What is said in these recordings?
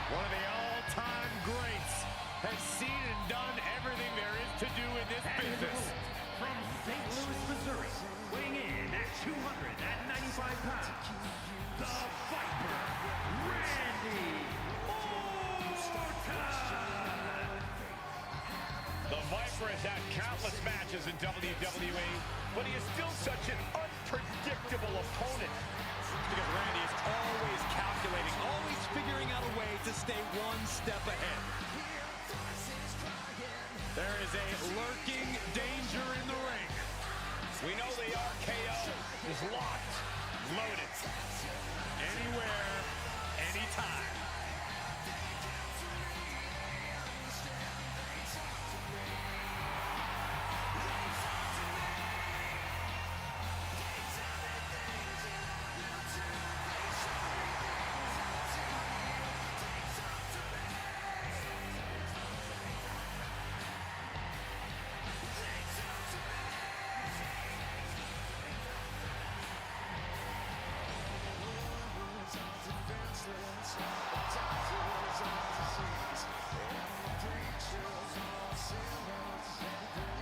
One of the all-time greats has seen and done everything there is to do in this business. From St. Louis, Missouri, weighing in at 295 pounds, the Viper, Randy Orton! The Viper has had countless matches in WWE, but he is still such an unpredictable opponent. Because Randy is always calculating, always figuring out a way to stay one step ahead. There is a lurking danger in the ring. We know the RKO is locked, loaded, anywhere, anytime.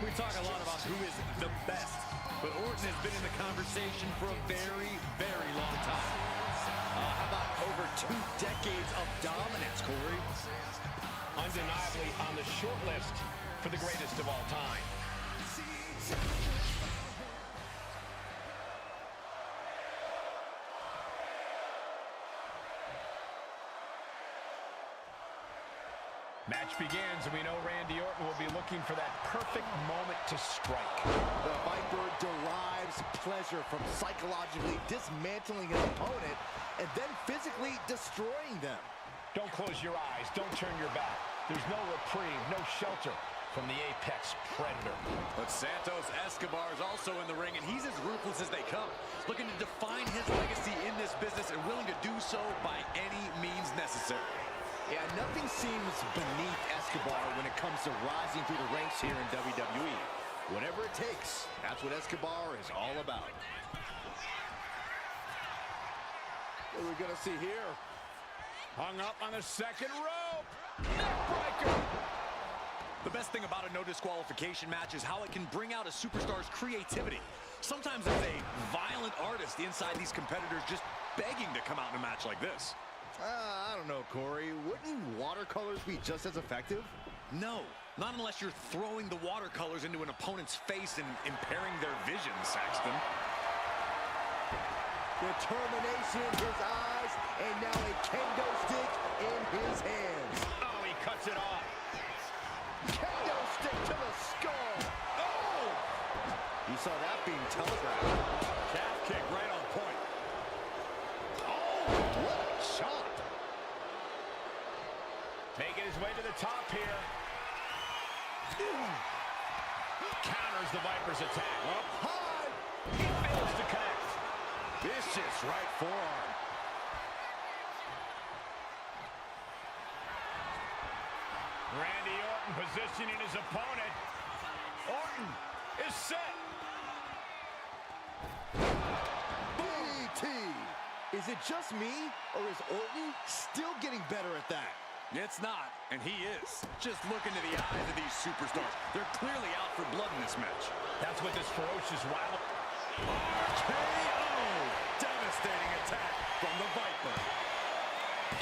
We talk a lot about who is the best, but Orton has been in the conversation for a very, very long time. How about over 2 decades of dominance, Corey? Undeniably on the short list for the greatest of all time. Match begins, and we know Randy Orton will be looking for that perfect moment to strike. The Viper derives pleasure from psychologically dismantling his opponent and then physically destroying them. Don't close your eyes. Don't turn your back. There's no reprieve, no shelter from the apex predator. But Santos Escobar is also in the ring, and he's as ruthless as they come, looking to define his legacy in this business and willing to do so by any means necessary. Yeah, nothing seems beneath Escobar when it comes to rising through the ranks here in WWE. Whatever it takes, that's what Escobar is all about. What are we gonna see here? Hung up on the second rope. Neckbreaker. The best thing about a no disqualification match is how it can bring out a superstar's creativity. Sometimes there's a violent artist inside these competitors just begging to come out in a match like this. I don't know, Corey. Wouldn't watercolors be just as effective? No, not unless you're throwing the watercolors into an opponent's face and impairing their vision, Saxton. Determination in his eyes, and now a kendo stick in his hands. Oh, he cuts it off. Kendo stick to the skull. Oh! You saw that being telegraphed. Calf kick right on point. Oh, what a shot. Making his way to the top here. Counters the Viper's attack. Up high. He fails to connect. Vicious right forearm. Randy Orton positioning his opponent. Orton is set. BT. Is it just me, or is Orton still getting better at that? It's not, and he is. Just look into the eyes of these superstars. They're clearly out for blood in this match. That's what this ferocious rival... RKO! Devastating attack from the Viper.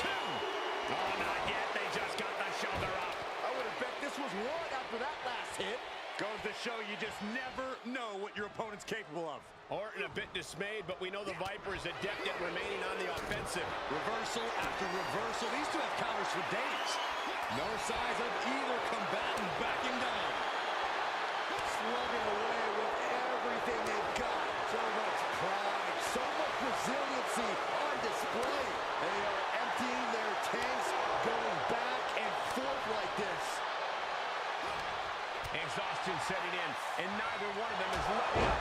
2. Oh, not yet. They just got the shoulder up. I would have bet this was one after that last hit. Goes to show you just never know what your opponent's capable of. Orton a bit dismayed, but we know the Viper is adept at remaining on the offensive. Reversal after reversal. These two have counters for days. No signs of either combatant backing down. Slugging away with everything they've got. So much pride, so much resiliency on display. They are emptying their tanks, going back and forth like this. Exhaustion setting in, and neither one of them is letting up.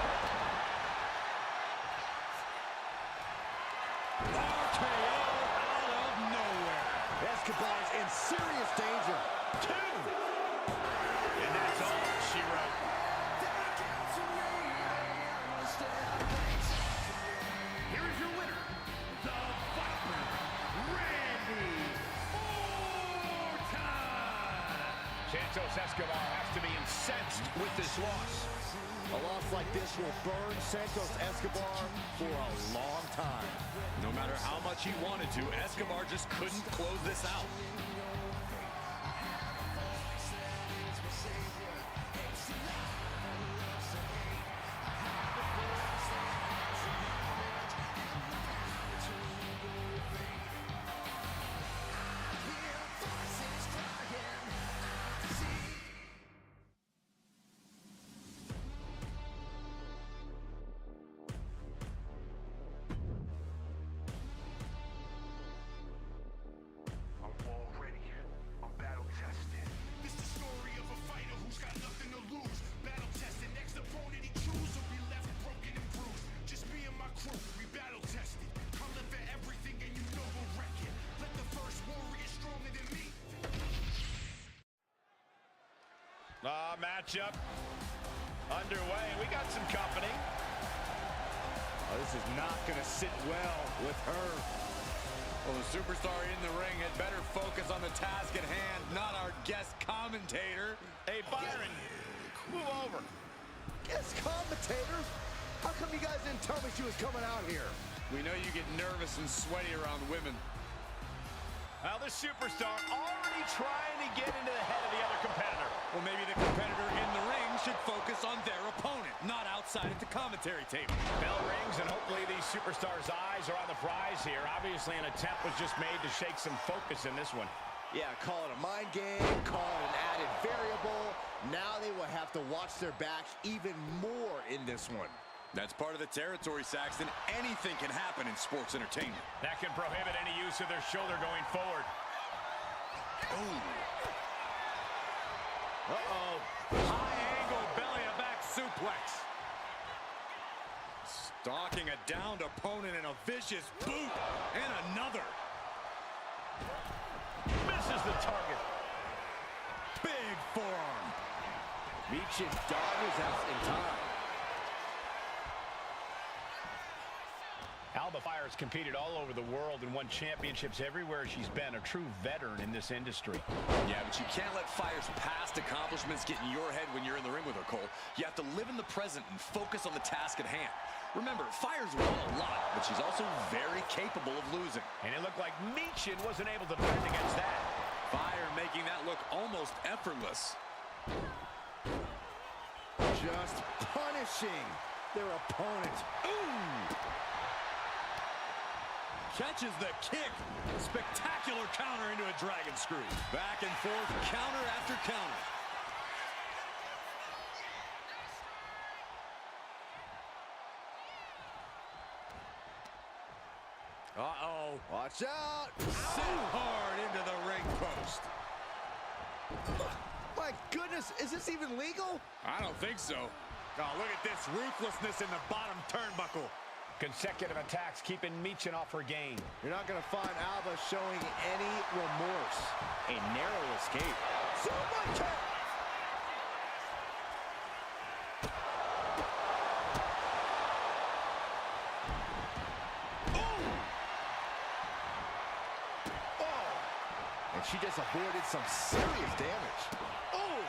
RKO out of nowhere. Escobar's in serious danger. 2. And that's all she wrote. Here is your winner, the Viper, Randy Orton! Santos Escobar has to be incensed with this loss. A loss like this will burn Santos Escobar for a long time. No matter how much he wanted to, Escobar just couldn't close this out. Matchup underway. We got some company. Oh, this is not going to sit well with her. Well, the superstar in the ring had better focus on the task at hand, not our guest commentator. Hey, Byron, move over. Guest commentator? How come you guys didn't tell me she was coming out here? We know you get nervous and sweaty around women. Well, this superstar already trying to get into the head of the other competitor. Well, maybe the competitor in the ring should focus on their opponent, not outside at the commentary table. Bell rings, and hopefully these superstars' eyes are on the prize here. Obviously, an attempt was just made to shake some focus in this one. Yeah, call it a mind game, call it an added variable. Now they will have to watch their backs even more in this one. That's part of the territory, Saxton. Anything can happen in sports entertainment. That can prohibit any use of their shoulder going forward. Uh-oh. High-angle belly-to-back suplex. Stalking a downed opponent in a vicious boot. And another. Misses the target. Big forearm. Meechin dodges out in time. Alba Fire has competed all over the world and won championships everywhere she's been. A true veteran in this industry. Yeah, but you can't let Fire's past accomplishments get in your head when you're in the ring with her, Cole. You have to live in the present and focus on the task at hand. Remember, Fire's won a lot, but she's also very capable of losing. And it looked like Meechin wasn't able to defend against that. Fire making that look almost effortless. Just punishing their opponent. Ooh! Catches the kick. Spectacular counter into a dragon screw. Back and forth, counter after counter. Uh-oh. Watch out! Sent hard into the ring post. My goodness, is this even legal? I don't think so. Oh, look at this ruthlessness in the bottom turnbuckle. Consecutive attacks keeping Meechin off her game. You're not going to find Alba showing any remorse. A narrow escape. Super kick! And she just avoided some serious damage. Oh,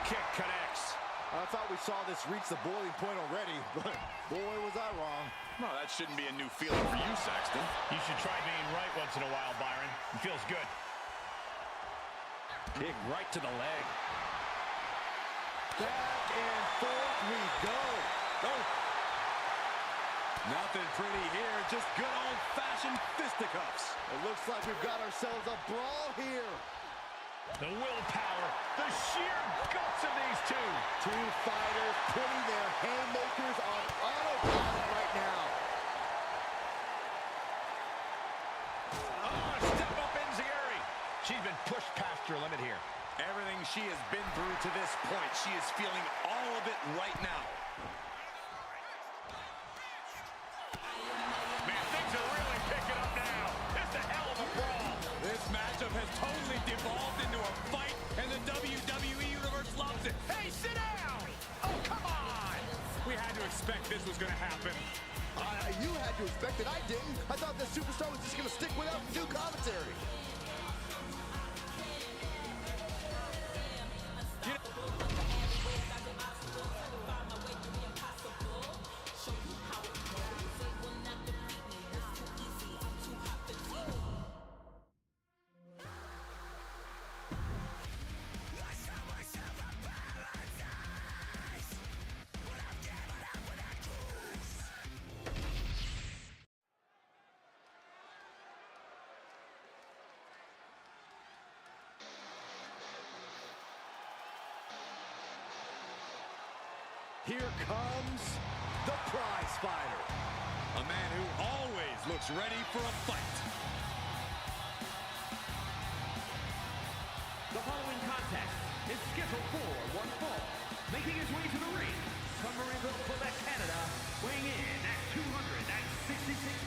kick connects. I thought we saw this reach the boiling point already, but boy, was I wrong. No, that shouldn't be a new feeling for you, Saxton. You should try being right once in a while, Byron. It feels good. Kick right to the leg. Back and forth we go. Oh. Nothing pretty here, just good old-fashioned fisticuffs. It looks like we've got ourselves a brawl here. The willpower, the sheer guts of these two. Two fighters putting their haymakers on autopilot right now. Oh, step up Enziguri. She's been pushed past her limit here. Everything she has been through to this point, she is feeling all of it right now. Man, things are really picking up now. It's a hell of a brawl. This matchup has totally devolved into a fight, and the WWE Universe loves it. Hey, sit down. Oh, come on. We had to expect this was going to happen. You had to expect it. I didn't. I thought the superstar was just going to stick without new commentary. Here comes the prize fighter. A man who always looks ready for a fight. The following contest is scheduled for one fall. Making his way to the ring from Marieville, Quebec, Canada, weighing in at 266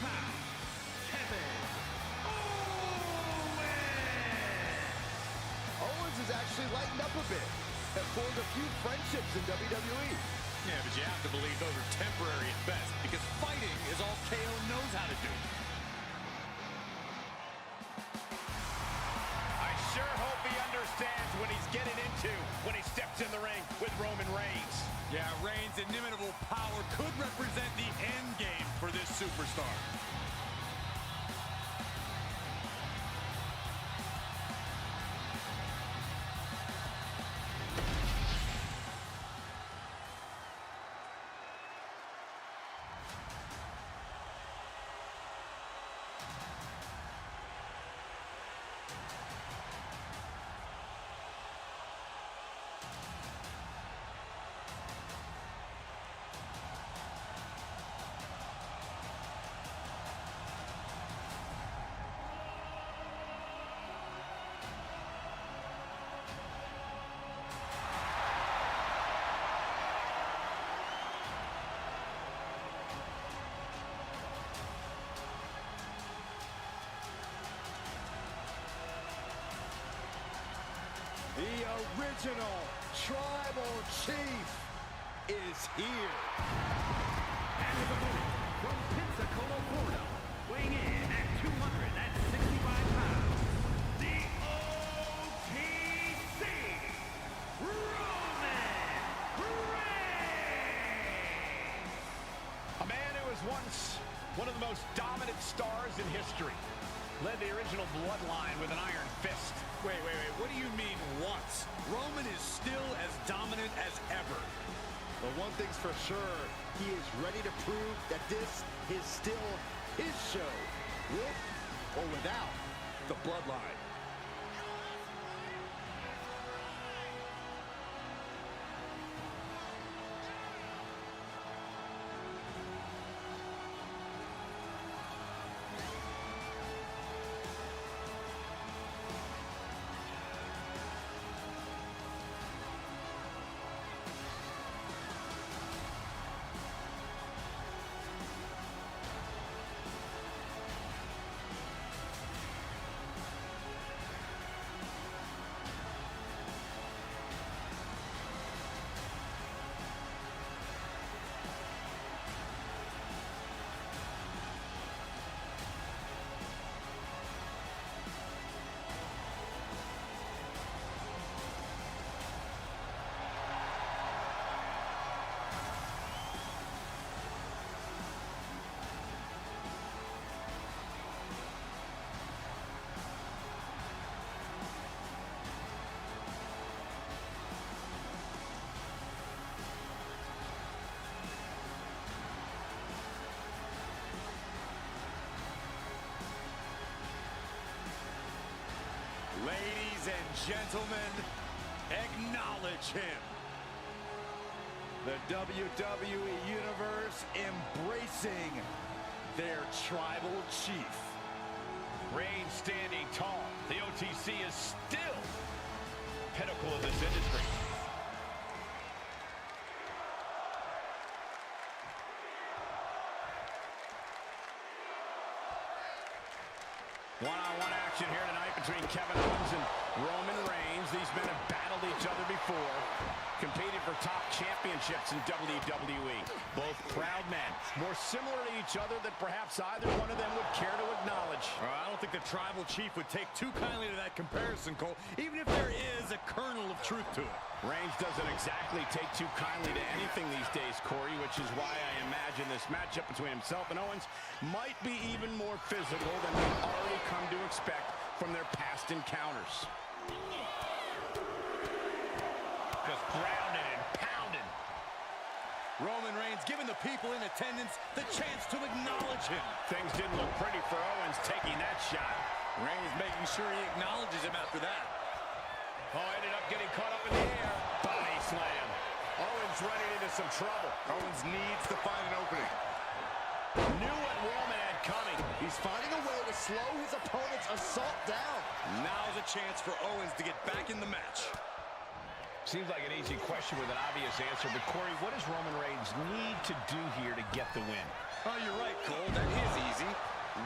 pounds, Kevin Owens! Owens has actually lightened up a bit and formed a few friendships in WWE. Yeah, but you have to believe those are temporary at best, because fighting is all KO knows how to do. I sure hope he understands what he's getting into when he steps in the ring with Roman Reigns. Yeah, Reigns' inimitable power could represent the end game for this superstar. The original Tribal Chief is here. And his opponent from Pensacola, Florida, weighing in at 265 pounds, the OTC, Roman Reigns! A man who was once one of the most dominant stars in history. Led the original bloodline with an iron fist. Wait, what do you mean once? Roman is still as dominant as ever. But one thing's for sure, he is ready to prove that this is still his show, with or without the bloodline. Ladies and gentlemen, acknowledge him. The WWE Universe embracing their Tribal Chief. Reigns standing tall. The OTC is still pinnacle of this industry. One-on-one action here tonight between Kevin Owens and Roman Reigns. These men have battled each other before, competed for top championships in WWE. Both proud men, more similar to each other than perhaps either one of them would care to acknowledge. I don't think the Tribal Chief would take too kindly to that comparison, Cole, even if there is a kernel of truth to it. Reigns doesn't exactly take too kindly to anything these days, Corey, which is why I imagine this matchup between himself and Owens might be even more physical than we've already come to expect from their past encounters. Just grounded and pounded. Roman Reigns giving the people in attendance the chance to acknowledge him. Things didn't look pretty for Owens taking that shot. Reigns making sure he acknowledges him after that. Oh, ended up getting caught up in the air. Body slam. Owens running into some trouble. Owens needs to find an opening. Knew what Roman had coming. He's finding a way to slow his opponent's assault down. Now's a chance for Owens to get back in the match. Seems like an easy question with an obvious answer, but Corey, what does Roman Reigns need to do here to get the win? Oh, you're right, Cole. That is easy.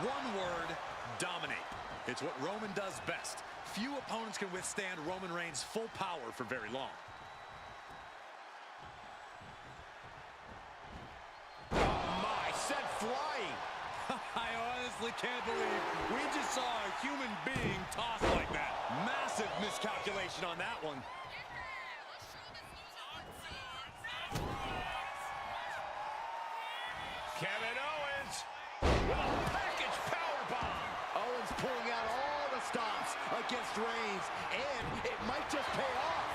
One word, dominate. It's what Roman does best. Few opponents can withstand Roman Reigns' full power for very long. Flying. I honestly can't believe we just saw a human being tossed like that. Massive miscalculation on that one. Kevin Owens with a package powerbomb. Owens pulling out all the stops against Reigns, and it might just pay off.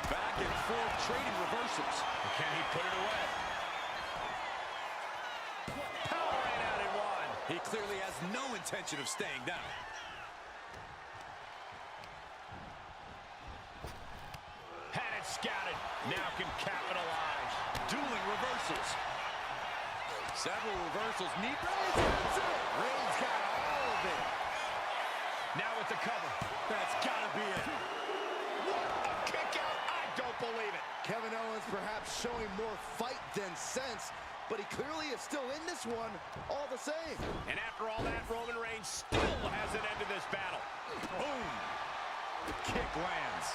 Back and forth trading reversals. Can he put it away? He clearly has no intention of staying down. Had it scouted. Now can capitalize. Dueling reversals. Several reversals. Neat. Reigns got all of it. Now with the cover. That's gotta be it. What a kick out. I don't believe it. Kevin Owens perhaps showing more fight than sense, but he clearly is still in this one all the same. And after all that, Roman Reigns still hasn't ended this battle. Boom. Kick lands.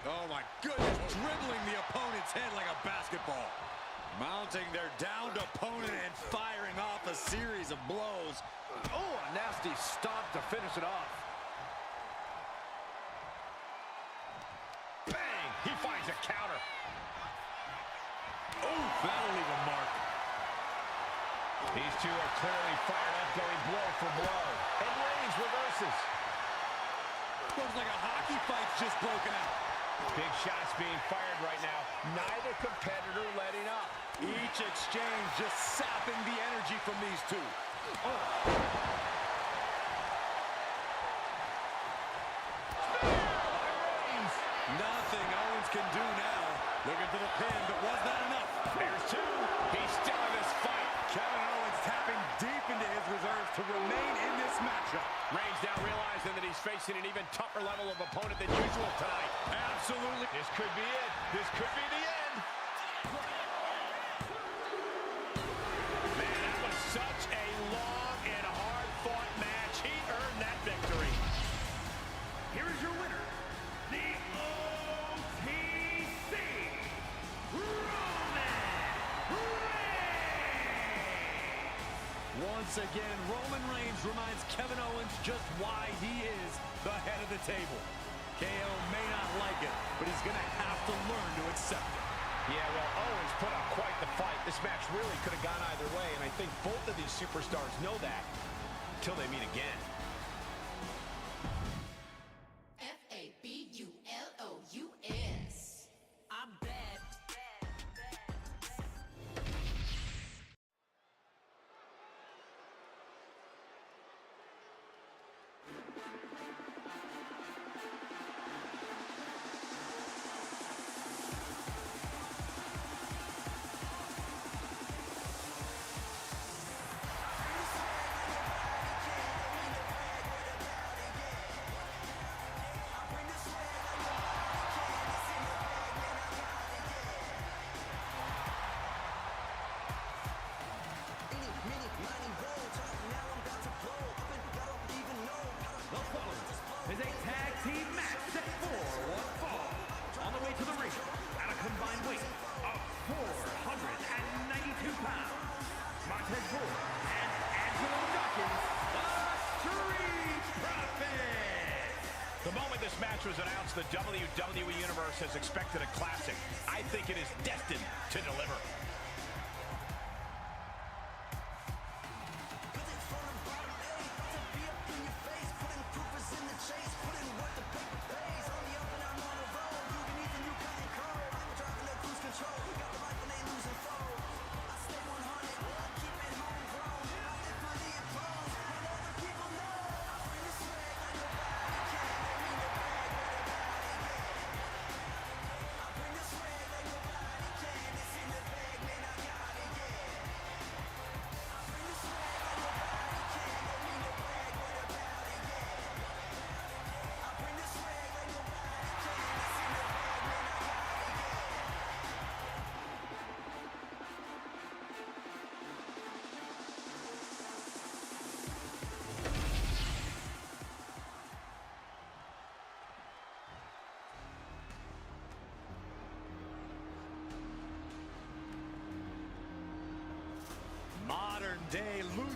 Oh my goodness, dribbling the opponent's head like a basketball. Mounting their downed opponent and firing off a series of blows. Oh, a nasty stomp to finish it off. Bang! He finds a counter. Oh, that'll leave a mark. These two are clearly fired up, going blow for blow. And Reigns reverses. Looks like a hockey fight's just broken out. Big shots being fired right now. Neither competitor letting up. Each exchange just sapping the energy from these two. Oh. Nothing Owens can do now. Looking for the pin, but was that enough? There's two. He's still in this fight. Kevin Owens tapping deep into his reserves to remain in this matchup. Reigns now realizing that he's facing an even tougher level of opponent than usual tonight. Absolutely. This could be it. This could be the end. Man, that was such a long and hard-fought match. He earned that victory. Here is your winner, the OTC, Roman Reigns! Once again, Roman Reigns reminds Kevin Owens just why he is the head of the table. KO may not like it, but he's going to have to learn to accept it. Yeah, well, Owens put up quite the fight. This match really could have gone either way, and I think both of these superstars know that until they meet again. Fabulous. I'm bad. Is a tag team match set for one fall. On the way to the ring, at a combined weight of 492 pounds, Montez Ford and Angelo Dawkins, the Street Profits. The moment this match was announced, the WWE Universe has expected a classic. I think it is destined to deliver.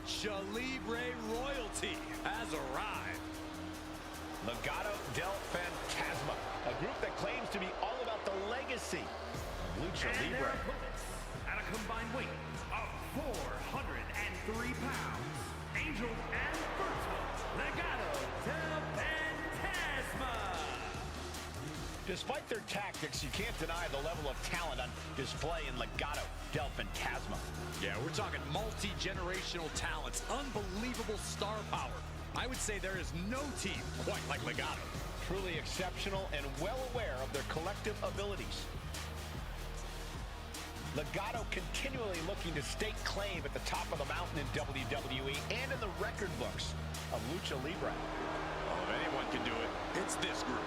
Lucha Libre royalty has arrived. Legado del Fantasma, a group that claims to be all about the legacy of Lucha And their Libre. opponents, at a combined weight of 403 pounds, Angel and Berto, Legado del Fantasma. Despite their tactics, you can't deny the level of talent on display in Legado del Fantasma. Yeah, we're talking multi-generational talents, unbelievable star power. I would say there is no team quite like Legado. Truly exceptional and well aware of their collective abilities. Legado continually looking to stake claim at the top of the mountain in WWE and in the record books of Lucha Libre. Well, if anyone can do it, it's this group.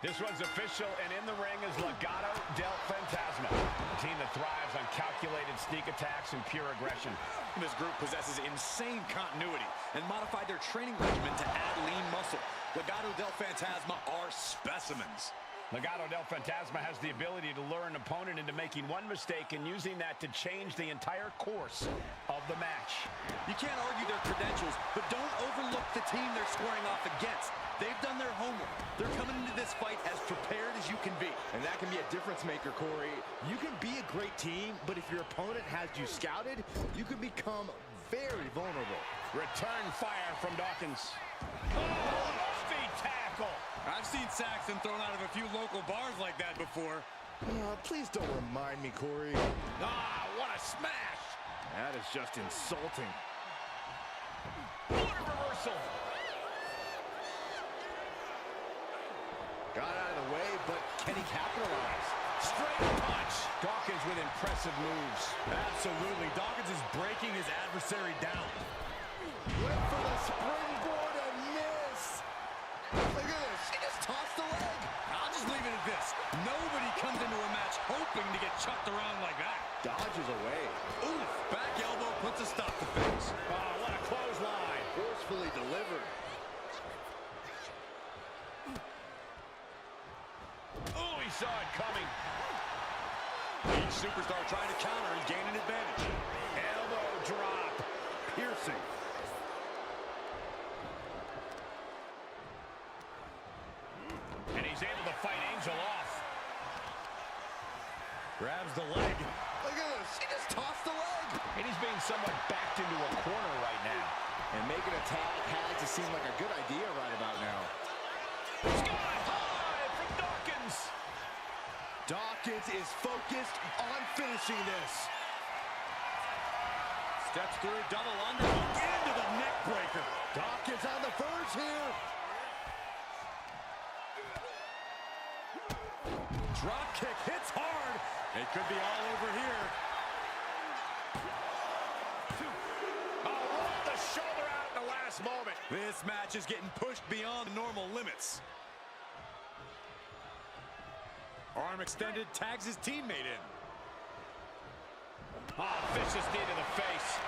This one's official, and in the ring is Legado del Fantasma, a team that thrives on calculated sneak attacks and pure aggression. This group possesses insane continuity and modified their training regimen to add lean muscle. Legado del Fantasma are specimens. Legado del Fantasma has the ability to lure an opponent into making one mistake and using that to change the entire course of the match. You can't argue their credentials, but don't overlook the team they're squaring off against. They've done their homework. They're coming into this fight as prepared as you can be. And that can be a difference maker, Corey. You can be a great team, but if your opponent has you scouted, you can become very vulnerable. Return fire from Dawkins. Oh, speed tackle. I've seen Saxton thrown out of a few local bars like that before. Please don't remind me, Corey. Ah, what a smash. That is just insulting. What a reversal. Got out of the way, but can he capitalize? Straight punch. Dawkins with impressive moves. Absolutely. Dawkins is breaking his adversary down. Went for the springboard and miss. Look at this. She just tossed the leg. I'll just leave it at this. Nobody comes into a match hoping to get chucked around like that. Dodges away. Oof. Back elbow puts a stop to things. Oh, what a clothesline. Forcefully delivered. Oh, he saw it coming. Each superstar trying to counter and gain an advantage. Elbow drop. Piercing. And he's able to fight Angel off. Grabs the leg. Look at this. She just tossed the leg. And he's being somewhat backed into a corner right now. And making a tag has to seem like a good idea right about now. Sky high from Dawkins. Dawkins is focused on finishing this. Steps through, double underhook into the neck breaker. Dawkins on the verge here. Drop kick hits hard. It could be all over here. Oh, rolled the shoulder out in the last moment. This match is getting pushed beyond normal limits. Arm extended, tags his teammate in. Oh, vicious knee to the face.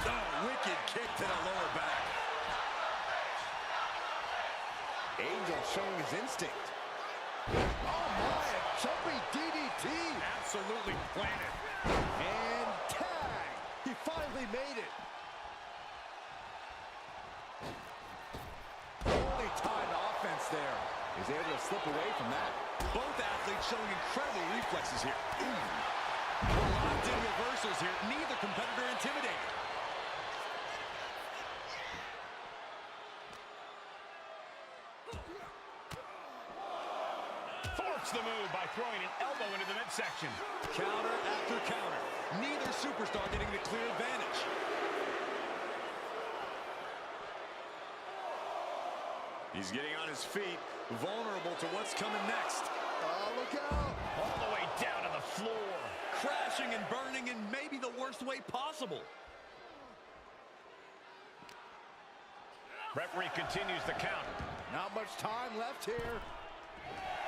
Oh, wicked kick to the lower back. Angel showing his instinct. Oh my, a jumping DDT. Absolutely planted. And tag. He finally made it. Holy timed offense there. He's able to slip away from that. Both athletes showing incredible reflexes here. We're locked in reversals here. Neither competitor intimidated. Force the move by throwing an elbow into the midsection. Counter after counter. Neither superstar getting the clear advantage. He's getting on his feet, vulnerable to what's coming next. Oh, look out. All the way down to the floor. Crashing and burning in maybe the worst way possible. Referee continues the count. Not much time left here.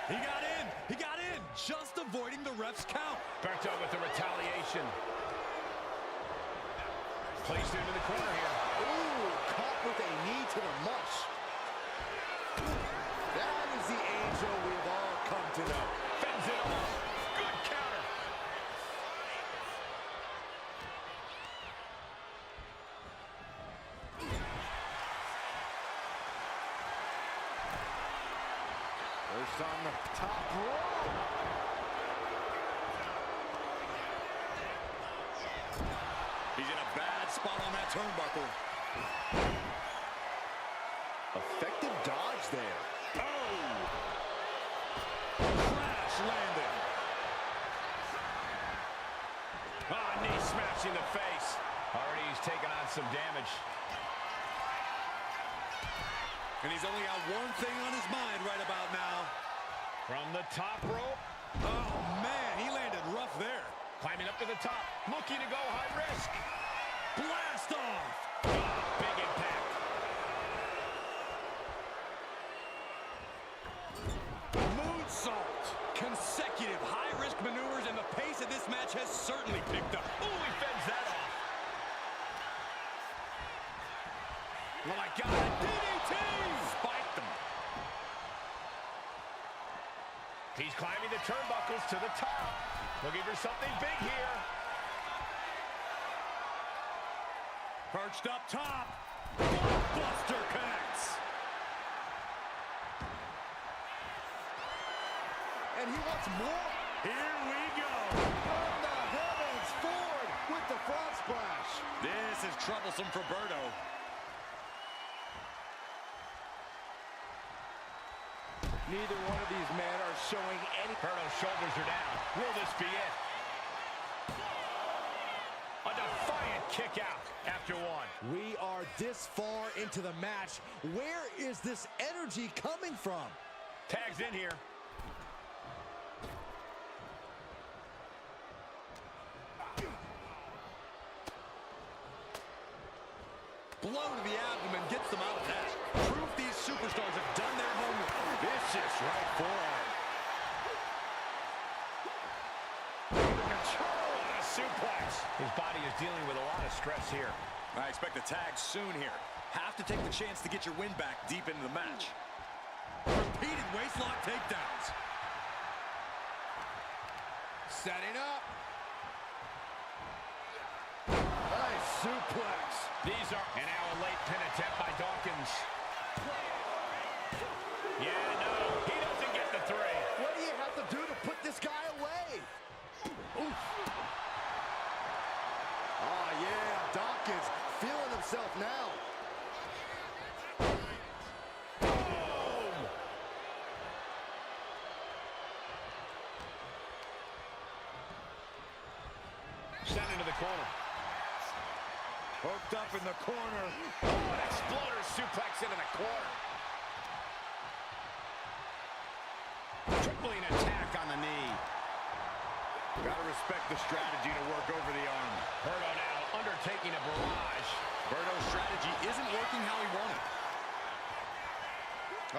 He got in. He got in. Just avoiding the ref's count. Berto with the retaliation. Placed into the corner here. Ooh, caught with a knee to the mush. That is the angel we've all come to know. Fends it off. Good counter. First on the top rope. He's in a bad spot on that turnbuckle. Effective dodge there. Oh! Crash landing. Ah, knee smashing the face. Already he's taken on some damage. And he's only got one thing on his mind right about now. From the top rope. Oh, man, he landed rough there. Climbing up to the top. Looking to go high risk. Blast off! Ah, big impact. Moonsault. Consecutive high-risk maneuvers, and the pace of this match has certainly picked up. Ooh, he fends that off. Oh, my God. DDT! Spiked him. He's climbing the turnbuckles to the top. Looking for something big here. Perched up top. Buster connects. And he wants more. Here we go. From the heavens forward with the frog splash. This is troublesome for Berto. Neither one of these men are showing any... Berto's shoulders are down. Will this be it? A defiant kick out after one. We are this far into the match. Where is this energy coming from? Tags in here. Blow to the abdomen gets them out of that. Proof these superstars have done their homework. Vicious right forearm. Control on a suplex. His body is dealing with a lot of stress here. I expect a tag soon here. Have to take the chance to get your win back deep into the match. Repeated waistlock takedowns. Setting up. Nice suplex. These are, and now a late pin attempt by Dawkins. Yeah, no, he doesn't get the three. What do you have to do to put this guy away? Oof. Oh, yeah, Dawkins feeling himself now. Boom! Sent into the corner. Hooked up in the corner. Oh, an exploder suplex into the corner. Tripling attack on the knee. Gotta respect the strategy to work over the arm. Berto now undertaking a barrage. Berto's strategy isn't working how he wanted.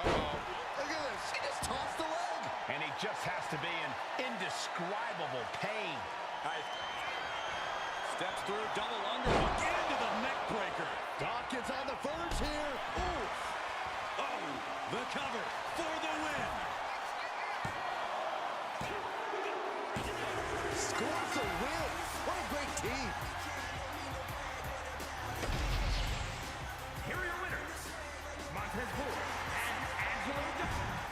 Uh-oh. Look at this. He just tossed the leg. And he just has to be in indescribable pain. Steps through, double underhook into the neck breaker. Dawkins on the verge here. Ooh. Oh, the cover for the win. Scores the win. What a great team. Here are your winners, Montez Ford and Angelo Dawkins.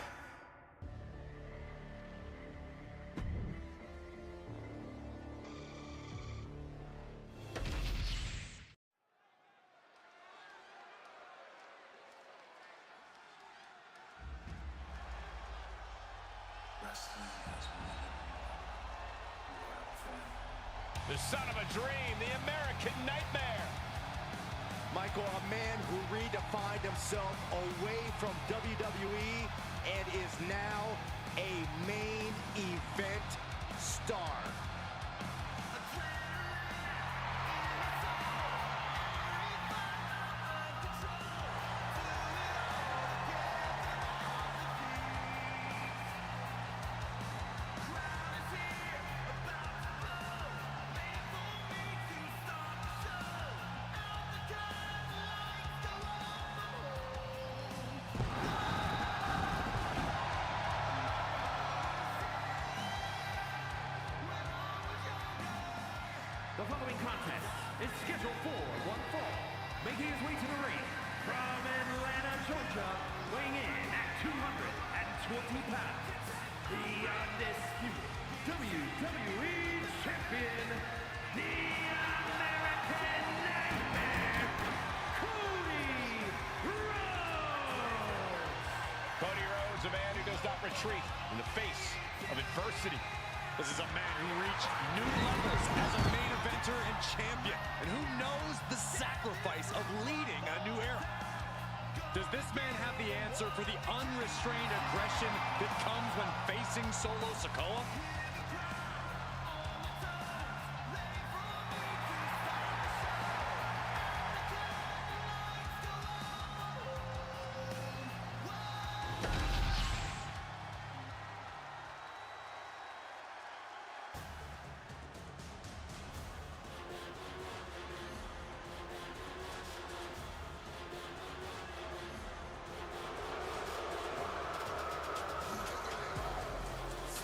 The son of a dream, the American Nightmare. Michael, a man who redefined himself away from WWE and is now a main event star. scheduled for one fall, making his way to the ring from Atlanta, Georgia, weighing in at 220 pounds, the undisputed WWE Champion, the American Nightmare, Cody Rhodes! Cody Rhodes, a man who does not retreat in the face of adversity. This is a man who reached new levels as a main eventer and champion, and who knows the sacrifice of leading a new era. Does this man have the answer for the unrestrained aggression that comes when facing Solo Sikoa?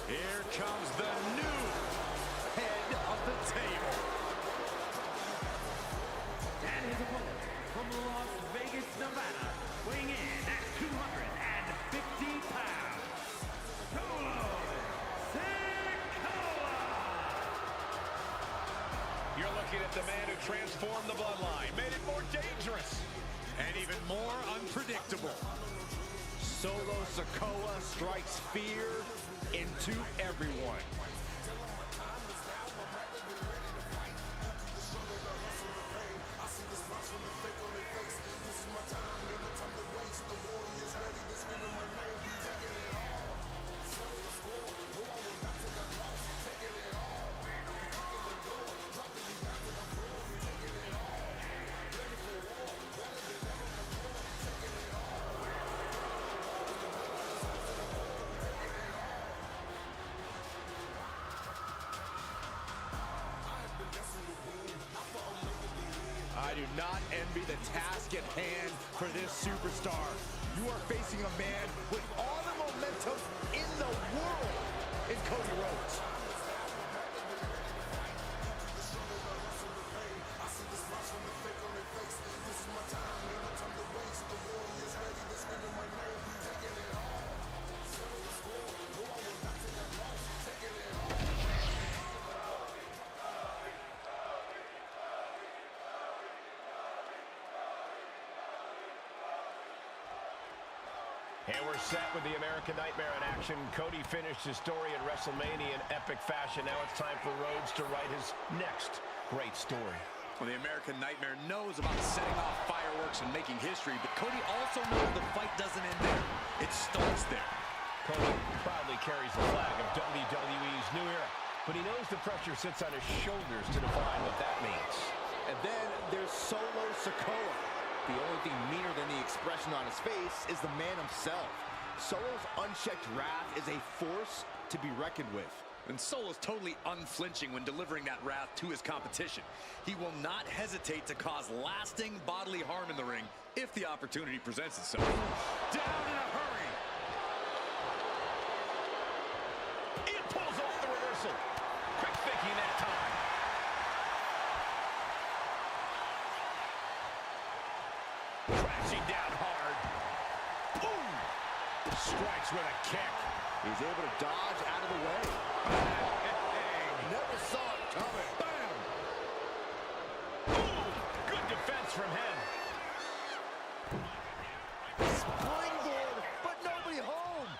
Here comes the new head of the table. And his opponent from Las Vegas, Nevada, weighing in at 250 pounds, Solo Sikoa! You're looking at the man who transformed the bloodline, made it more dangerous, And even more unpredictable. Solo Sikoa strikes fear into everyone. I do not envy the task at hand for this superstar. You are facing a man with all the momentum in the world in Cody Rhodes. And we're set with the American Nightmare in action. Cody finished his story at WrestleMania in epic fashion. Now it's time for Rhodes to write his next great story. Well, the American Nightmare knows about setting off fireworks and making history, but Cody also knows the fight doesn't end there. It starts there. Cody proudly carries the flag of WWE's new era, but he knows the pressure sits on his shoulders to define what that means. And then there's Solo Sikoa. The only thing meaner than the expression on his face is the man himself. Solo's unchecked wrath is a force to be reckoned with. And Solo's totally unflinching when delivering that wrath to his competition. He will not hesitate to cause lasting bodily harm in the ring if the opportunity presents itself. Down in a hurry. It pulls off the reversal. Quick thinking that time. Crashing down hard. Boom! Strikes with a kick. He's able to dodge out of the way. Bang. Never saw it coming. Bam! Boom! Good defense from him. Springboard, but nobody home.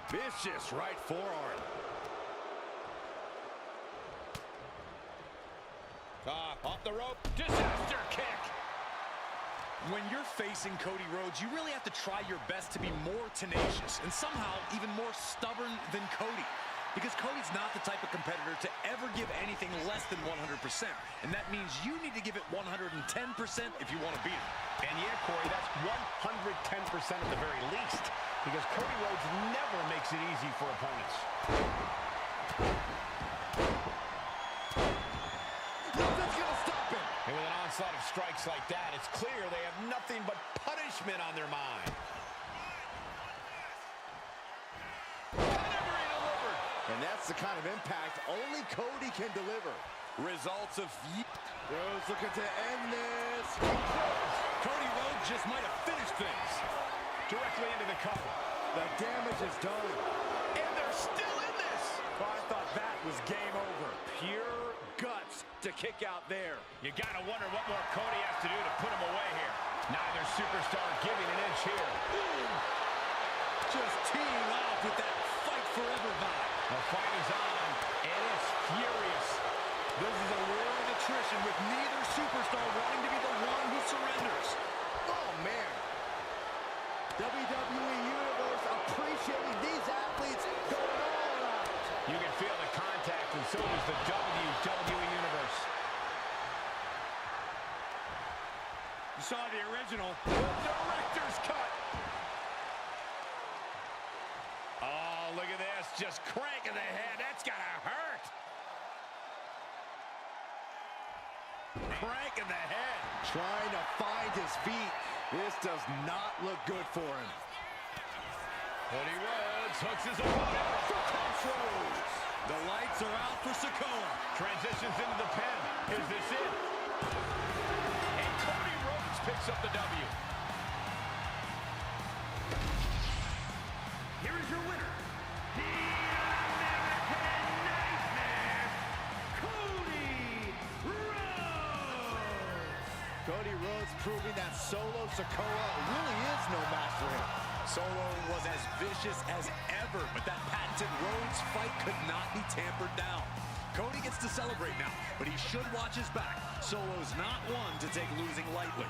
Vicious right forearm. Off the rope. Disaster kick. When you're facing Cody Rhodes, you really have to try your best to be more tenacious and somehow even more stubborn than Cody. Because Cody's not the type of competitor to ever give anything less than 100%. And that means you need to give it 110% if you want to beat him. And yeah, Corey, that's 110% at the very least. Because Cody Rhodes never makes it easy for opponents. Nothing's gonna stop him. And with an onslaught of strikes like that, it's clear they have nothing but punishment on their mind. Delivery delivered. And that's the kind of impact only Cody can deliver. Results of Rhodes looking to end this. Cody Rhodes just might have finished things. Directly into the cover. The damage is done. And they're still in this. Oh, I thought that was game over. Pure guts to kick out there. You gotta wonder what more Cody has to do to put him away here. Neither superstar giving an inch here. Just teeing off with that fight forever vibe. The fight is on, and it's furious. This is a war of attrition with neither superstar wanting to be the one who surrenders. Oh, man. WWE Universe appreciating these athletes going all out. You can feel the contact, and so does the WWE Universe. You saw the original. The director's cut. Oh, look at this. Just cranking the head. That's gotta hurt. Cranking the head. Trying to find his feet. This does not look good for him. Cody Rhodes hooks his opponent for crossroads. The lights are out for Sikoa. Transitions into the pen. Is this it? And Cody Rhodes picks up the W. Here is your winner, the American Nightmare, Cody Rhodes. Cody Rhodes proving that Solo Sikoa really is no match for him. Solo was as vicious as ever, but that patented Rhodes fight could not be tampered down. Cody gets to celebrate now, but he should watch his back. Solo's not one to take losing lightly.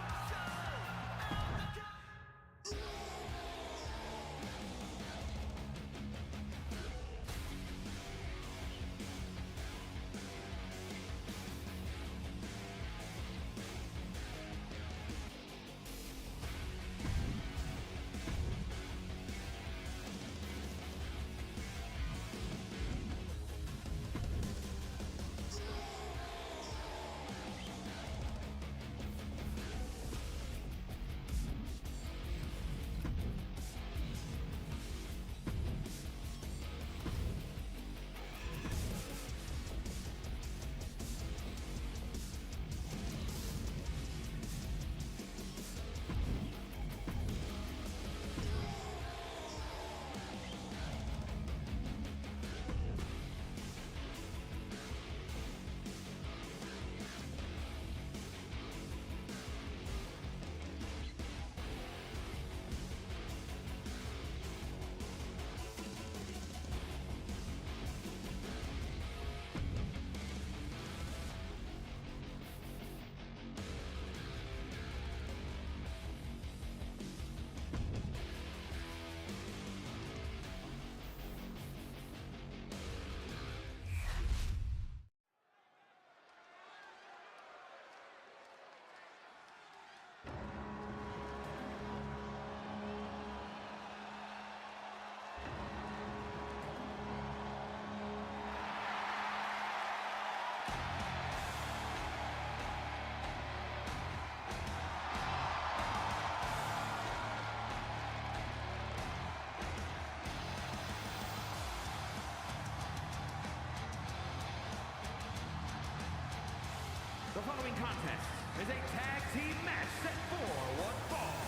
The following contest is a tag team match set for one fall.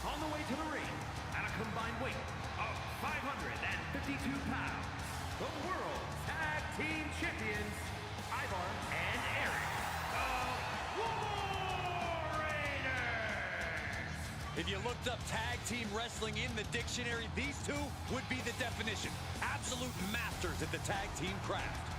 On the way to the ring, at a combined weight of 552 pounds, the World Tag Team Champions, Ivar and Eric, the War Raiders. If you looked up tag team wrestling in the dictionary, these two would be the definition. Absolute masters at the tag team craft.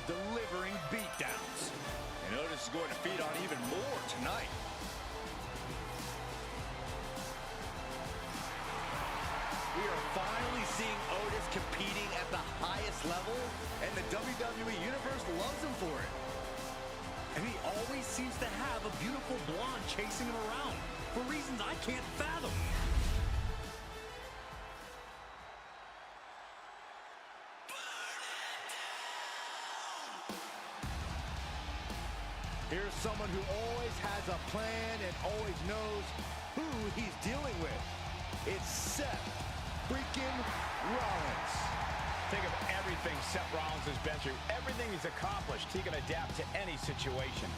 delivering beatdowns. And Otis is going to feed on even more tonight. We are finally seeing Otis competing at the highest level, and the WWE Universe loves him for it. And he always seems to have a beautiful blonde chasing him around for reasons I can't fathom. Here's someone who always has a plan and always knows who he's dealing with. It's Seth freaking Rollins. Think of everything Seth Rollins has been through, everything he's accomplished. He can adapt to any situation.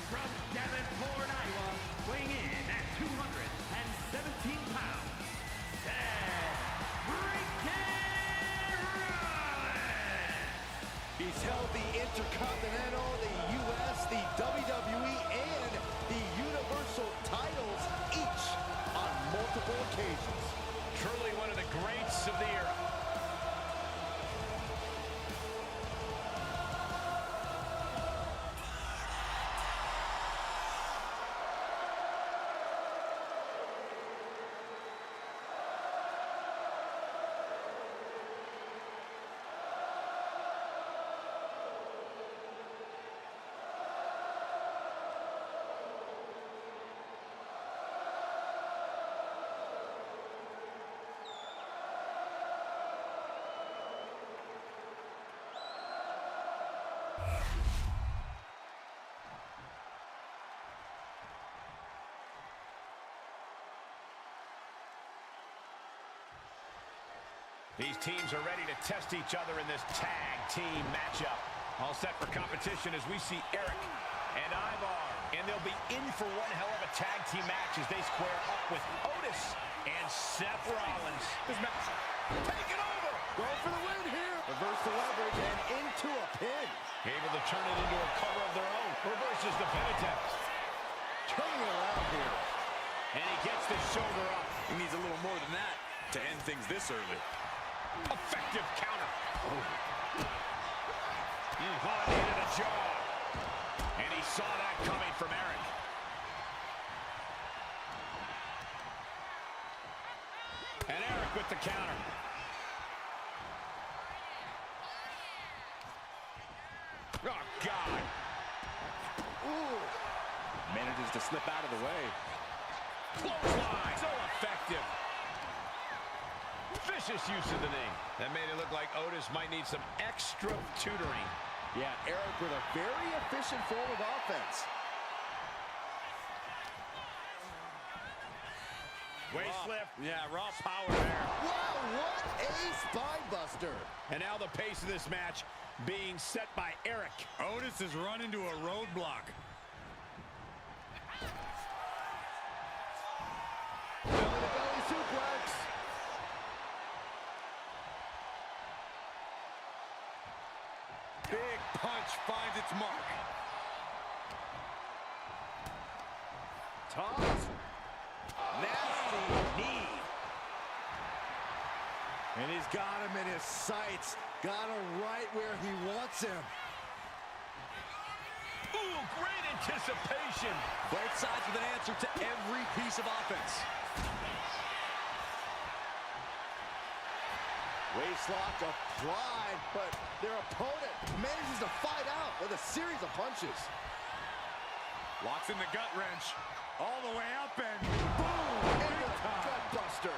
From Davenport, Iowa, weighing in at 217 pounds, Seth freaking Rollins! He's held the Intercontinental, the US, the WWE, and the Universal titles, each on multiple occasions. Truly one of the greats of the era. These teams are ready to test each other in this tag team matchup. All set for competition as we see Eric and Ivar. And they'll be in for one hell of a tag team match as they square up with Otis and Seth Rollins. This match, take it over! Going for the win here. Reverse the leverage and into a pin. Able to turn it into a cover of their own. Reverses the pin attempt. Turning it around here. And he gets the shoulder up. He needs a little more than that to end things this early. Effective counter. Needed a jaw. And he saw that coming from Eric. And Eric with the counter. Oh, God. Ooh. Manages to slip out of the way. Clothesline. So effective. Vicious use of the knee. That made it look like Otis might need some extra tutoring. Yeah, Eric with a very efficient form of offense. Waist lift. Yeah, raw power there. Wow, what a spine buster. And now the pace of this match being set by Eric. Otis has run into a roadblock. Belly suplex. Big punch finds its mark. Toss. Nasty knee. And he's got him in his sights. Got him right where he wants him. Ooh, great anticipation. Both sides with an answer to every piece of offense. Waistlock applied, but their opponent manages to fight out with a series of punches. Locks in the gut wrench. All the way up and Boom! Into the gut buster.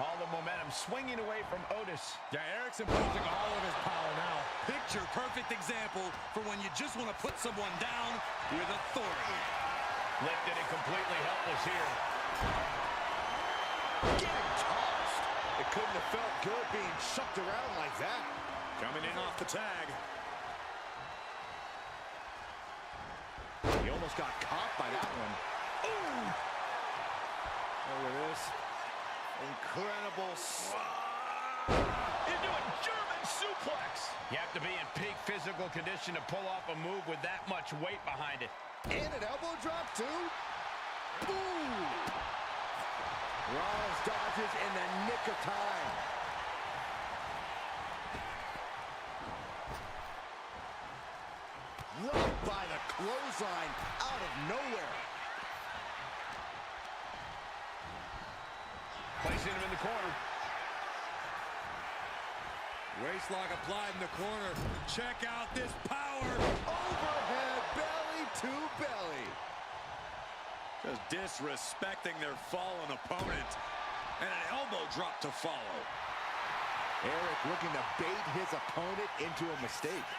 All the momentum swinging away from Otis. yeah, Eric's imposing all of his power now. Picture perfect example for when you just want to put someone down with authority. Lifted and completely helpless here. Getting tossed. It couldn't have felt good being shucked around like that. Coming in off the tag. He almost got caught by that one. Ooh! Look at this. Incredible. into a German suplex. You have to be in peak physical condition to pull off a move with that much weight behind it. And an elbow drop, too. Ooh! Rollins dodges in the nick of time. Right by the clothesline out of nowhere. Placing him in the corner. Waistlock applied in the corner. Check out this power. Overhead belly to belly. Just disrespecting their fallen opponent. And an elbow drop to follow. Eric looking to bait his opponent into a mistake.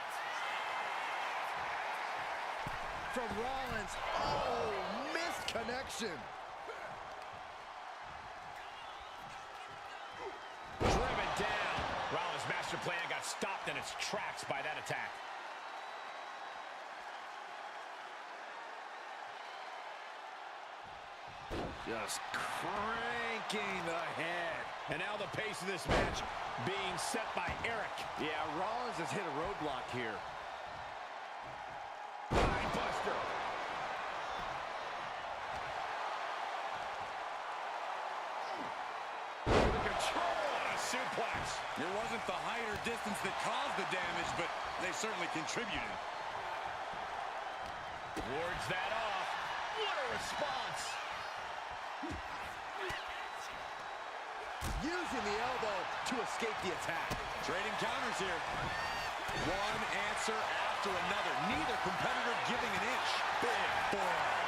From Rollins. Oh, missed connection. Driven down. Rollins' master plan got stopped in its tracks by that attack. Just cranking the head. And now the pace of this match being set by Eric. Yeah, Rollins has hit a roadblock here. Buster. With control and a suplex. It wasn't the height or distance that caused the damage, but they certainly contributed. Wards that off. What a response. Using the elbow to escape the attack. Trading counters here. One answer after another. Neither competitor giving an inch. Big forearm.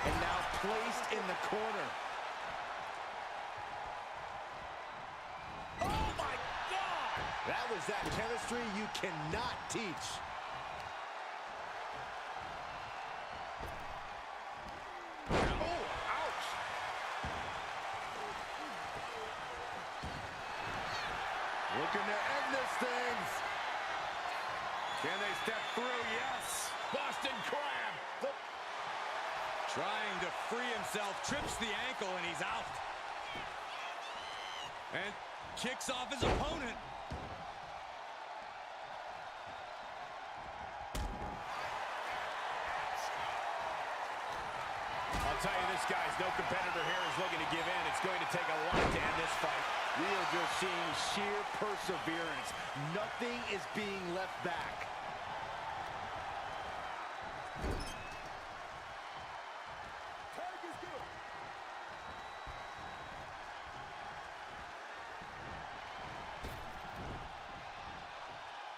And now placed in the corner. Oh, my God. That was that chemistry you cannot teach. Oh, ouch. Looking to end this thing. Can they step through? Yes. Boston Crab. Trying to free himself, trips the ankle, and he's out. And kicks off his opponent. I'll tell you this, guys, no competitor here is looking to give in. It's going to take a lot to end this fight. We are just seeing sheer perseverance. Nothing is being left back.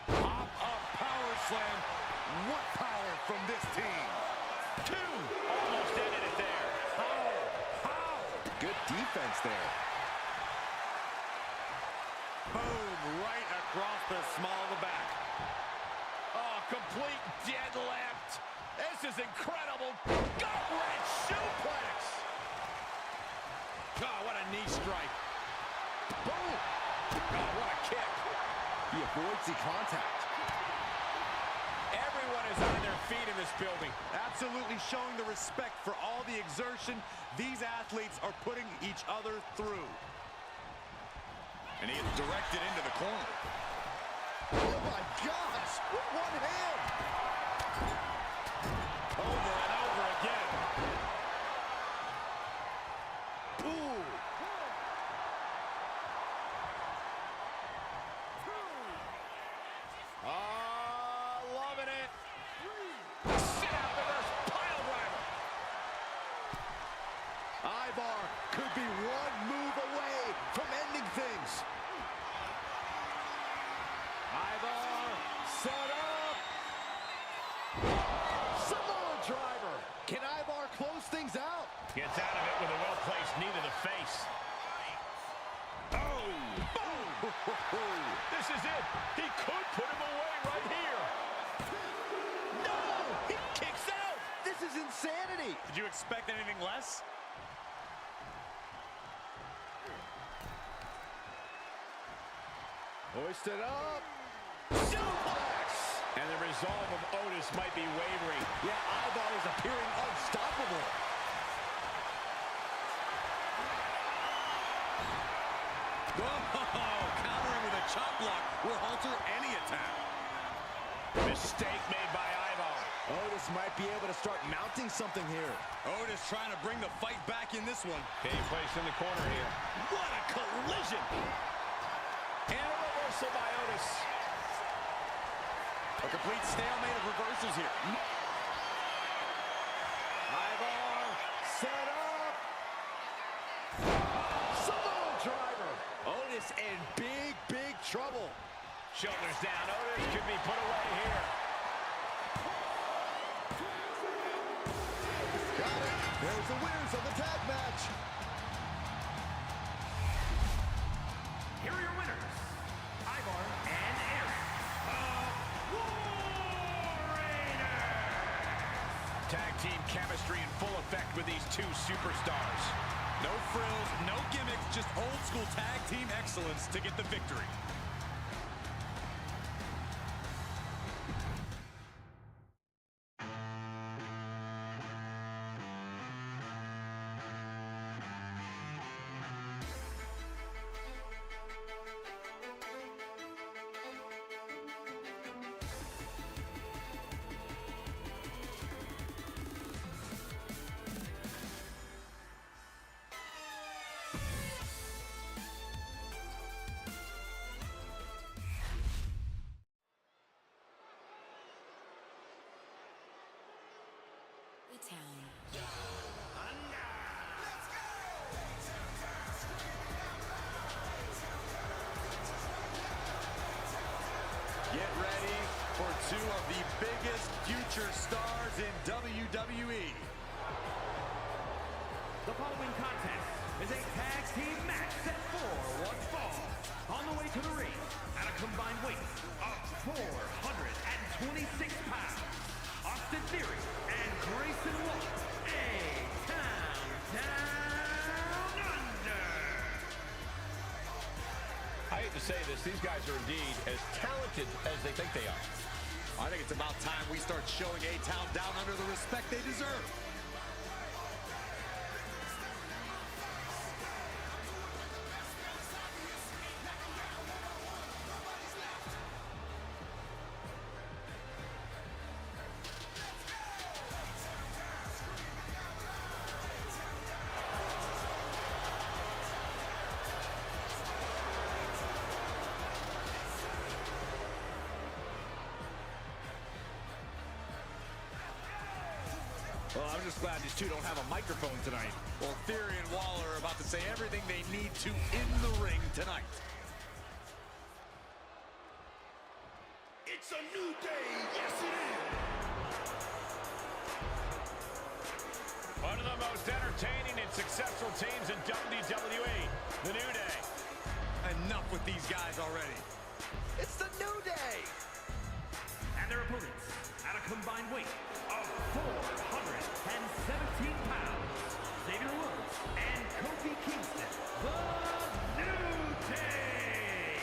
Pop-up power slam. What power from this team. Two. Almost ended it there. How? Good defense there. Boom, right across the small of the back. Oh, complete deadlift. This is incredible. Gut-wrench suplex. God, what a knee strike. Boom. God, what a kick. He avoids the contact. Everyone is on their feet in this building. Absolutely showing the respect for all the exertion these athletes are putting each other through. And he is directed into the corner. Oh my gosh, with one hand. Over and over again. Ooh. Loving it. Sit out reverse pile driver. Ivar could be one move away from ending things. Ivar set up. Samoa driver. Can Ivar close things out? Gets out of it with a well-placed knee to the face. Oh! Boom! This is it. He could put him away right here. No! He kicks out. This is insanity. Did you expect anything less? Hoisted up. Suplex! And the resolve of Otis might be wavering. Yeah, Ivar is appearing unstoppable. Whoa! chop block will halter any attack. Mistake made by Ivar. Otis might be able to start mounting something here. Otis trying to bring the fight back in this one. Being placed in the corner here. What a collision! And a reversal by Otis. A complete stalemate of reversals here. Ivar set up. Samoa driver. Otis in big, big trouble. Shoulders down. Otis could be put away here. Got it. There's the winners of the tag match. Here are your winners, Ivar and Eric, the War Raiders. Tag team chemistry in full effect with these two superstars. No frills, no gimmicks, just old school tag team excellence to get the victory. Get ready for two of the biggest future stars in WWE. The following contest is a tag team match set for one fall. On the way to the ring, at a combined weight of 426 pounds, Austin Theory and Grayson Waller, A-Town Down Under. I hate to say this, these guys are indeed as talented as they think they are. I think it's about time we start showing A-Town Down Under the respect they deserve. Well, I'm just glad these two don't have a microphone tonight. Well, Theory and Waller are about to say everything they need to in the ring tonight. It's a new day. Yes, it is. One of the most entertaining and successful teams in WWE, the New Day. Enough with these guys already. It's the New Day. And their opponents, at a combined weight of 417 pounds, Xavier Woods and Kofi Kingston, the New Day.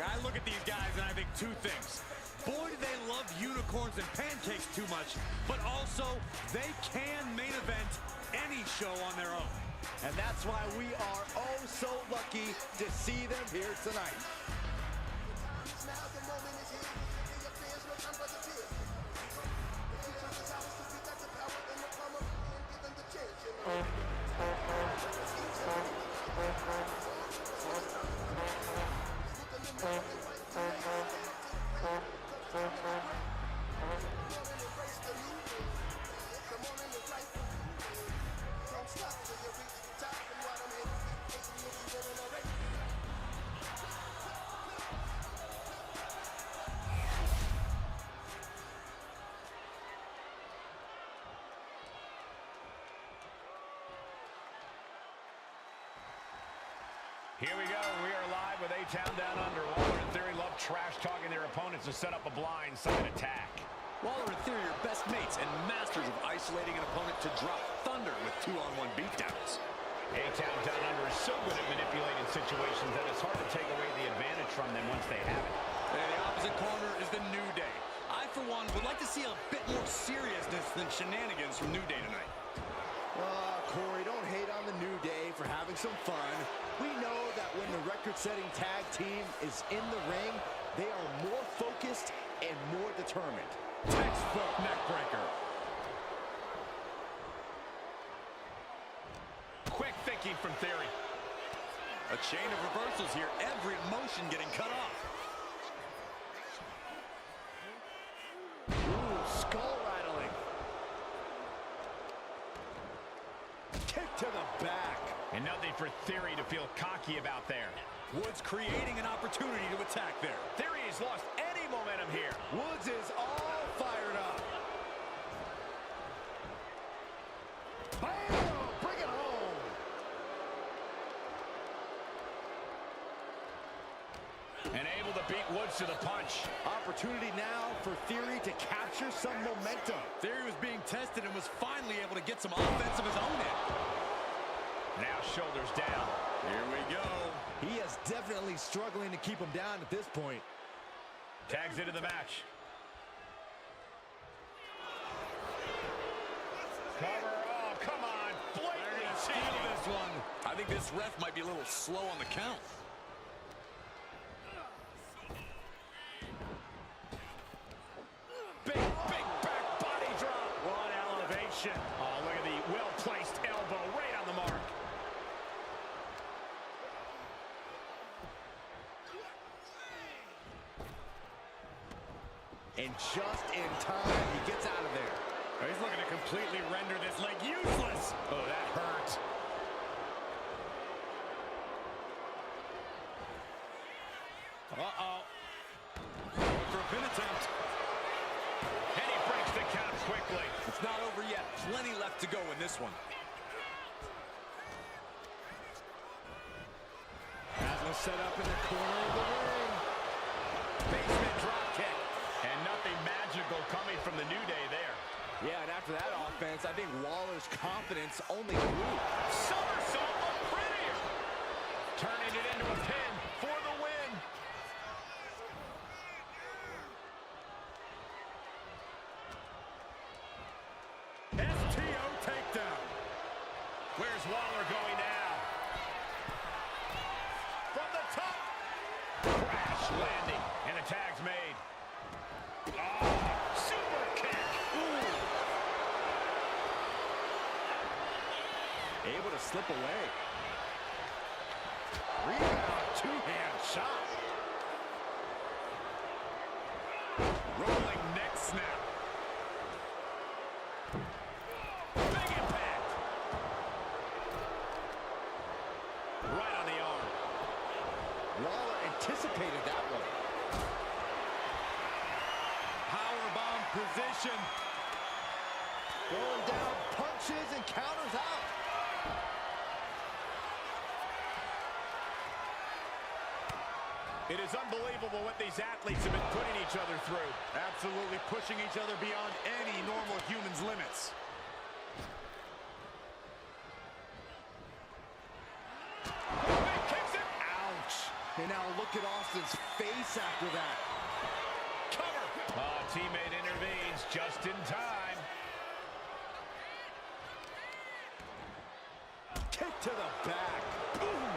I look at these guys and I think two things. Boy, do they love unicorns and pancakes too much, but also they can main event any show on their own. And that's why we are oh so lucky to see them here tonight. Here we go. We are live with A-Town Down Under. Waller and Theory love trash-talking their opponents to set up a blindside attack. Waller and Theory are best mates and masters of isolating an opponent to drop thunder with two-on-one beatdowns. A-Town Down Under is so good at manipulating situations that it's hard to take away the advantage from them once they have it. And the opposite corner is the New Day. I, for one, would like to see a bit more seriousness than shenanigans from New Day tonight. Corey, don't hate on on the New Day for having some fun. We know that when the record-setting tag team is in the ring, they are more focused and more determined. Textbook neckbreaker. Quick thinking from Theory. A chain of reversals here. Every motion getting cut off. Ooh, skull rattling. Kick to the back. And nothing for Theory to feel cocky about there. Woods creating an opportunity to attack there. Theory has lost any momentum here. Woods is all fired up. Bam! Bring it home. And able to beat Woods to the punch. Opportunity now for Theory to capture some momentum. Theory was being tested and was finally able to get some offense of his own in. Now shoulders down. Here we go. He is definitely struggling to keep him down at this point. Tags into the match. Cover. Oh, come on. Blatantly cheating. This one. I think this ref might be a little slow on the count. Big back body drop. What elevation. Oh, look at the well-placed elbow right on the mark. And just in time, he gets out of there. Oh, he's looking to completely render this leg useless. Oh, that hurt. Uh-oh. For a pin attempt. And he breaks the count quickly. It's not over yet. Plenty left to go in this one. Haslam set up in the corner of the ring. Basement drop kick. And nothing magical coming from the New Day there. Yeah, and after that offense, I think Waller's confidence only grew. Somersault looked prettier. Turning it into a pin for the win. STO takedown. Where's Waller going now? From the top. Crash landing. And the tag's made. Oh, super kick. Ooh. Able to slip away. Rebound, two-hand shot. Rolling neck snap. Big impact. Right on the arm. Waller anticipated that one. Powerbomb position. Going down, punches and counters out. It is unbelievable what these athletes have been putting each other through. Absolutely pushing each other beyond any normal human's limits. Big kicks it. Ouch. And now look at Austin's face after that. Cover. Teammate intervenes just in time. Kick to the back. Boom.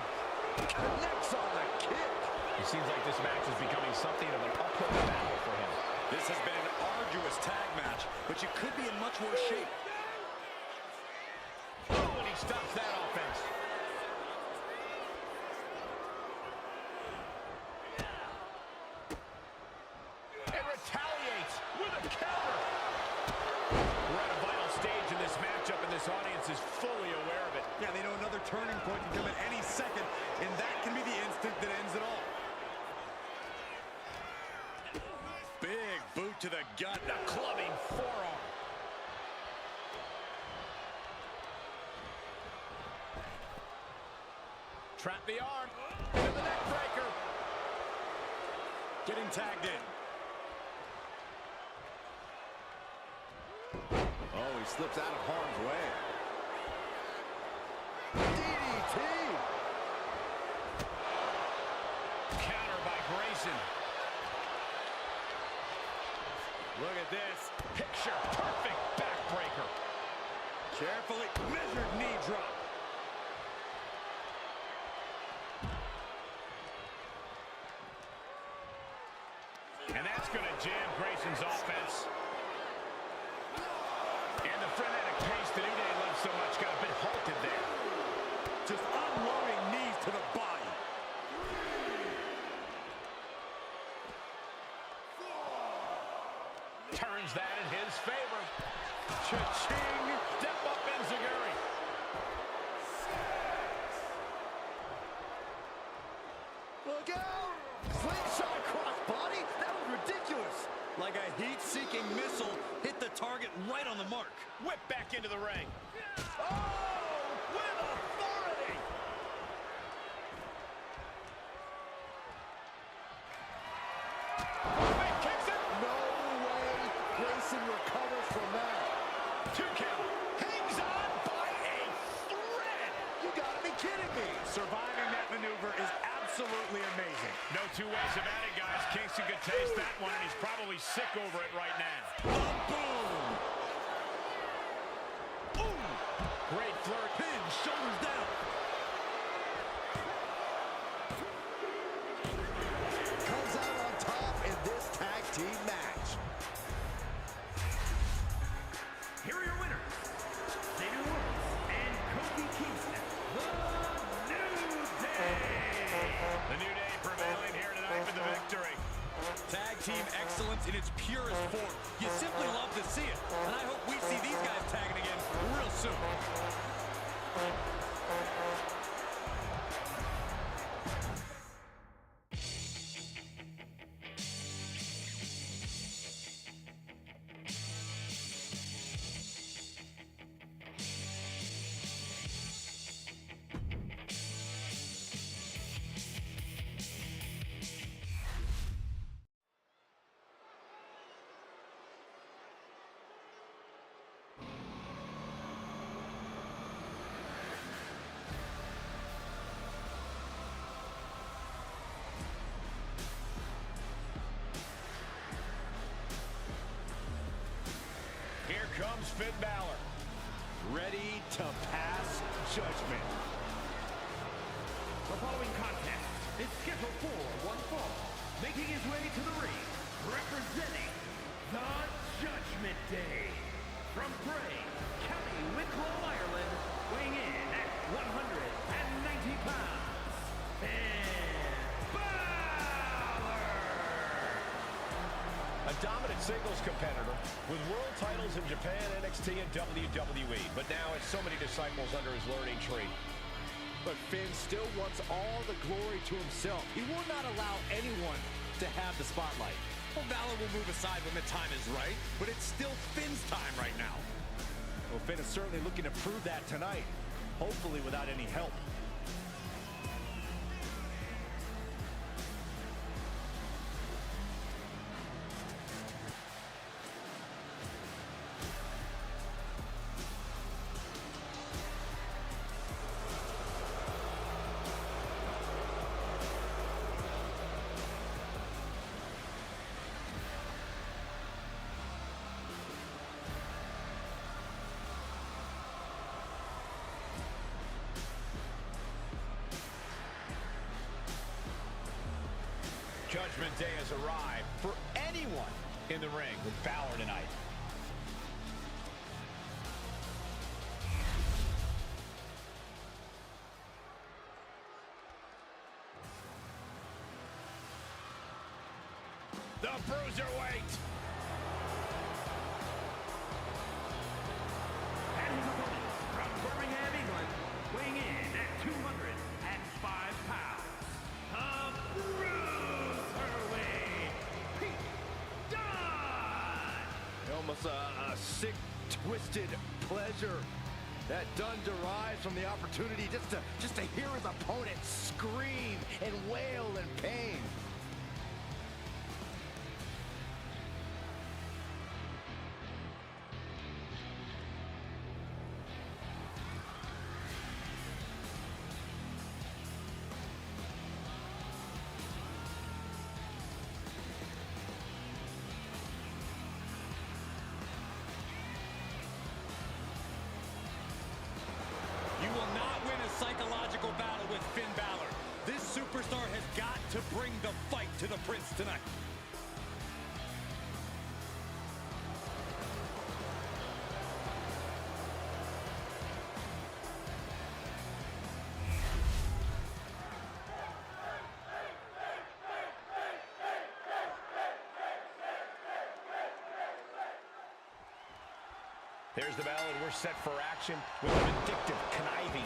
Connects on the kick. It seems like this match is becoming something of an uphill battle for him. This has been an arduous tag match, but you could be in much worse shape. Oh, and he stops that offense. And retaliates with a counter. We're at a vital stage in this matchup, and this audience is fully aware of it. Yeah, they know another turning point can come at any second, and that can be the instant that ends it all. Big boot to the gut. The clubbing forearm. Trap the arm. Into the neck breaker. Getting tagged in. Oh, he slips out of harm's way. DDT. Counter by Grayson. Look at this. Picture perfect backbreaker. Carefully measured knee drop. And that's going to jam Grayson's offense. And the frenetic pace the New Day loves so much got a bit halted there. Just unloading knees to the body. Turns that in his favor. Cha-ching! Step up Enziguri. Look out! Slingshot crossbody? That was ridiculous. Like a heat-seeking missile hit the target right on the mark. Whip back into the ring. Oh, with authority! Wait, kicks it. No way Grayson recovers from that. 2 count. Hangs on by a thread. You gotta be kidding me. Surviving that maneuver is absolutely amazing. No two ways about it, guys. Kingston could taste that one, and he's probably sick over it right now. Boom! Ooh! Great flirt. Pin, shoulders down. Comes out on top in this tag team match. Here are your winners, Xavier Woods and Kofi Kingston, the New Day. The New Day prevailing here tonight with the victory. Tag team excellence in its purest form. You simply love to see it. And I hope we see these guys tagging again real soon. Here comes Finn Balor. Ready to pass judgment. The following contest is scheduled for one fall. Making his way to the ring, representing the Judgment Day. From Bray, County Wicklow, Ireland, weighing in at 190 pounds, Finn Balor! A dominant singles competitor with world titles in Japan, NXT, and WWE. But now has so many disciples under his learning tree. But Finn still wants all the glory to himself. He will not allow anyone to have the spotlight. Well, Balor will move aside when the time is right, but it's still Finn's time right now. Well, Finn is certainly looking to prove that tonight, hopefully without any help. Judgment Day has arrived for anyone in the ring with Balor tonight. The Bruiserweight. And his opponent from Birmingham, England, weighing in at 205 pounds, the Bruiserweight, Pete Dunne! Almost a sick, twisted pleasure that Dunne derives from the opportunity just to hear his opponent scream and wail in pain. You will not win a psychological battle with Finn Balor. This superstar has got to bring the fight to the Prince tonight. There's the bell, and we're set for action with a vindictive, conniving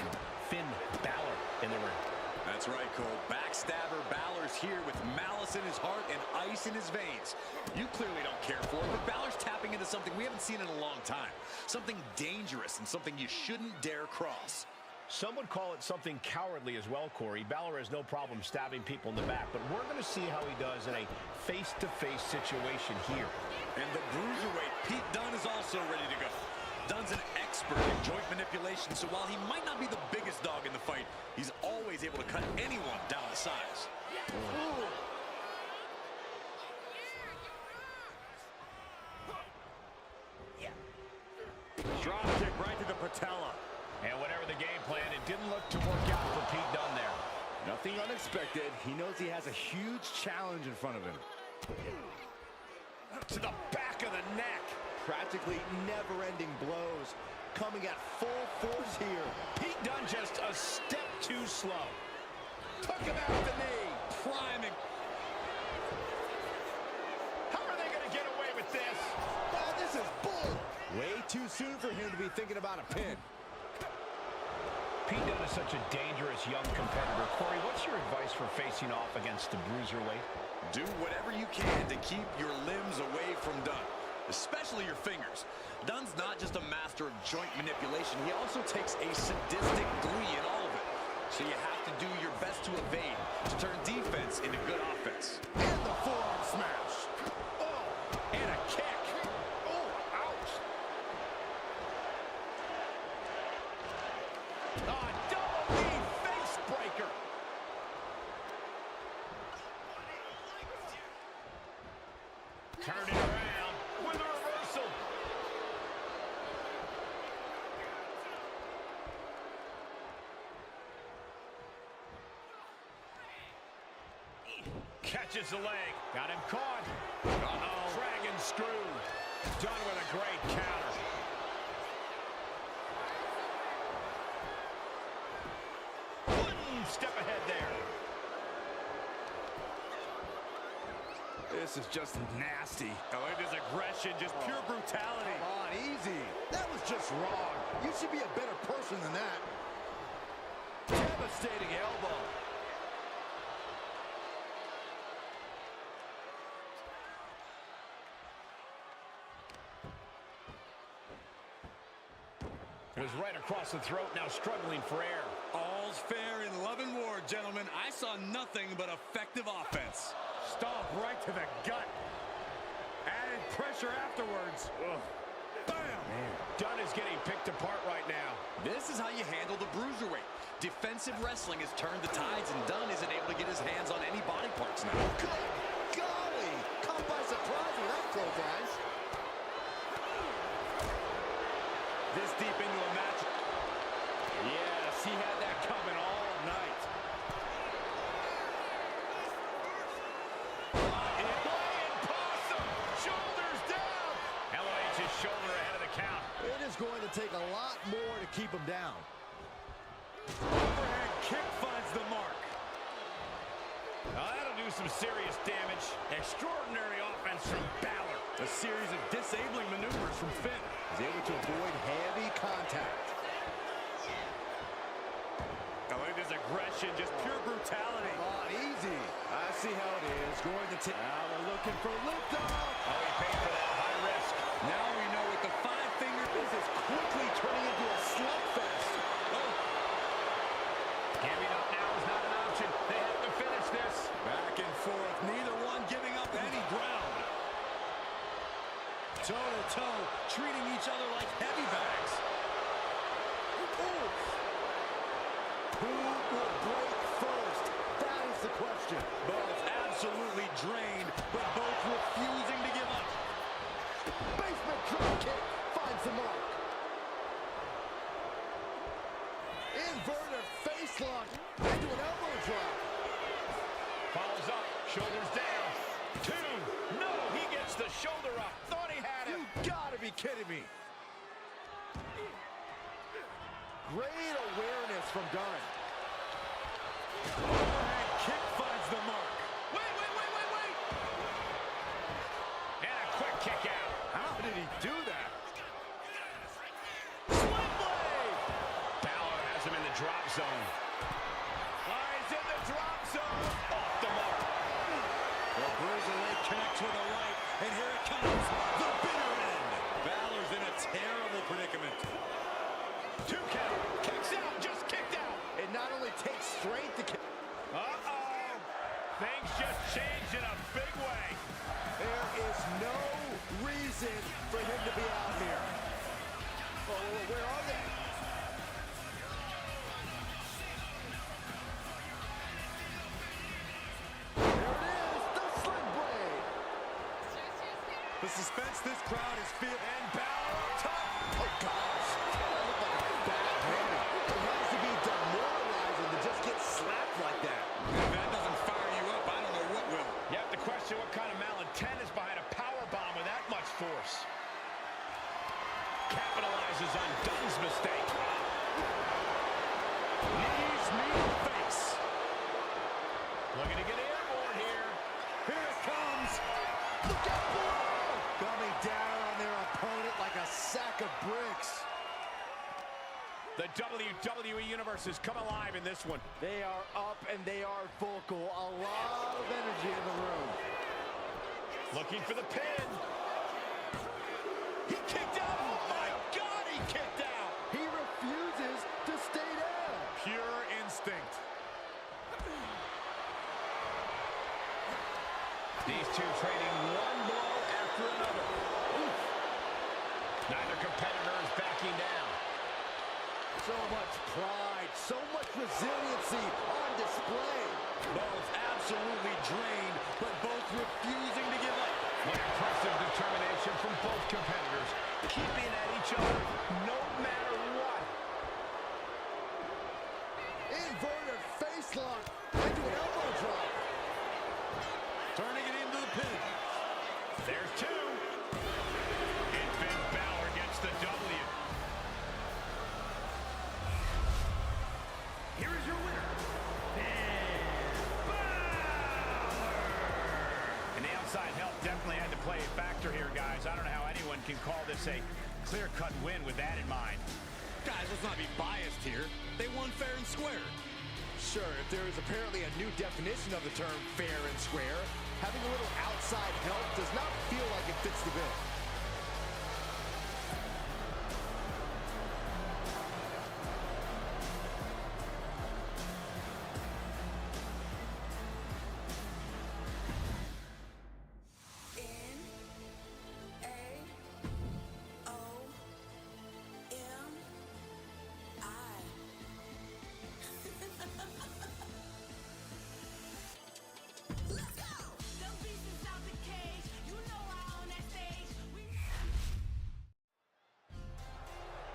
Finn Balor in the ring. That's right, Cole. Backstabber Balor's here with malice in his heart and ice in his veins. You clearly don't care for it, but Balor's tapping into something we haven't seen in a long time. Something dangerous and something you shouldn't dare cross. Some would call it something cowardly as well, Corey. Balor has no problem stabbing people in the back, but we're going to see how he does in a face-to-face situation here. And the bruiserweight, Pete Dunne, is also ready to go. Dunne's an expert in joint manipulation, so while he might not be the biggest dog in the fight, he's always able to cut anyone down to size. Drop kick right to the patella. And whatever the game plan, it didn't look to work out for Pete Dunne there. Nothing unexpected. He knows he has a huge challenge in front of him. To the back of the neck. Practically never-ending blows coming at full force here. Pete Dunne just a step too slow. Took him out the knee. Priming. How are they going to get away with this? Oh, this is bull. Way too soon for him to be thinking about a pin. Pete Dunne is such a dangerous young competitor. Corey, what's your advice for facing off against the bruiserweight? Do whatever you can to keep your limbs away from Dunne, especially your fingers. Dunne's not just a master of joint manipulation. He also takes a sadistic glee in all of it. So you have to do your best to evade, to turn defense into good offense. And the forearm smash. Oh, and a kick. Oh, ouch. Oh, double knee face breaker. Turn it around with a reversal. Catches the leg. Got him caught. Uh-oh. Dragon screw. Done with a great counter. One step ahead there. This is just nasty. Oh, it is aggression, just pure brutality. Come on, easy. That was just wrong. You should be a better person than that. Devastating elbow. It was right across the throat, now struggling for air. All's fair in love and war, gentlemen. I saw nothing but effective offense. Stomp right to the gut. Added pressure afterwards. Ugh. Bam! Man. Dunne is getting picked apart right now. This is how you handle the bruiserweight. Defensive wrestling has turned the tides, and Dunne isn't able to get his hands on any body parts now. Good golly. Caught by surprise with that close eyes. This deep into a match. Yes, he had that coming all night. Flying possum, shoulders down. LOH's shoulder ahead of the count. It is going to take a lot more to keep him down. Overhead kick finds the mark. Now that'll do some serious damage. Extraordinary offense from Balor. A series of disabling maneuvers from Finn. He's able to avoid heavy contact. Oh, it is aggression, just pure brutality. Come on, easy. I see how it is. Going to take. Now they're looking for liftoff. Oh, he paid for that. High risk. Now we know with the 5 finger. This is quickly turning into a slugfest. Oh, Giving up now is not an option. They have to finish this. back and forth, neither one giving up any ground. Toe-to-toe, treating each other like heavy bags. Who will break first? That is the question. Both absolutely drained, but both refusing to give up. Basement drop kick finds the mark. Inverted face lock into an elbow drop. Follows up. Shoulders down. 2. No, he gets the shoulder up. Thought he had You it. gotta be kidding me. Great awareness from Dunne. Overhead kick finds the mark. Wait. And a quick kick out. How did he do that? comes the bitter end. Balor's in a terrible predicament. 2 count. Kicks out. Just kicked out. It not only takes strength to kick. Uh-oh. Things just changed in a big way. There is no reason for him to be out here. Oh, where are they? There it is, the sling blade. The suspense this crowd is feeling. And Balor up top. Oh, gosh. That looked like a bad hand. It has to be demoralizing to just get slapped like that. If that doesn't fire you up, I don't know what will. You have to question what kind of malintent is behind a power bomb with that much force. Capitalizes on Dunn's mistake. Knees me in the face. Looking to get airborne here. Here it comes. Look out below! Coming down on their opponent like a sack of bricks. The WWE Universe has come alive in this one. They are up and they are vocal. A lot of energy in the room. Looking for the pin. He kicked out. Oh, my God, he kicked out. He refuses to stay down. Pure instinct. These two trading one blow after another. Oof. Neither competitor is backing down. So much pride, so much resiliency on display. Both absolutely drained, but both refusing to give up. What impressive determination from both competitors, keeping at each other no matter what. Inverted face lock into an elbow drop. Turning it into the pin. There's 2. And Finn Balor gets the W. Here is your winner, Finn Balor. And the outside help definitely had to play a factor here, guys. I don't know how anyone can call this a clear-cut win with that in mind. Guys, let's not be biased here. They won fair and square. Sure, if there is apparently a new definition of the term fair and square, having a little outside help does not feel like it fits the bill.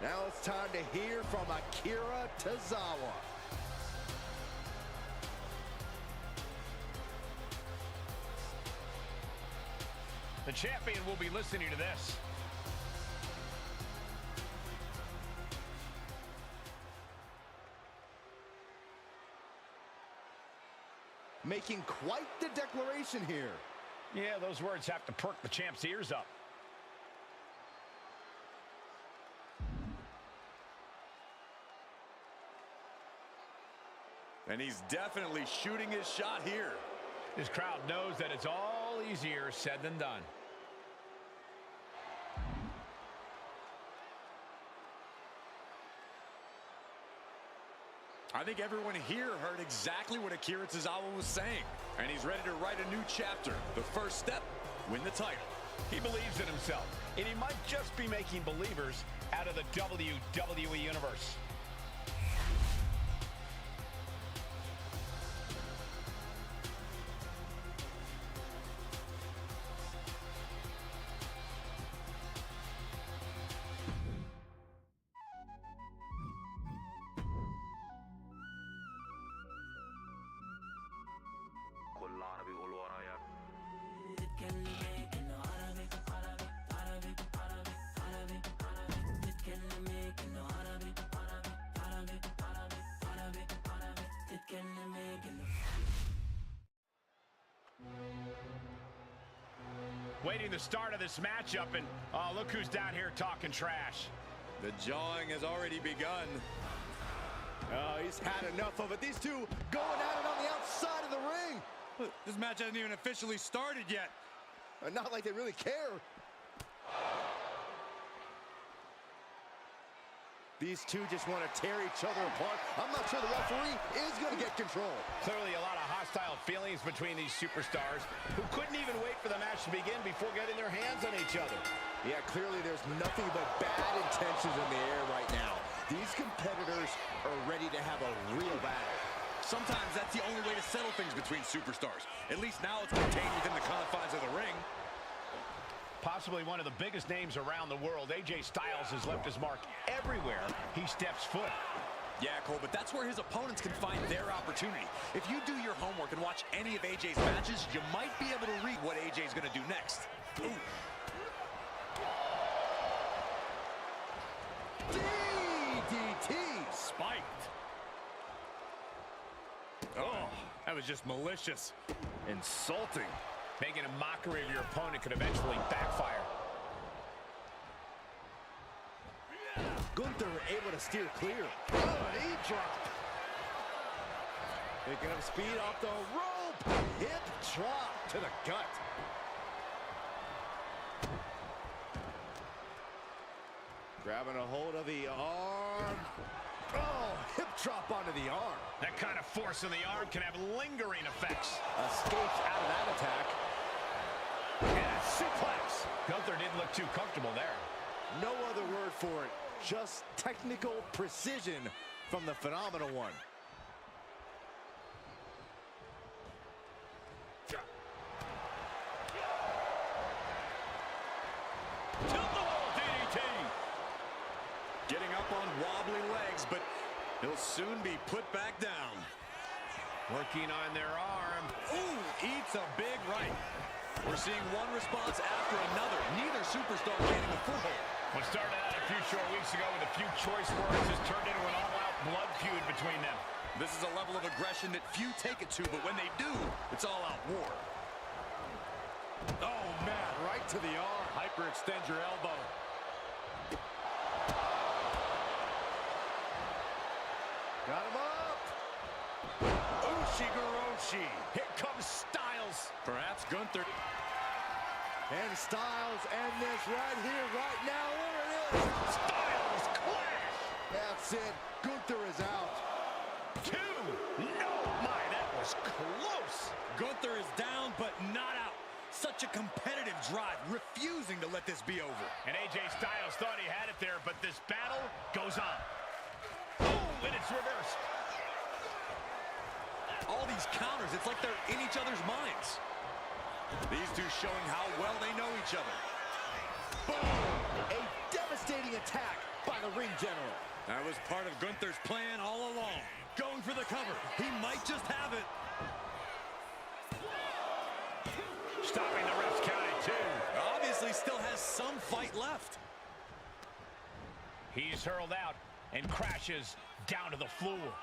Now it's time to hear from Akira Tozawa. The champion will be listening to this. Making quite the declaration here. Yeah, those words have to perk the champ's ears up. And he's definitely shooting his shot here. This crowd knows that it's all easier said than done. I think everyone here heard exactly what Akira Tozawa was saying. And he's ready to write a new chapter. The first step, win the title. He believes in himself, and he might just be making believers out of the WWE Universe. Waiting the start of this matchup, and look who's down here talking trash. The jawing has already begun. He's had enough of it. These two going at it on the outside of the ring. This match hasn't even officially started yet. Not like they really care. These two just want to tear each other apart. I'm not sure the referee is going to get control. Clearly a lot of hostile feelings between these superstars who couldn't even wait for the match to begin before getting their hands on each other. Yeah, clearly there's nothing but bad intentions in the air right now. These competitors are ready to have a real battle. Sometimes that's the only way to settle things between superstars. At least now it's contained within the confines of the ring. Possibly one of the biggest names around the world, AJ Styles has left his mark everywhere he steps foot. Yeah, Cole, but that's where his opponents can find their opportunity. If you do your homework and watch any of AJ's matches, you might be able to read what AJ's going to do next. Ooh. DDT! Spiked. Oh, that was just malicious. Insulting. Making a mockery of your opponent could eventually backfire. Gunther able to steer clear. Oh, an E-drop. Picking up speed off the rope. Hip drop to the gut. Grabbing a hold of the arm. Oh, hip drop onto the arm. That kind of force in the arm can have lingering effects. Escapes out of that attack. And a suplex. Gunther didn't look too comfortable there. No other word for it. Just technical precision from the Phenomenal One. Tilt-the-wall DDT. Getting up on wobbly legs, but he'll soon be put back down. Working on their arm. Ooh, eats a big right. We're seeing one response after another. Neither superstar gaining a foothold. What started out a few short weeks ago with a few choice words has turned into an all-out blood feud between them. This is a level of aggression that few take it to, but when they do, it's all-out war. Oh, man, right to the arm. Hyperextend your elbow. Got him up. Ushigoroshi. Here comes Styles. Perhaps Gunther. And Styles end this right here, right now. There it is. Styles clash. That's it. Gunther is out. 2. No, my, that was close. Gunther is down, but not out. Such a competitive drive, refusing to let this be over. And AJ Styles thought he had it there, but this battle goes on. Oh, and it's reversed. All these counters, it's like they're in each other's minds. These two showing how well they know each other. Boom! A devastating attack by the ring general. That was part of Gunther's plan all along. Going for the cover. He might just have it. Stopping the ref's count at 2. Obviously still has some fight left. He's hurled out and crashes down to the floor.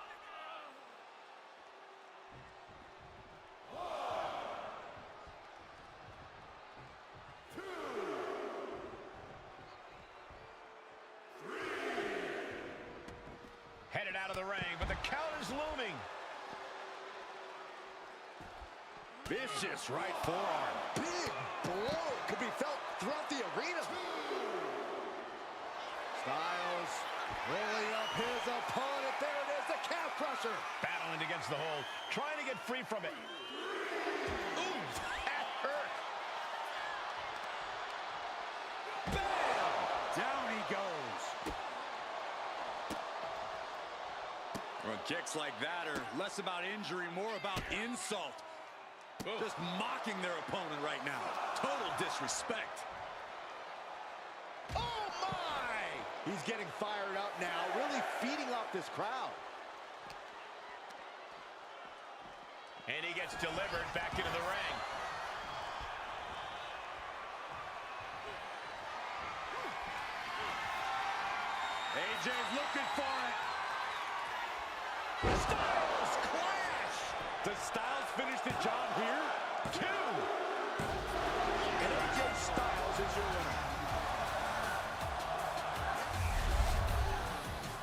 Headed out of the ring, but the count is looming. Vicious right forearm. Big blow could be felt throughout the arena. Styles rolling up his opponent. There it is, the calf crusher. Battling against the hold, trying to get free from it. Ooh, that hurt. Bam! Down he goes. Well, kicks like that are less about injury, more about insult. Just mocking their opponent right now. Total disrespect. Oh, my! He's getting fired up now, really feeding off this crowd. And he gets delivered back into the ring. AJ's looking for it. Styles clash! Does Styles finish the job here? 2. And AJ Styles is your winner.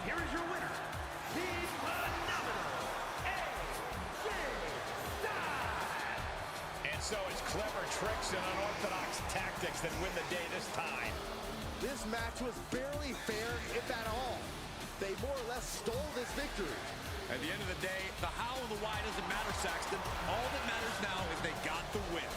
Here is your winner, the Phenomenal AJ Styles. And so So it's clever tricks and unorthodox tactics that win the day this time. This match was barely fair, if at all. They more or less stole this victory. At the end of the day, the how and the why doesn't matter, Saxton. All that matters now is they got the win.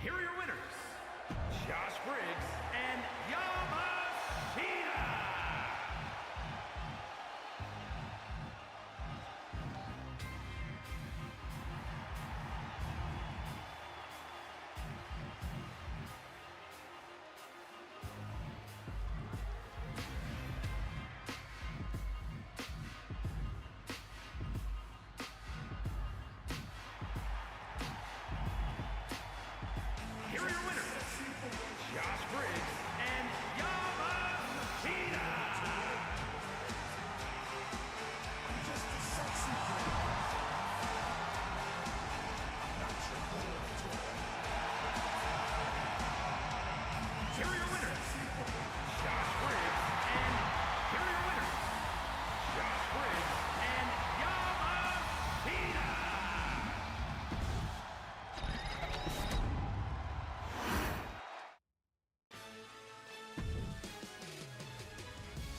Here are your winners, Josh Briggs and Yamashita. Here are your winners, Josh Briggs and Yamashita. Here are your winners, Josh Briggs and here are your winners, Josh Briggs and Yamashita.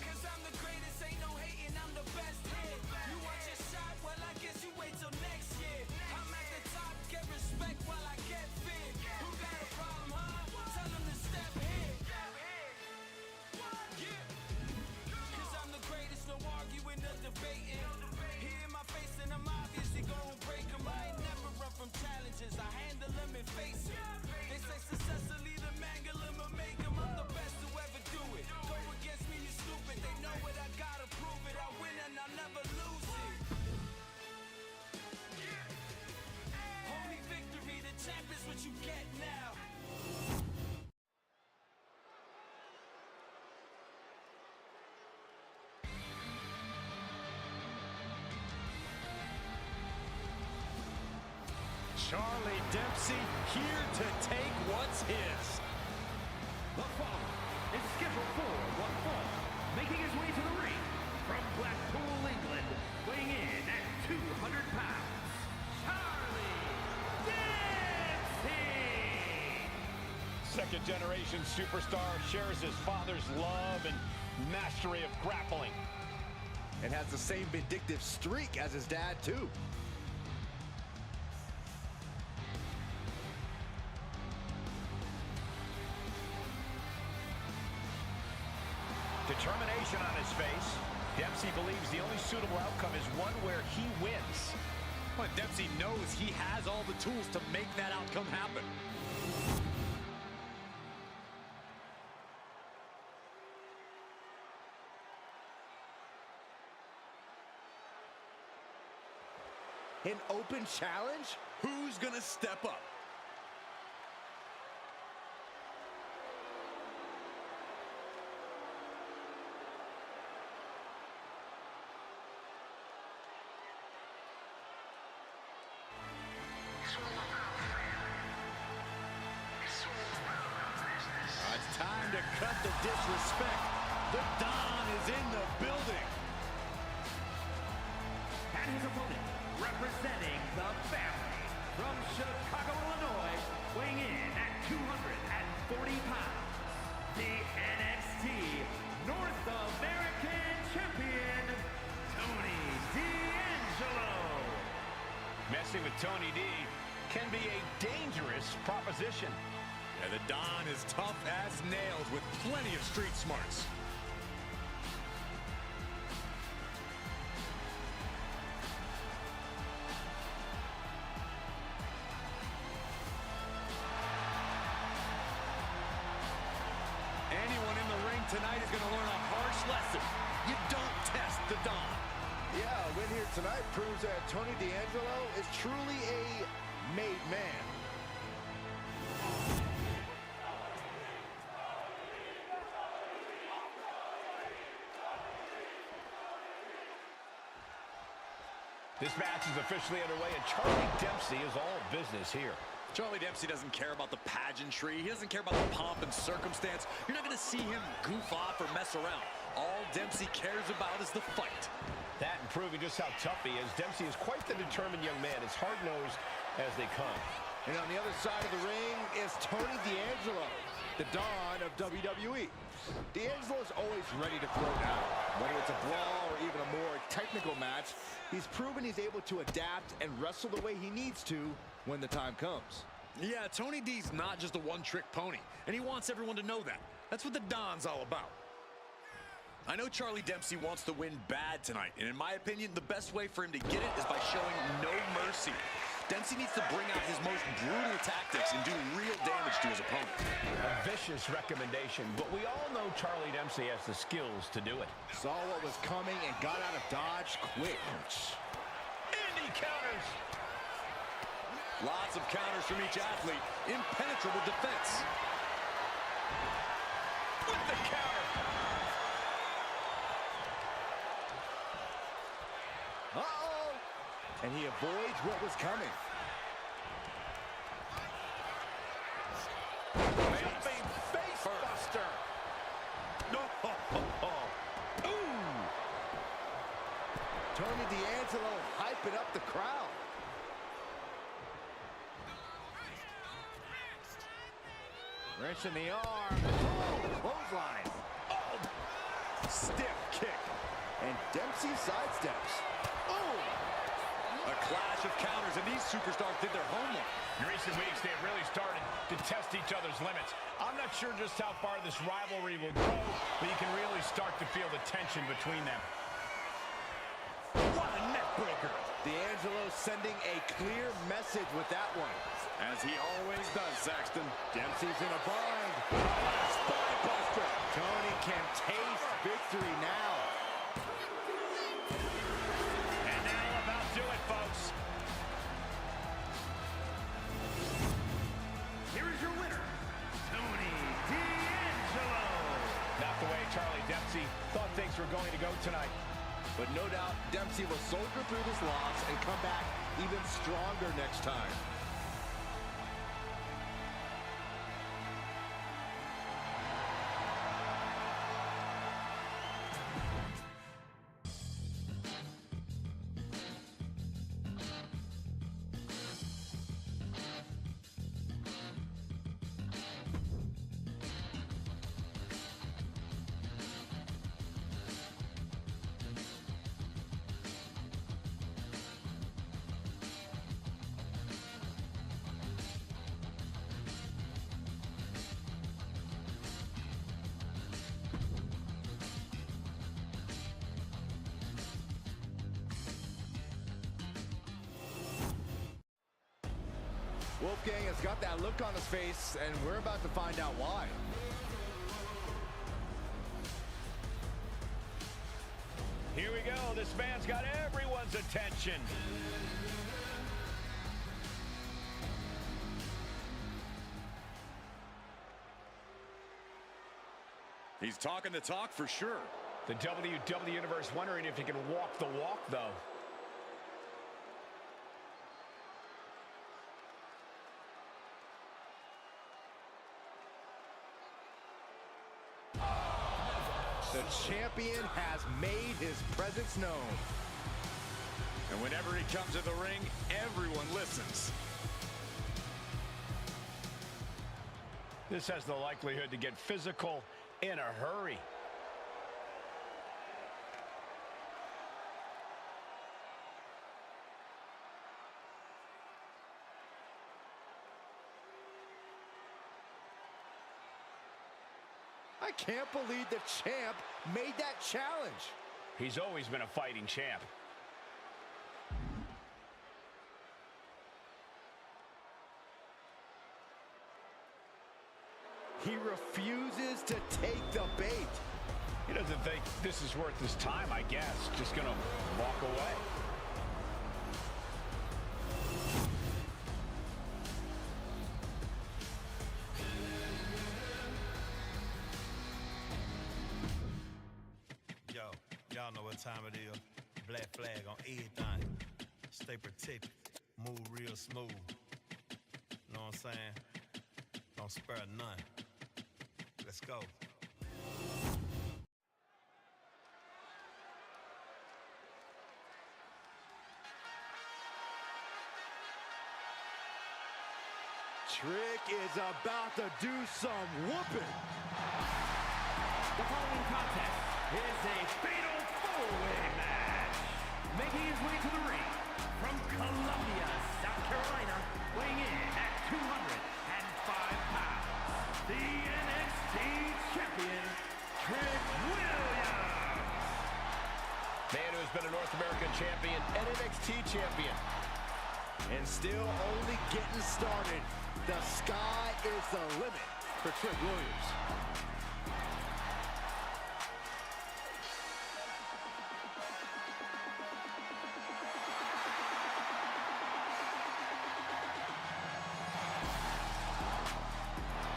Cause I'm the greatest, ain't no hating, I'm the best here. You want your shot, well I guess you wait till next year. I'm at the top, get respect while I get fit. Who got a problem, huh? Tell them to step here. Yeah. Cause I'm the greatest, no arguing, no debating. Here in my face and I'm obviously gonna break 'em. I ain't never run from challenges, I handle them and face 'em. They say success will either mangle 'em or make 'em. I'm the best to ever do it. Go against me, you stupid. They know it, I gotta prove it. I win and I'll never lose it. Holy victory, the champ is what you get now. Charlie Dempsey here to take what's his. The following is scheduled for one fall, making his way to the ring from Blackpool, England, weighing in at 200 pounds, Charlie Dempsey! Second-generation superstar shares his father's love and mastery of grappling. And has the same vindictive streak as his dad, too. Determination on his face. Dempsey believes the only suitable outcome is one where he wins. But Dempsey knows he has all the tools to make that outcome happen. An open challenge? Who's gonna step up? It's time to cut the disrespect. The Don is in the building. And his opponent, representing the family, from Chicago, Illinois, weighing in at 240 pounds, the NXT North American Champion, Tony D'Angelo. Messing with Tony D can be a dangerous proposition. And the Don is tough as nails with plenty of street smarts. Anyone in the ring tonight is going to learn a harsh lesson. You don't test the Don. Yeah, a win here tonight proves that Tony D'Angelo is truly a made man. This match is officially underway, and Charlie Dempsey is all business here. Charlie Dempsey doesn't care about the pageantry. He doesn't care about the pomp and circumstance. You're not going to see him goof off or mess around. All Dempsey cares about is the fight. That and proving just how tough he is. Dempsey is quite the determined young man, as hard-nosed as they come. And on the other side of the ring is Tony D'Angelo, the Don of WWE. D'Angelo is always ready to throw down. Whether it's a brawl or even a more technical match, he's proven he's able to adapt and wrestle the way he needs to when the time comes. Yeah, Tony D's not just a one-trick pony, and he wants everyone to know that. That's what the Don's all about. I know Charlie Dempsey wants to win bad tonight, and in my opinion, the best way for him to get it is by showing no mercy. Dempsey needs to bring out his most brutal tactics and do real damage to his opponent. A vicious recommendation, but we all know Charlie Dempsey has the skills to do it. Saw what was coming and got out of dodge quick. And he counters. Lots of counters from each athlete. Impenetrable defense. With the counter. Uh-oh! And he avoids what was coming. Jumping face buster. No. Ooh. Tony D'Angelo hyping up the crowd. Wrench in the arm. Oh, clothesline. Oh, stiff kick. And Dempsey sidesteps. Oh! A clash of counters, and these superstars did their homework. In recent weeks, they've really started to test each other's limits. I'm not sure just how far this rivalry will go, but you can really start to feel the tension between them. What a neck breaker. D'Angelo sending a clear message with that one. As he always does, Saxton. Dempsey's in a bind. Spine buster. Tony can taste victory now. And that'll about do it, folks. Here is your winner, Tony D'Angelo. Not the way Charlie Dempsey thought things were going to go tonight. But no doubt, Dempsey will soldier through this loss and come back even stronger next time. Wolfgang has got that look on his face, and we're about to find out why. Here we go. This man's got everyone's attention. He's talking the talk for sure. The WWE Universe wondering if he can walk the walk, though. The champion has made his presence known. And whenever he comes to the ring, everyone listens. This has the likelihood to get physical in a hurry. I can't believe the champ made that challenge. He's always been a fighting champ. He refuses to take the bait. He doesn't think this is worth his time, I guess. Just gonna walk away. Yo, y'all know what time it is. Black flag on everything. Stay protected. Move real smooth. Know what I'm saying? Don't spare none. Let's go. Trick is about to do some whooping. The following contest is a fatal four-way match. Making his way to the ring from Columbia, South Carolina, weighing in at 205 pounds, the NXT champion, Trick Williams. Man who has been a North American champion and NXT champion. And still only getting started. The sky is the limit for Trick Williams.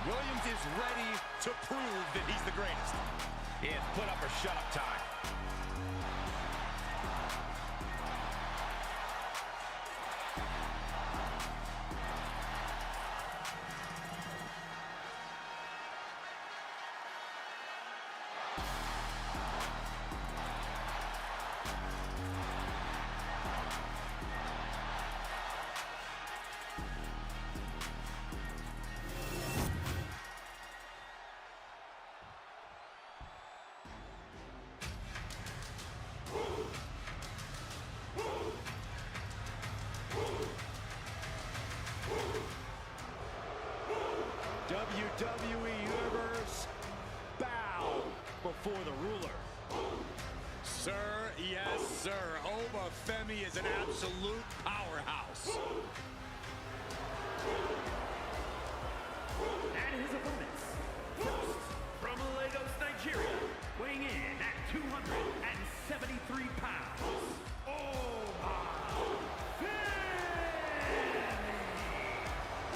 Williams is ready to prove that he's the greatest. It's put up or shut up time. WWE Universe, bow before the ruler. Sir, yes, sir. Oba Femi is an absolute powerhouse. And his opponents, first, from Lagos, Nigeria, weighing in at 273 pounds, Oba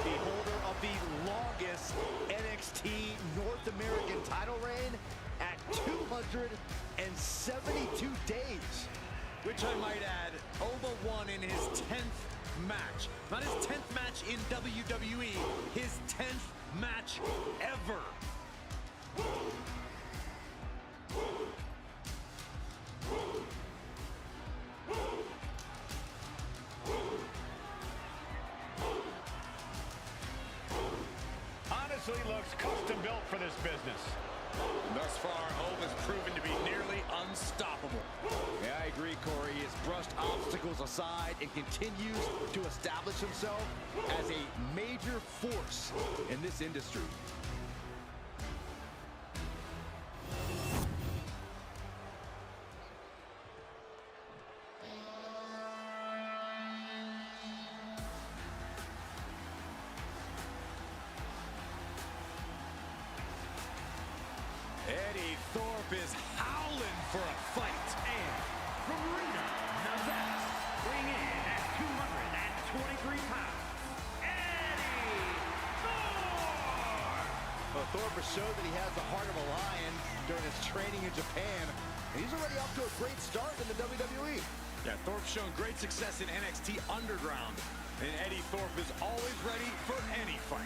The holder of the longest NXT North American title reign at 272 days. Which I might add, Oba won in his 10th match. Not his 10th match in WWE, his 10th match ever. Honestly, looks custom built for this business. Thus far, Oba's proven to be nearly unstoppable. Yeah, I agree, Corey. He has brushed obstacles aside and continues to establish himself as a major force in this industry. Eddie Thorpe is howling for a fight. And from Reno, Nevada, weighing in at 223 pounds, Eddie Thorpe! Well, Thorpe has showed that he has the heart of a lion during his training in Japan, and he's already off to a great start in the WWE. Yeah, Thorpe's shown great success in NXT Underground, and Eddie Thorpe is always ready for any fight.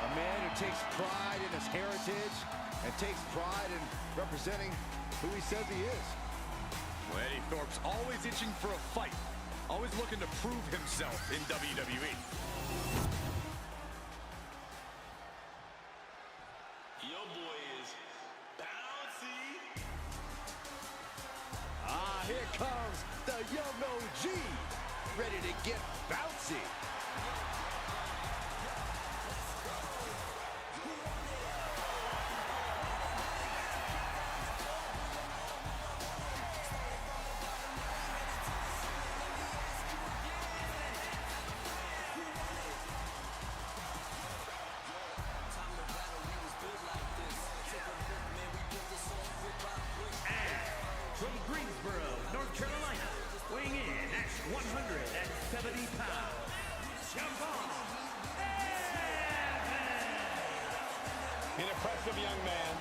A man who takes pride in his heritage and takes pride in representing who he says he is. Well, Eddie Thorpe's always itching for a fight, always looking to prove himself in WWE. Here comes the young OG, ready to get bouncy. From Greensboro, North Carolina, weighing in at 170 pounds, Javon Evans. An impressive young man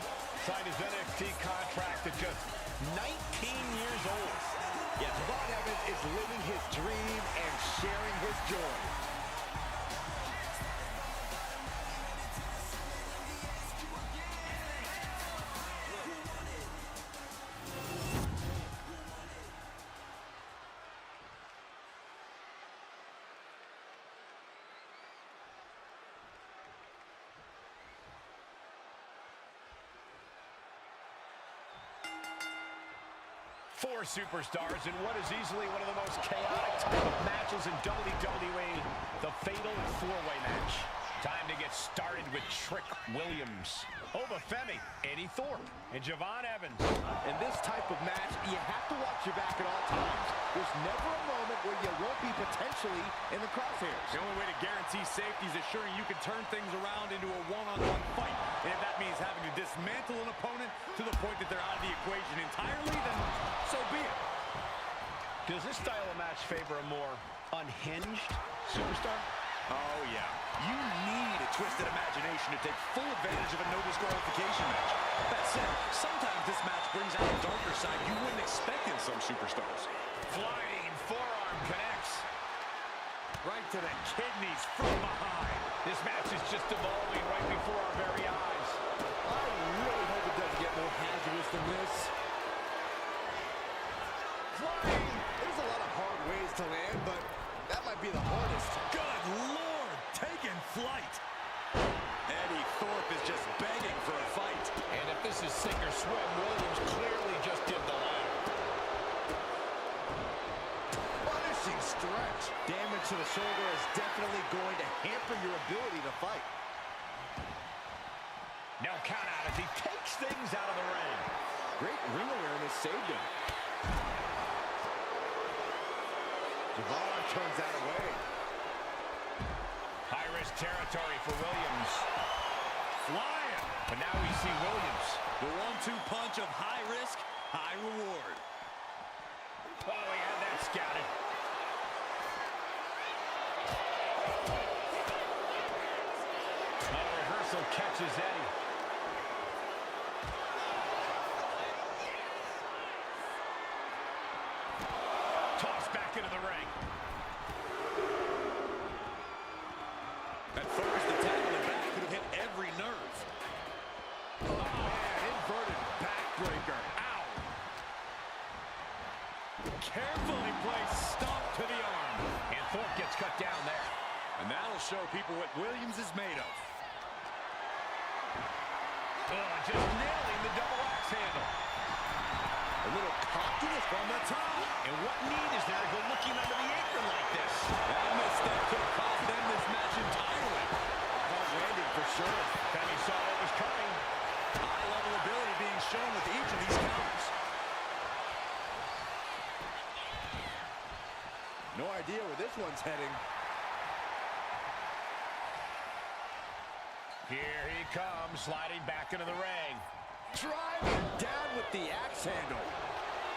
signed his NXT contract at just 19 years old. Yeah, Javon Evans is living his dream and sharing his joy. Four superstars in what is easily one of the most chaotic type of matches in WWE, the Fatal 4-Way match. Time to get started with Trick Williams, Obafemi, Eddie Thorpe, and Javon Evans. In this type of match, you have to watch your back at all times. There's never a moment where you won't be potentially in the crosshairs. The only way to guarantee safety is assuring you can turn things around into a one-on-one fight. And if that means having to dismantle an opponent to the point that they're out of the equation entirely, then so be it. Does this style of match favor a more unhinged superstar? Oh, yeah. You need a twisted imagination to take full advantage of a no disqualification match. That said, sometimes this match brings out a darker side you wouldn't expect in some superstars. Flying forearm connects. Right to the kidneys from behind. This match is just evolving right before our very eyes. I really hope it doesn't get more hazardous than this. Flying! There's a lot of hard ways to land, but that might be the hardest. Good Lord, taking flight. Eddie Thorpe is just begging for a fight. And if this is sink or swim, Williams clearly just did the latter. Punishing stretch. Damage to the shoulder is definitely going to hamper your ability to fight. No count out as he takes things out of the ring. Great ring awareness saved him. Javon turns that away. High-risk territory for Williams. Flying. But now we see Williams. The 1-2 punch of high risk, high reward. Oh, he had that scouted. Reversal catches Eddie. Toss back into the ring. That focused attack in the back could have hit every nerve. Oh, man, inverted backbreaker. Ow! Carefully placed stomp to the arm. And Thorpe gets cut down there. And that'll show people what Williams is made of. Oh, just nailing the double axe handle. A little cockiness from the top. And what need is there to go looking under the apron like this? That misstep could have cost them this match entirely. Hard landing for sure. Femi saw what was coming. High level ability being shown with each of these counters. No idea where this one's heading. Here he comes, sliding back into the ring. Driving down with the axe handle.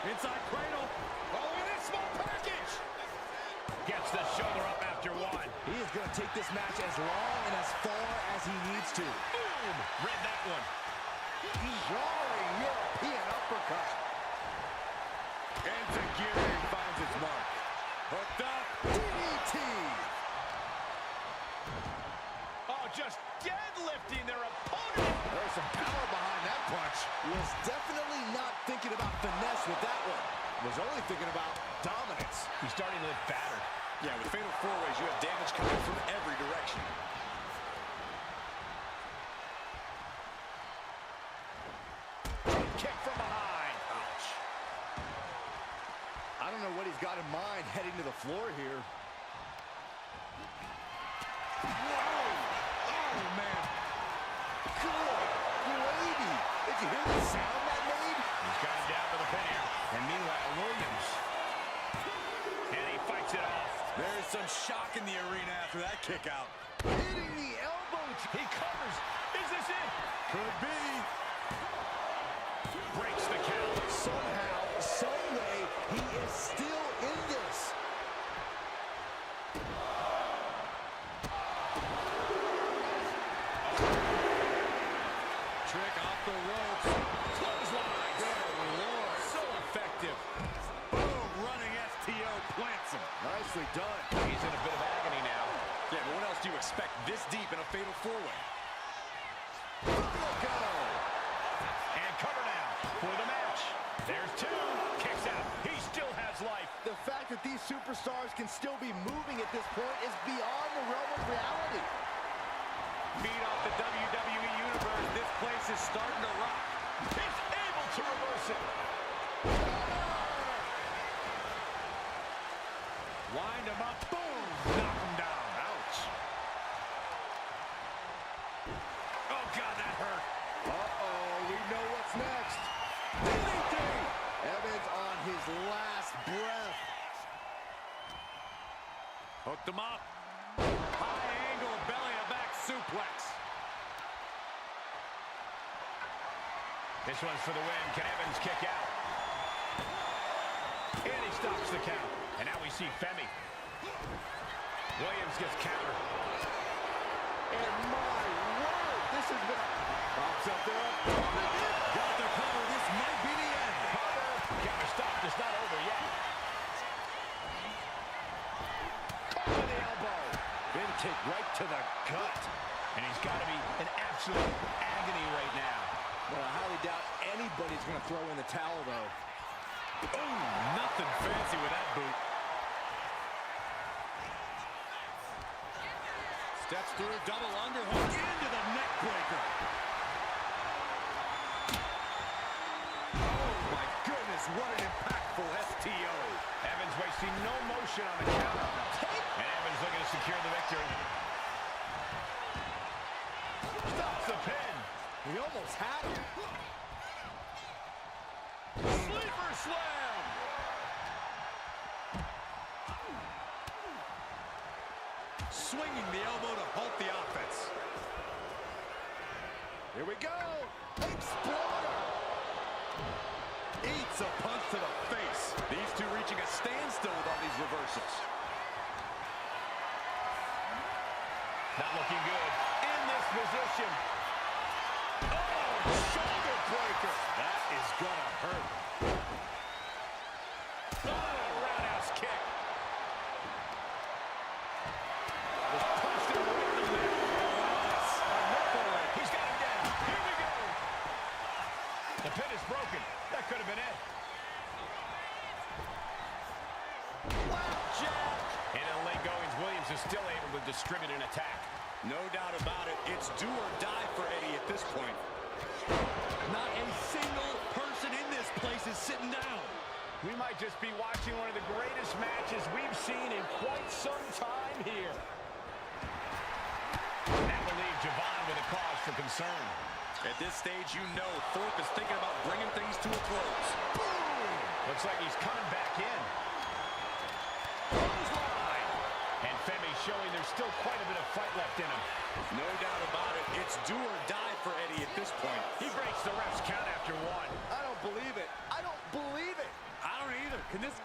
Inside cradle. Oh, look at this small package! Gets the shoulder up after one. He is going to take this match as long and as far as he needs to. Boom! Read that one. Jarring European uppercut. Enziguri finds its mark. Hooked up. DDT. Oh, just deadlifting their opponent. There's some power behind that punch. Was definitely not thinking about finesse with that one. Was only thinking about dominance. He's starting to look battered. Yeah, with fatal four-ways, you have damage coming from every direction. Kick from behind. Ouch. don't know what he's got in mind heading to the floor here. Whoa! Oh, man. Good gravy. Did you hear the sound that made? He's got him down to the pin here. And meanwhile, Williams. And he fights it off. There's some shock in the arena after that kick out. Hitting the elbow. He covers. Is this it? Could be. Breaks the count. Somehow, some way, he is still in this. Trick off the ropes. Clothesline. Good Lord. So effective. Boom. Running STO plants him. Nicely done. He's in a bit of agony now. Yeah, but what else do you expect this deep in a fatal four-way? Go. And cover now for the match. There's two. Kicks out. He still has life. The fact that these superstars can still be moving at this point is beyond the realm of reality. Feed off the WWE Universe. This place is starting to rock. He's able to reverse it. Wind him up. Boom. Knock him down. Ouch. Oh, God, that hurt. Uh-oh, we know what's next. DDT! Evans on his last breath. Hooked him up. High angle belly-to-back suplex. This one's for the win. Can Evans kick out? And he stops the count. And now we see Femi. Williams gets countered. And my word, this has been a... Pops up there. Got the cover. This might be the end. Cover. Counter stop. It's not over yet. Caught with the elbow. Big kick right to the gut. And he's got to be in absolute agony right now. Well, I highly doubt anybody's going to throw in the towel, though. Oh, nothing fancy with that boot. Steps through, double underhook into the neck breaker. Oh, my goodness, what an impactful STO. Evans wasting no motion on the counter. And Evans looking to secure the victory. Stops the pin. He almost had him. Sleeper slam. Swinging the elbow to halt the offense. Here we go. Exploder. Eats a punch to the face. These two reaching a standstill with all these reversals. Not looking good. In this position. Oh, shoulder breaker. That is gonna hurt. Oh, roundhouse kick. Just punched him right in the neck. He's got him down. Here we go. The pin is broken. That could have been it. Jab. And in late goings, Williams is still able to distribute an attack. No doubt about it. It's do or die for Eddie at this point. Not a single person in this place is sitting down. We might just be watching one of the greatest matches we've seen in quite some time here. That will leave Javon with a cause for concern. At this stage, you know Thorpe is thinking about bringing things to a close. Boom! Looks like he's coming back in. Clothesline! And Femi showing there's still quite a bit of fight left in him. No doubt about it. It's do or die for Eddie at this point. He breaks the ref's count after one. I don't believe it. I don't believe it. I don't either. Can this...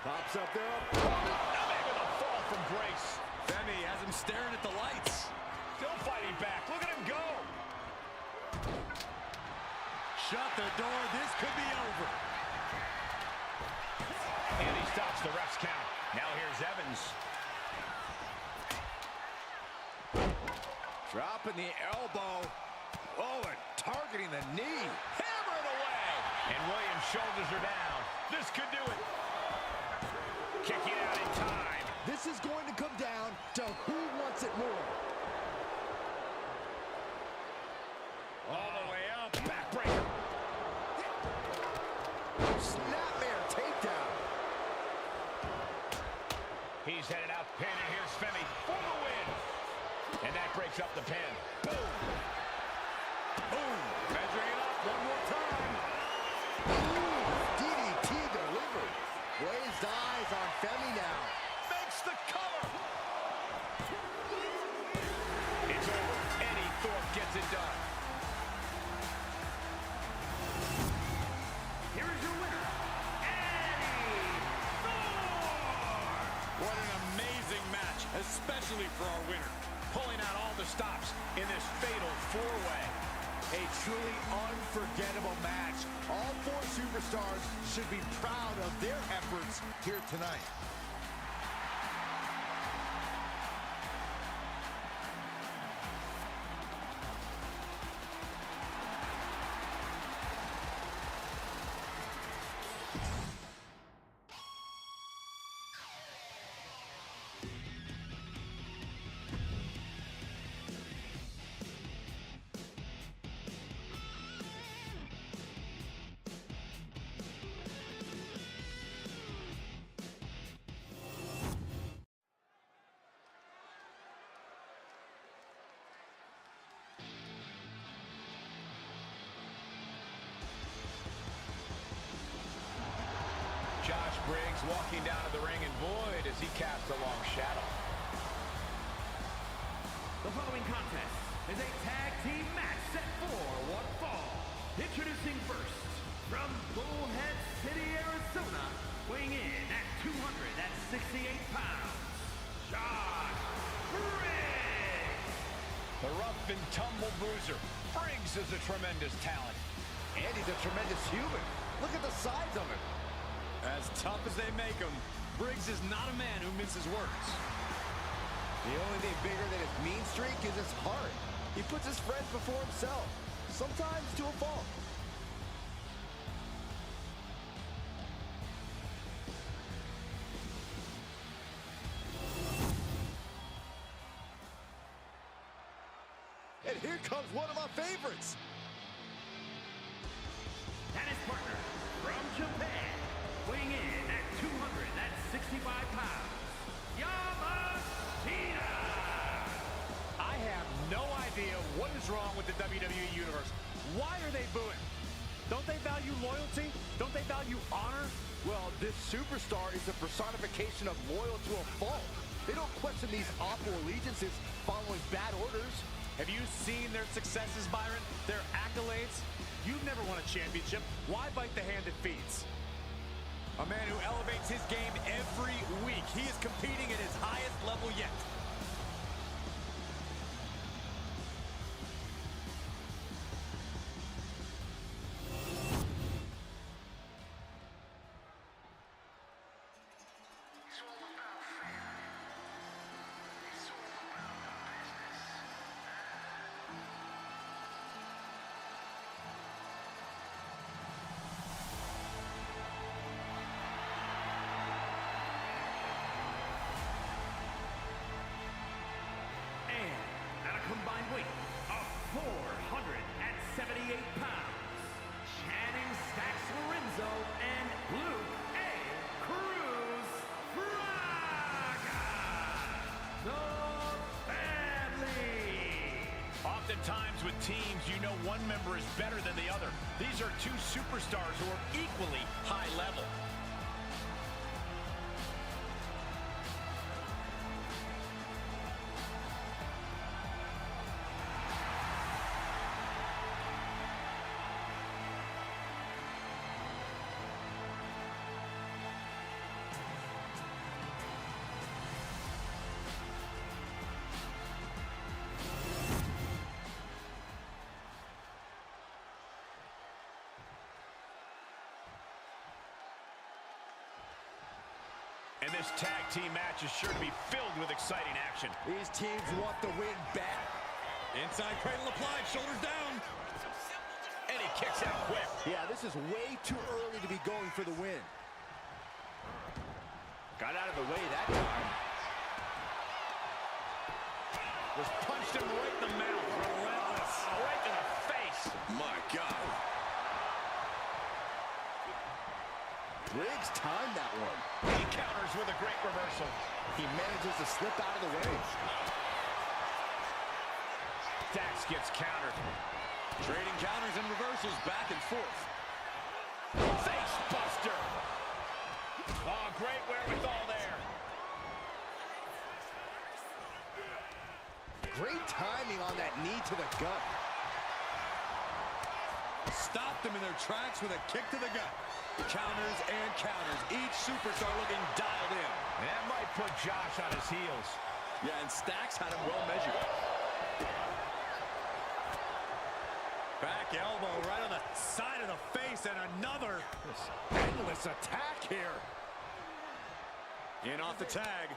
Pops up there. Now maybe the fall from Grace. Femi has him staring at the lights. Still fighting back. Look at him go. Shut the door. This could be over. And he stops the ref's count. Now here's Evans. Dropping the elbow. Oh, and targeting the knee. Hammered away. And Williams' shoulders are down. This could do it. Kicking out in time. This is going to come down to who wants it more. All the way up. Backbreaker. Snapmare takedown. And here's Femi for the win. And that breaks up the pin. Boom. Boom. Measuring it up one more time. DDT delivered. Glazed eyes on Femi now. Makes the cover. It's over. Eddie Thorpe gets it done. Here is your winner, Eddie Thorpe! What an amazing match, especially for our winner. Pulling out all the stops in this fatal four-way. A truly unforgettable match. All four superstars should be proud of their efforts here tonight. Josh Briggs walking down to the ring, and boy, does he cast a long shadow. The following contest is a tag team match set for one fall. Introducing first, from Bullhead City, Arizona, weighing in at 268 pounds, Josh Briggs! The rough and tumble bruiser. Briggs is a tremendous talent. And he's a tremendous human. Look at the size of him. As tough as they make him, Briggs is not a man who minces words. The only thing bigger than his mean streak is his heart. He puts his friends before himself, sometimes to a fault. And here comes one of my favorites. And his partner, from Japan, weighing in at 265 pounds, Yamashita! I have no idea what is wrong with the WWE Universe. Why are they booing? Don't they value loyalty? Don't they value honor? Well, this superstar is a personification of loyal to a fault. They don't question these awful allegiances following bad orders. Have you seen their successes, Byron? Their accolades? You've never won a championship. Why bite the hand that feeds? A man who elevates his game every week. He is competing at his highest level yet. Combined weight of 478 pounds, Channing Stacks Lorenzo and Luke A. Cruz Braga, the family. Oftentimes with teams, you know one member is better than the other. These are two superstars who are equally high level. And this tag team match is sure to be filled with exciting action. These teams want the win bad. Inside cradle applied, shoulders down. And he kicks out quick. Yeah, this is way too early to be going for the win. Got out of the way that time. Just punched him right in the mouth. Relentless. Right in the face. My God. Briggs timed that one. He counters with a great reversal. He manages to slip out of the way. Dax gets countered. Trading counters and reversals back and forth. Face buster. Oh, great wherewithal there. Great timing on that knee to the gut. Stopped them in their tracks with a kick to the gut. Counters and counters. Each superstar looking dialed in. That might put Josh on his heels. Yeah, and Stacks had him well measured. Back elbow right on the side of the face, and another Endless attack here. in off the tag.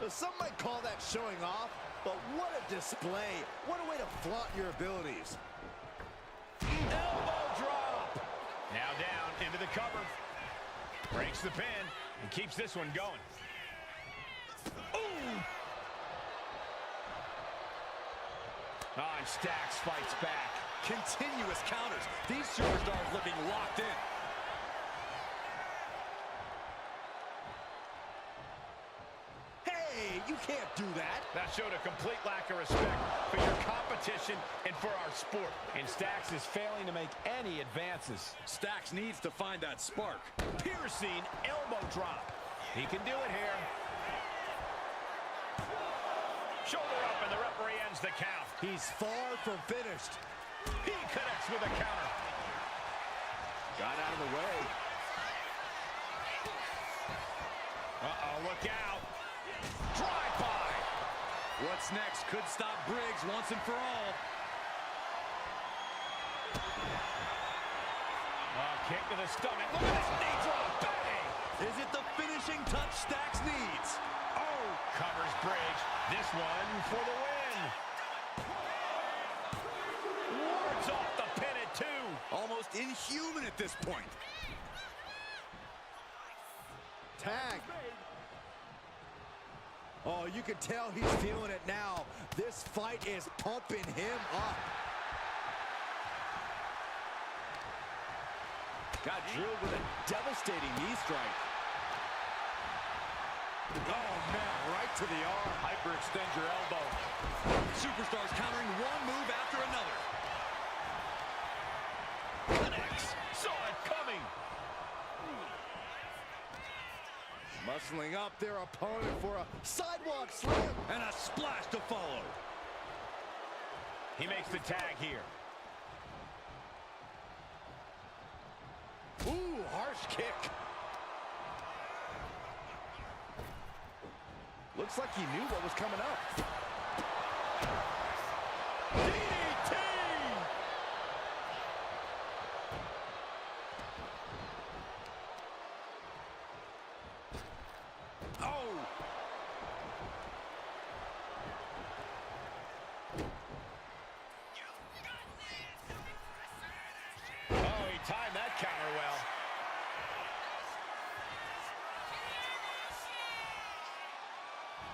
Some might call that showing off, but what a display. What a way to flaunt your abilities. Elbow drop. Now down into the cover. Breaks the pin and keeps this one going. Ooh. Oh, and Stacks fights back. Continuous counters. These superstars looking locked in. You can't do that. That showed a complete lack of respect for your competition and for our sport. And Stacks is failing to make any advances. Stacks needs to find that spark. Piercing elbow drop. He can do it here. Shoulder up, and the referee ends the count. He's far from finished. He connects with a counter. Got out of the way. Uh-oh, look out. Drive-by. What's next could stop Briggs once and for all. Kick to the stomach. Look at this knee drop. Bang! Is it the finishing touch Stacks needs? Oh, covers Briggs. This one for the win. Wards off the pin at 2. Almost inhuman at this point. Tag. Oh, you can tell he's feeling it now. This fight is pumping him up. Got drilled with a devastating knee strike. Oh, man, right to the arm. Hyperextend your elbow. Superstars countering one move after another. Connects. Saw it coming. Muscling up their opponent for a sidewalk slam. And a splash to follow. He makes the tag here. Ooh, harsh kick. Looks like he knew what was coming up. DDT! Timed that counter well.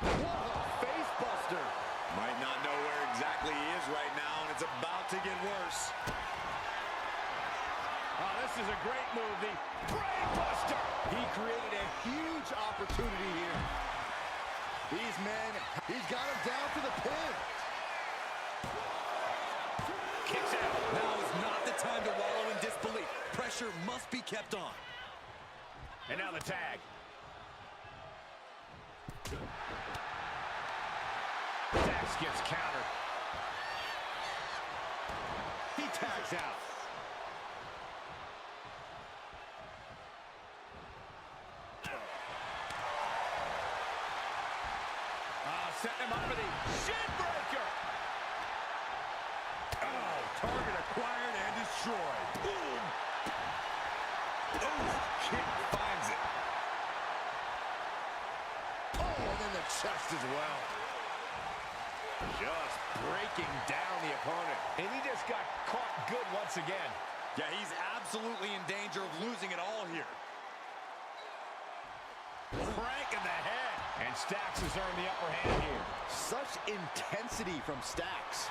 What a face buster. Might not know where exactly he is right now, and it's about to get worse. Oh, this is a great move. The brain buster. He created a huge opportunity here. These men, he's got him down to the pin. Kicks out. Now is not the time to wallow in disbelief. Pressure must be kept on. And now the tag. Dax gets countered. He tags out. Setting him up for the shin breaker. Oh, target acquired and destroyed. Boom. Oh, kick finds it. Oh, and then the chest as well. Just breaking down the opponent. And he just got caught good once again. Yeah, he's absolutely in danger of losing it all here. in the head. And Stacks has earned the upper hand here. Such intensity from Stacks.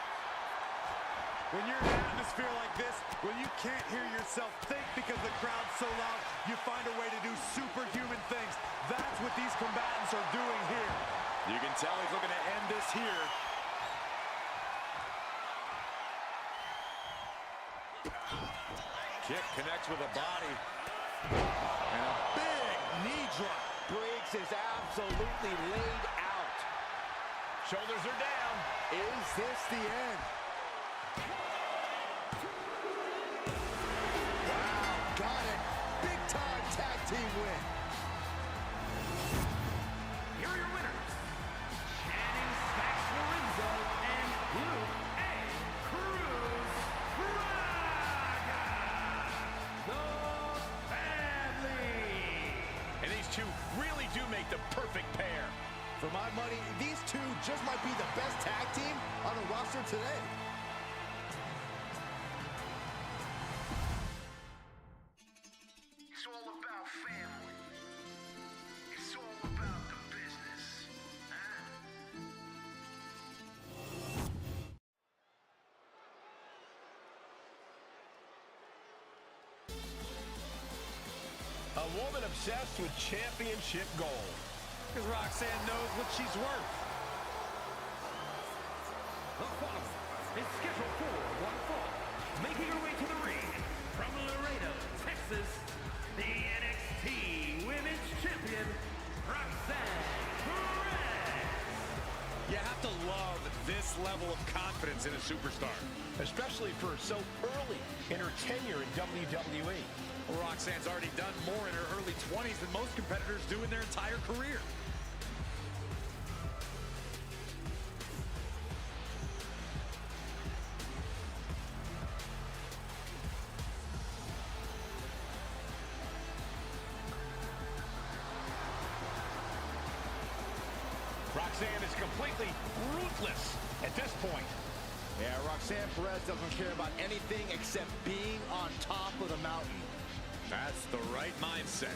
When you're in an atmosphere like this, when you can't hear yourself think because the crowd's so loud, you find a way to do superhuman things. That's what these combatants are doing here. You can tell he's looking to end this here. Kick connects with a body. And a big knee drop. Briggs is absolutely laid out. Shoulders are down. Is this the end? Wow, got it. Big time tag team win. Here are your winners, Channing Stacks Lorenzo and Luke A. Cruz Braga, the family. And these two really do make the perfect pair. For my money, these two just might be the best tag team on the roster today. It's all about family. It's all about the business. Huh? A woman obsessed with championship gold. Because Roxanne knows what she's worth. The following is scheduled for one fall. Making her way to the ring from Laredo, Texas, the NXT Women's Champion, Roxanne Perez. You have to love this level of confidence in a superstar. Especially for so early in her tenure in WWE. Roxanne's already done more in her early 20s than most competitors do in their entire career. Roxanne is completely ruthless at this point. Yeah, Roxanne Perez doesn't care about anything except being on top of the mountain. That's the right mindset.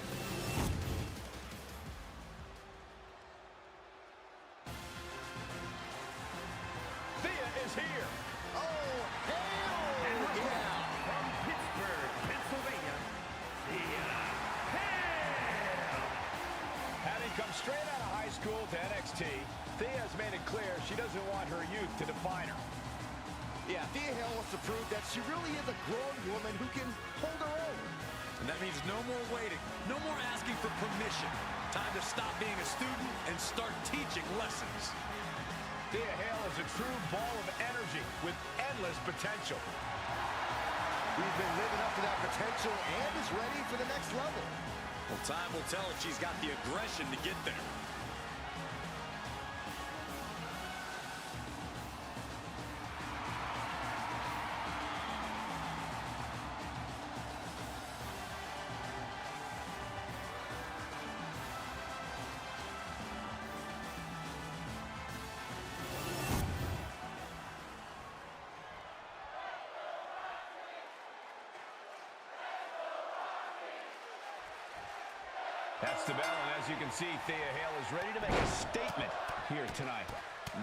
Thea is here. Oh, hell And yeah! from Pittsburgh, Pennsylvania, Thea Hale. Having come straight out of high school to NXT, Thea has made it clear she doesn't want her youth to define her. Yeah, Thea Hale wants to prove that she really is a grown woman who can hold her own. And that means no more waiting, no more asking for permission. Time to stop being a student and start teaching lessons. Thea Hale is a true ball of energy with endless potential. We've been living up to that potential and is ready for the next level. Well, time will tell if she's got the aggression to get there. That's the bell, and as you can see, Thea Hale is ready to make a statement here tonight.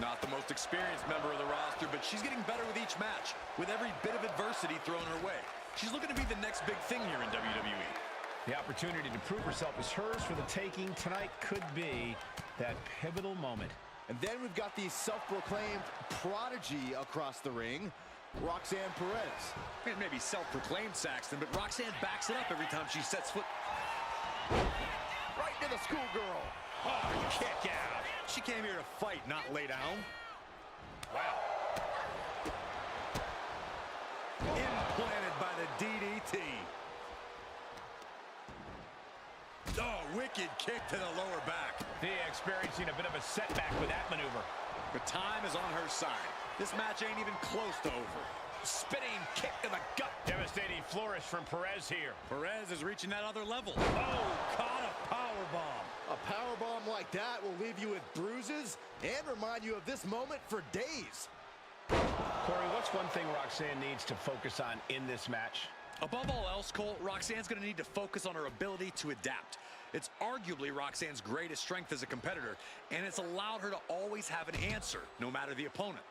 Not the most experienced member of the roster, but she's getting better with each match, with every bit of adversity thrown her way. She's looking to be the next big thing here in WWE. The opportunity to prove herself is hers for the taking tonight. Could be that pivotal moment. And then we've got the self-proclaimed prodigy across the ring, Roxanne Perez. It may be self-proclaimed, Saxton, but Roxanne backs it up every time she sets foot. Right to the schoolgirl. Oh, kick out. She came here to fight, not lay down. Wow. Implanted by the DDT. Oh, wicked kick to the lower back. Thea experiencing a bit of a setback with that maneuver. The time is on her side. This match ain't even close to over. Spinning kick to the gut. Devastating flourish from Perez here. Perez is reaching that other level. Oh, caught a powerbomb. A powerbomb like that will leave you with bruises and remind you of this moment for days. Corey, what's one thing Roxanne needs to focus on in this match? Above all else, Cole, Roxanne's going to need to focus on her ability to adapt. It's arguably Roxanne's greatest strength as a competitor, and it's allowed her to always have an answer, no matter the opponent.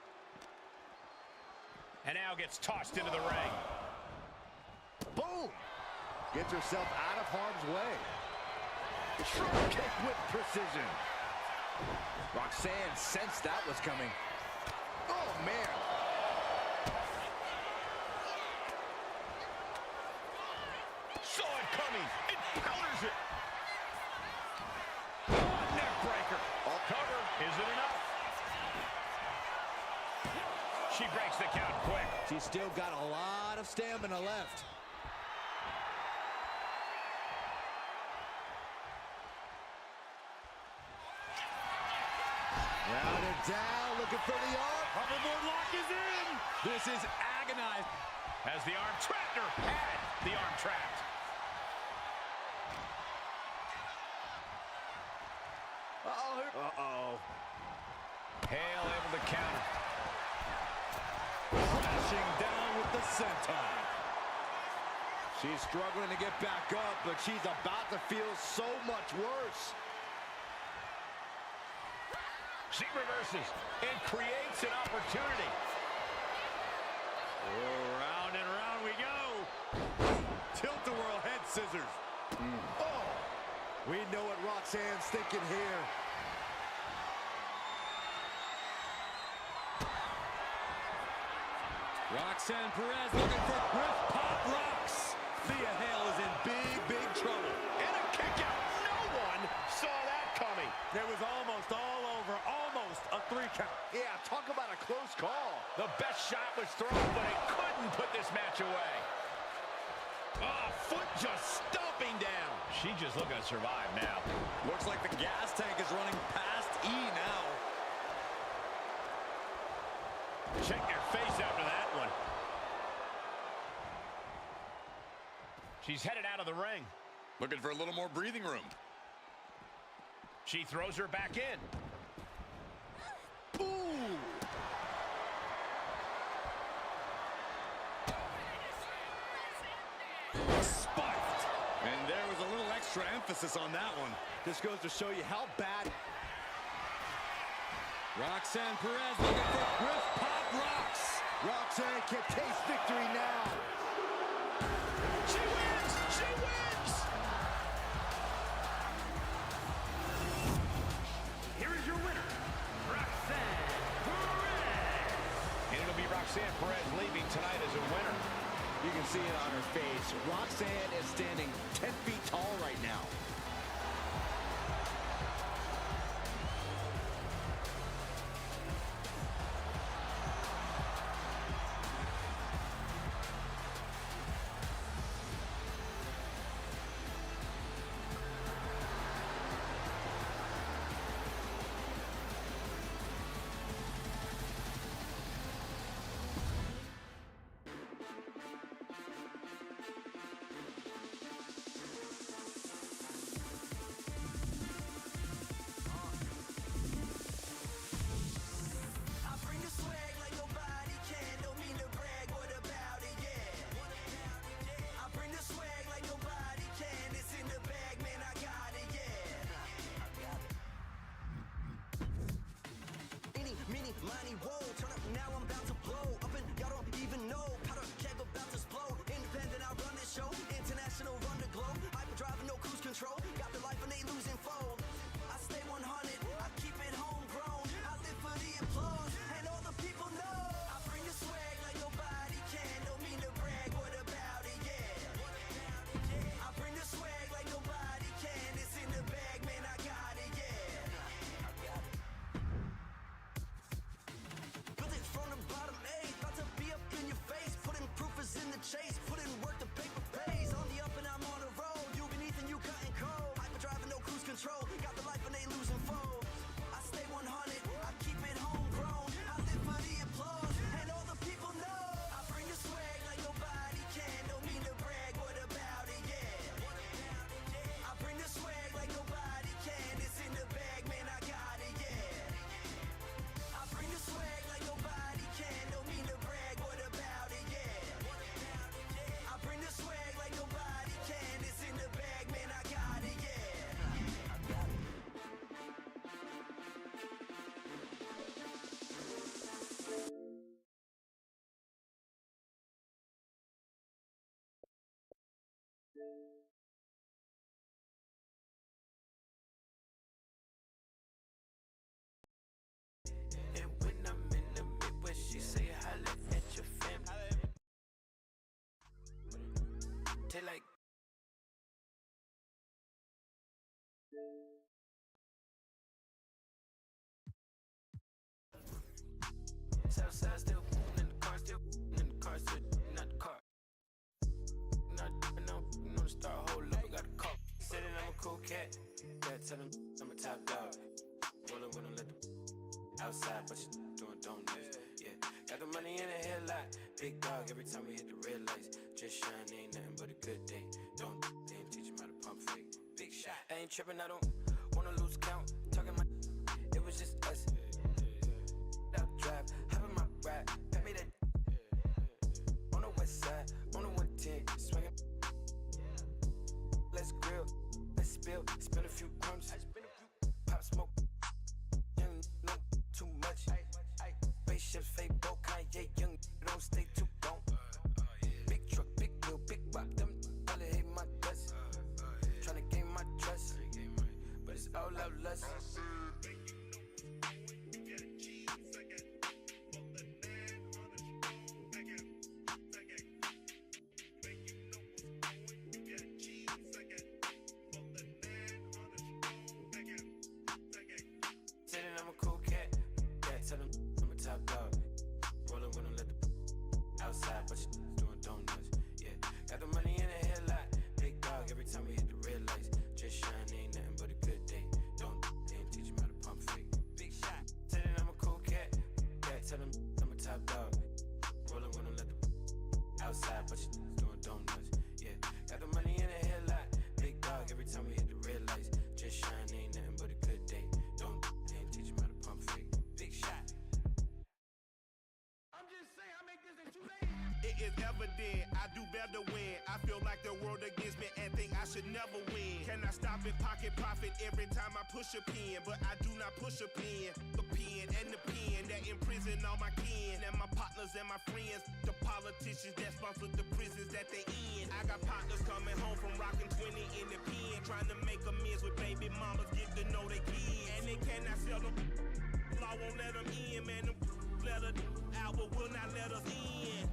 And now gets tossed into the ring. Boom! Gets herself out of harm's way. Drop kick with precision. Roxanne sensed that was coming. Oh, man. Saw it coming. It counters it. Oh, neck breaker. All cover. Is it enough? She breaks the count quick. She's still got a lot of stamina left. Rounded down, looking for the arm. Hoverboard lock is in. This is agonizing. Has the arm trapped her. Had the arm trapped. Uh-oh. Hale able to counter. Crashing down with the senton. She's struggling to get back up, but she's about to feel so much worse. She reverses and creates an opportunity. Oh, round and round we go. Tilt-a-whirl head scissors. Oh, we know what Roxanne's thinking here. Roxanne Perez looking for Griff Pop Rocks. Thea Hale is in big trouble. And a kick out. No one saw that coming. It was almost all over, almost a 3 count. Yeah, talk about a close call. The best shot was thrown, but it couldn't put this match away. Oh, foot just stomping down. She's just looking to survive now. Looks like the gas tank is running past E now. Check your face after that one. She's headed out of the ring. Looking for a little more breathing room. She throws her back in. Ooh. Spiked. And there was a little extra emphasis on that one. This goes to show you how bad. Roxanne Perez looking for Griff Pop Rocks. Roxanne can taste victory now. She wins! She wins! Here is your winner, Roxanne Perez. And it'll be Roxanne Perez leaving tonight as a winner. You can see it on her face. Roxanne is standing 10 feet tall right now. And when I'm in the Midwest, she say holla at your family. They like Southside still in the car, still in the car, still not the car. Not no, you know the star, hold up, I got a call. Said that I'm a cool cat, yeah, tell him I'm a top dog. Rollin' with him, let the outside, but you doing donuts, yeah. Got the money in the headlight, big dog every time we hit the red lights. Just shine, ain't nothing but a good day. Don't didn't teach him how to pump fake. Big shot, I ain't tripping, I don't wanna lose count. Talking my, it was just us. Up drive, hop in my ride, pat me that on the west side, on the 110, swinging. Let's grill, let's spill, spin a few crumbs, pop smoke, young, no, too much. Spaceships, fake boat, Kanye, young, don't stay too gone. Big truck, big wheel, big rock, them, all hate my guts. Tryna gain my trust, but it's all out lust. Outside, but you doing donuts, yeah. Got the money in the headlight, big dog every time we hit the red lights. Just shine, ain't nothing but a good day. Don't didn't teach him how to pump fake. Big shot, tell him I'm a cool cat, yeah. Tell him I'm a top dog. Rollin' with him, let the outside, but you doing donuts, yeah. Got the money in the headlight, big dog every time we hit the red lights. Just shine, ain't nothing but a good day. Don't didn't teach him how to pump fake. Big shot. I'm just saying, I make this in 2 days. It is evident I do better when I feel like the world against me and think I should never win. Can I stop and pocket profit every time I push a pen? But I do not push a pen. The pen and the pen that imprison all my kin and my partners and my friends. The politicians that sponsor the prisons that they in. I got partners coming home from rocking 20 in the pen, trying to make amends with baby mamas, get to know they kids. And they cannot sell them. Law won't let them in, man. Them let us out, but will not let us in.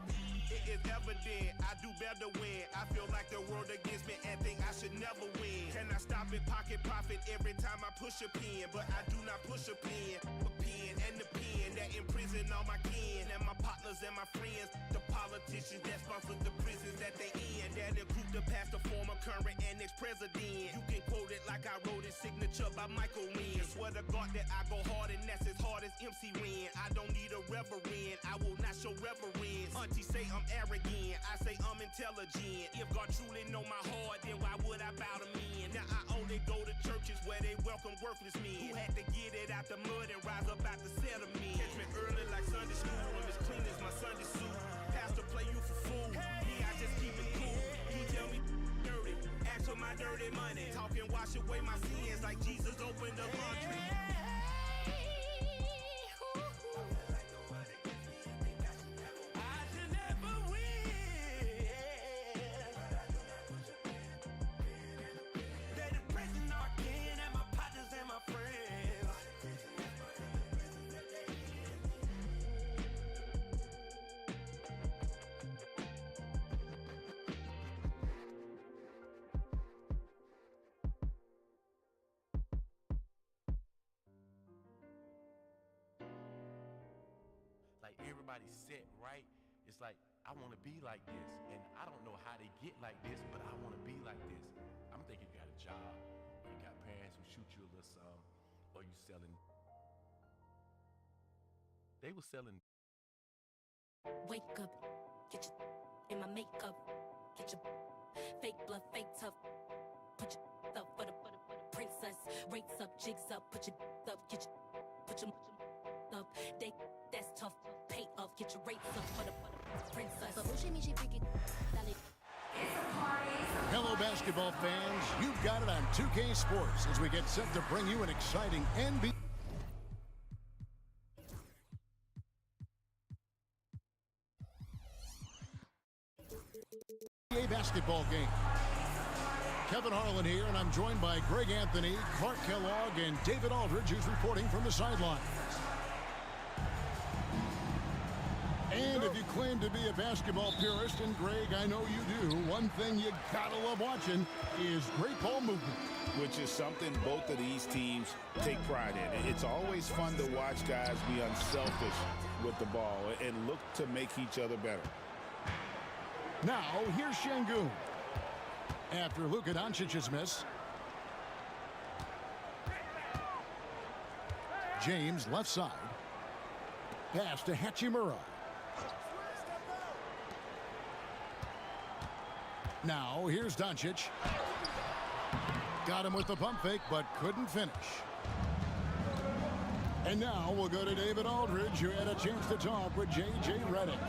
It is evident I do better when I feel like the world against me and think I should never win. Can I stop and pocket profit every time I push a pen? But I do not push a pen. The pen and the pen that imprison all my kin and my partners and my friends. The politicians that sponsor the prisons that they in. That include the past, the former, current, and ex-president. You can quote it like I wrote it, signature by Michael Wynn. Swear to God that I go hard and that's as hard as MC Ren. I don't need a reverend, I will not show reverence. Auntie say I'm arrogant, I say I'm intelligent. If God truly know my heart, then why would I bow to men? Now I only go to churches where they welcome worthless men who had to get it out the mud and rise up out the settlement. Catch me early like Sunday school, I'm as clean as my Sunday suit. Pastor play you for fool, me I just keep it cool. He tell me dirty, ask for my dirty money. Talking wash away my sins like Jesus opened the laundry. Like everybody set right. It's like I want to be like this, and I don't know how they get like this, but I want to be like this. I'm thinking you got a job, or you got parents who shoot you a little something, or you selling. They were selling. Wake up, get your in my makeup, get your fake blood, fake tough. Put your up for the princess. Rates up, jigs up, put your up, get your put your up. They that's tough. Pay up, get your rates up for the princess. Hello, basketball fans. You've got it on 2K Sports as we get set to bring you an exciting NBA basketball game. Kevin Harlan here, and I'm joined by Greg Anthony, Clark Kellogg, and David Aldridge, who's reporting from the sidelines. And if you claim to be a basketball purist, and Greg, I know you do, one thing you gotta love watching is great ball movement. Which is something both of these teams take pride in. It's always fun to watch guys be unselfish with the ball and look to make each other better. Now, here's Şengün. After Luka Doncic's miss. James left side. Pass to Hachimura. Now, here's Doncic. Got him with the pump fake, but couldn't finish. And now we'll go to David Aldridge, who had a chance to talk with J.J. Redick.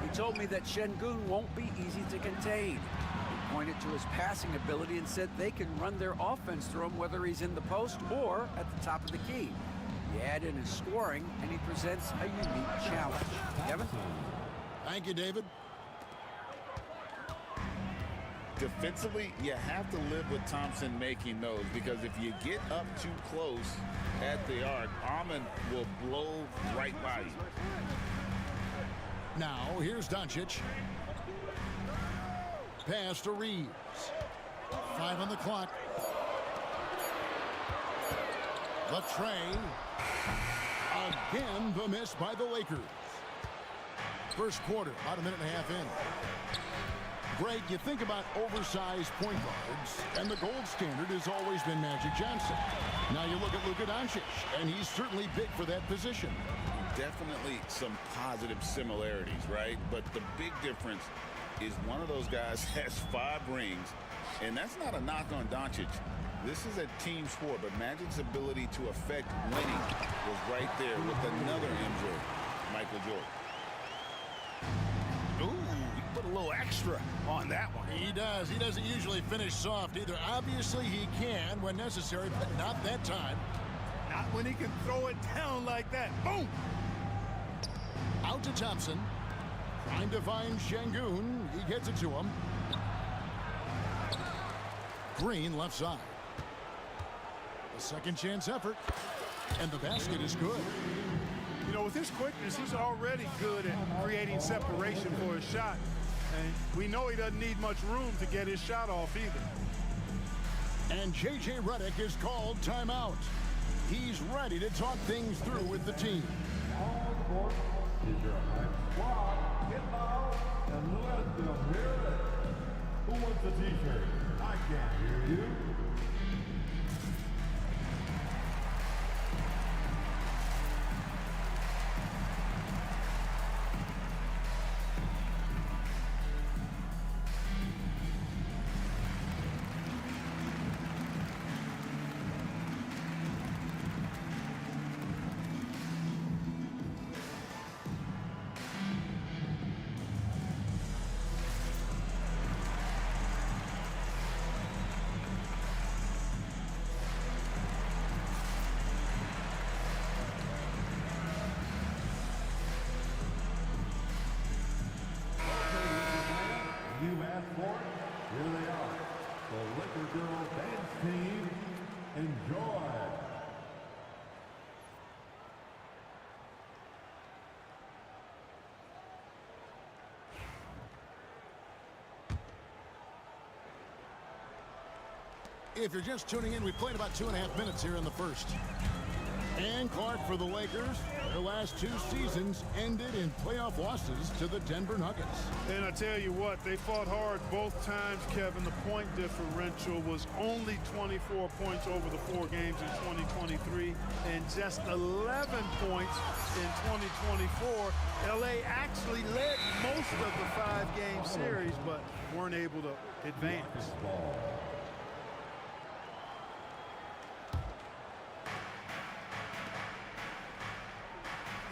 He told me that Şengün won't be easy to contain. He pointed to his passing ability and said they can run their offense through him whether he's in the post or at the top of the key. You add in his scoring, and he presents a unique challenge. Kevin? Thank you, David. Defensively, you have to live with Thompson making those, because if you get up too close at the arc, Ahman will blow right by you. Now, here's Doncic. Pass to Reeves. 5 on the clock. The tray. Again, the miss by the Lakers. First quarter, about a minute and a half in. Greg, you think about oversized point guards, and the gold standard has always been Magic Johnson. Now you look at Luka Doncic, and he's certainly big for that position. Definitely some positive similarities, right? But the big difference is one of those guys has 5 rings, and that's not a knock on Doncic. This is a team sport, but Magic's ability to affect winning was right there with another MJ, Michael Jordan. Ooh, put a little extra on that one. He does. He doesn't usually finish soft either. Obviously, he can when necessary, but not that time. Not when he can throw it down like that. Boom! Out to Thompson. Trying to find Şengün. He gets it to him. Green left side. A second chance effort. And the basket is good. You know, with his quickness, he's already good at creating separation for his shot. And we know he doesn't need much room to get his shot off either. And J.J. Redick is called timeout. He's ready to talk things through with the team. Is your squad, get loud and let them hear it. Who wants the t-shirt? I can't hear you. You asked for it. Here they are. The Liquor Girl Dance Team. Enjoy. If you're just tuning in, we played about 2.5 minutes here in the first. And Clark, for the Lakers, their last 2 seasons ended in playoff losses to the Denver Nuggets. And I tell you what, they fought hard both times, Kevin. The point differential was only 24 points over the 4 games in 2023 and just 11 points in 2024. LA actually led most of the 5-game series, but weren't able to advance.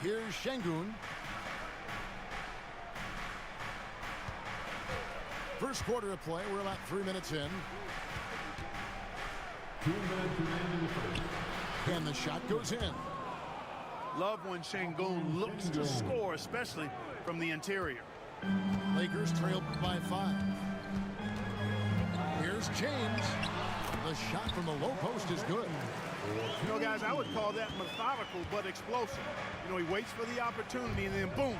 Here's Şengün. First quarter of play. We're about 3 minutes in. 2 minutes remaining in the first. And the shot goes in. Love when Şengün looks to score, especially from the interior. Lakers trail by 5. Here's James. The shot from the low post is good. You know, guys, I would call that methodical but explosive. You know, he waits for the opportunity and then boom,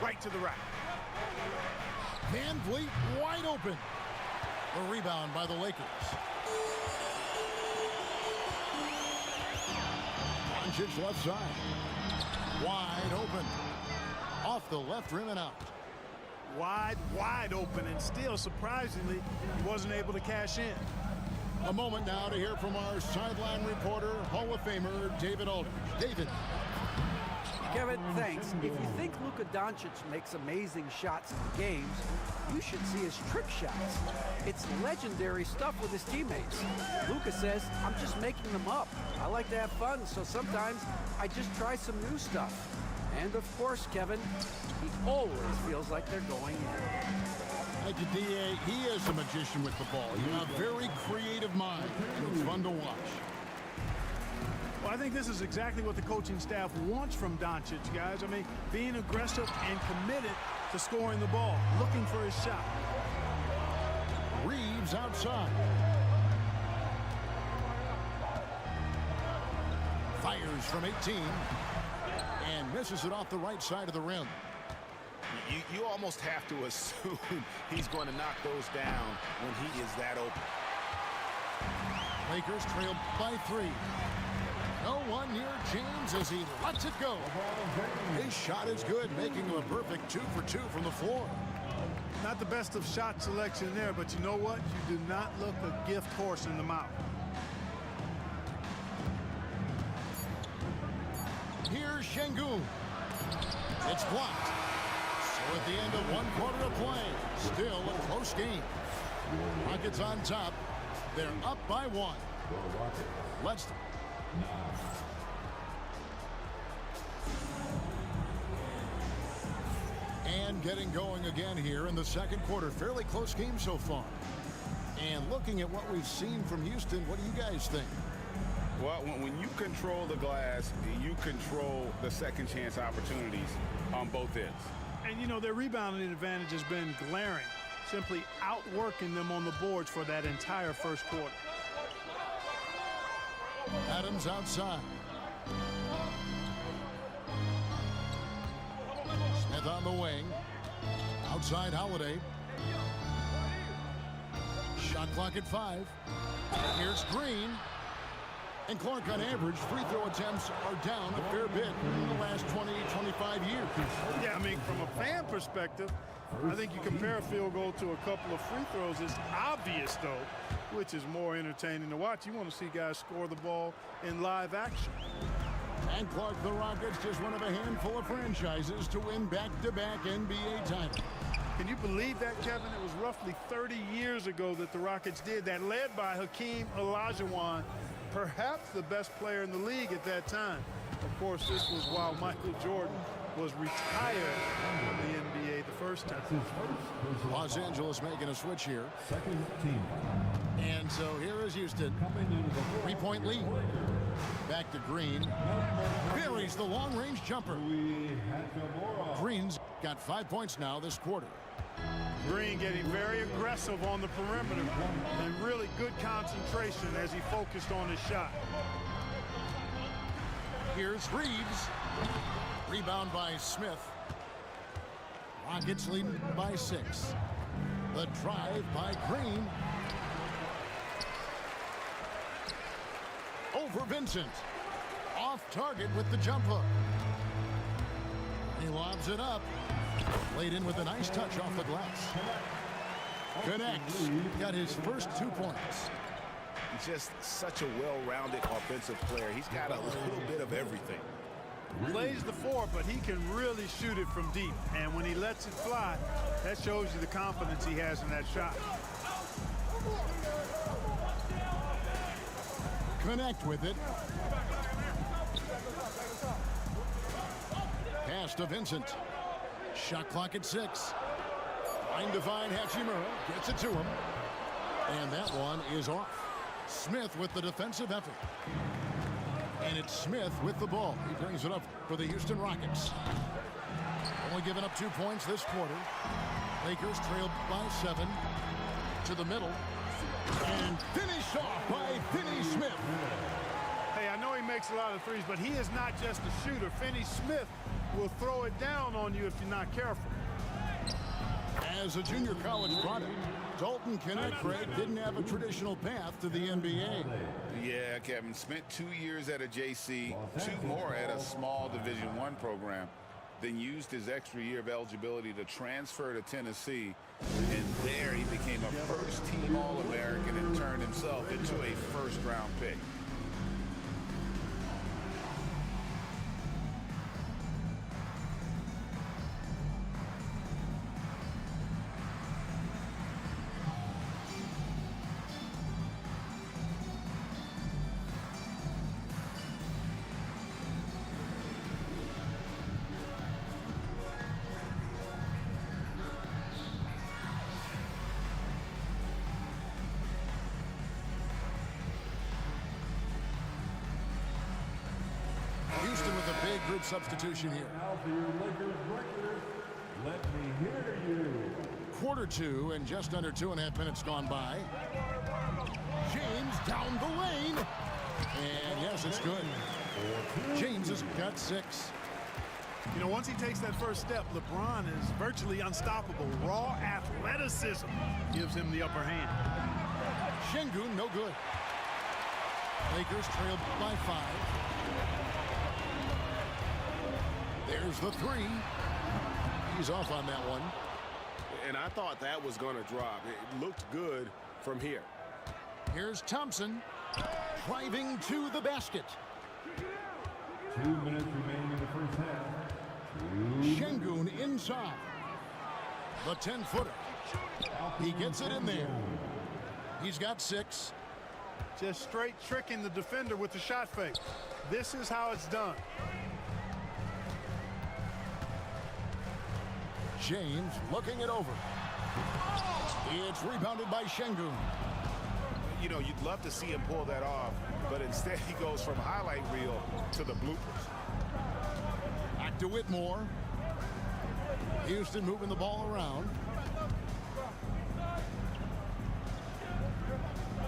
right to the rack. Van Vliet wide open. A rebound by the Lakers. Doncic left side. Wide open. Off the left rim and out. Wide open, and still, surprisingly, he wasn't able to cash in. A moment now to hear from our sideline reporter, Hall of Famer David Aldridge. David. Kevin, thanks. If you think Luka Doncic makes amazing shots in games, you should see his trick shots. It's legendary stuff with his teammates. Luka says, I'm just making them up. I like to have fun, so sometimes I just try some new stuff. And of course, Kevin, he always feels like they're going in. Thank you, D.A. He is a magician with the ball. You have a very creative mind, and it's fun to watch. Well, I think this is exactly what the coaching staff wants from Doncic, guys. I mean, being aggressive and committed to scoring the ball, looking for his shot. Reeves outside. Fires from 18 and misses it off the right side of the rim. You almost have to assume he's going to knock those down when he is that open. Lakers trail by 3. No one near James as he lets it go. His shot is good, making him a perfect 2 for 2 from the floor. Not the best of shot selection there, but you know what? You do not look a gift horse in the mouth. Here's Şengün. It's blocked. So at the end of 1 quarter of play, still a close game. Rockets on top. They're up by 1. Let's... And getting going again here in the second quarter. Fairly close game so far. And looking at what we've seen from Houston, what do you guys think? Well, when you control the glass, you control the second chance opportunities on both ends. And, you know, their rebounding advantage has been glaring, simply outworking them on the boards for that entire first quarter. Adams outside. Smith on the wing. Outside Holiday. Shot clock at 5. Here's Green. And Clark, on average, free throw attempts are down a fair bit in the last 20, 25 years. Yeah, I mean, from a fan perspective, I think you compare a field goal to a couple of free throws. It's obvious, though, which is more entertaining to watch. You want to see guys score the ball in live action. And Clark, the Rockets, just one of a handful of franchises to win back-to-back NBA titles. Can you believe that, Kevin? It was roughly 30 years ago that the Rockets did that, led by Hakeem Olajuwon, perhaps the best player in the league at that time. Of course, this was while Michael Jordan was retired from the NBA the first time. Los Angeles making a switch here. Second team. And so here is Houston. 3-point lead. Back to Green. Buries the long-range jumper. Green's got 5 points now this quarter. Green getting very aggressive on the perimeter and really good concentration as he focused on his shot. Here's Reeves. Rebound by Smith. Rockets leading by 6. The drive by Green. Over Vincent. Off target with the jump hook. He lobs it up. Laid in with a nice touch off the glass. Connects. Got his first 2 points. Just such a well-rounded offensive player. He's got a little bit of everything. Plays the 4, but he can really shoot it from deep. And when he lets it fly, that shows you the confidence he has in that shot. Connect with it. Pass to Vincent. Shot clock at 6. Trying to find Hachimura. Gets it to him. And that one is off. Smith with the defensive effort. And it's Smith with the ball. He brings it up for the Houston Rockets. Only giving up 2 points this quarter. Lakers trail by 7. To the middle. And finished off by Finney Smith. Hey, I know he makes a lot of threes, but he is not just a shooter. Finney Smith will throw it down on you if you're not careful. As a junior college product, Dalton Kenneth Craig didn't have a traditional path to the NBA. Yeah, Kevin, spent 2 years at a JC, 2 more at a small Division I program, then used his extra year of eligibility to transfer to Tennessee, and there he became a first-team All-American and turned himself into a first-round pick. Houston with a big group substitution here. Now for your Lakers breakers, let me hear you. Quarter 2 and just under 2.5 minutes gone by. James down the lane. And yes, it's good. James has got 6. You know, once he takes that first step, LeBron is virtually unstoppable. Raw athleticism gives him the upper hand. Şengün, no good. Lakers trailed by 5. There's the 3. He's off on that one. And I thought that was going to drop. It looked good from here. Here's Thompson driving to the basket. 2 minutes remaining in the first half. Şengün inside. The 10-footer. He gets it in there. He's got 6. Just straight tricking the defender with the shot fake. This is how it's done. James looking it over. It's rebounded by Şengün. You know, you'd love to see him pull that off, but instead he goes from highlight reel to the bloopers. Back to Whitmore. Houston moving the ball around.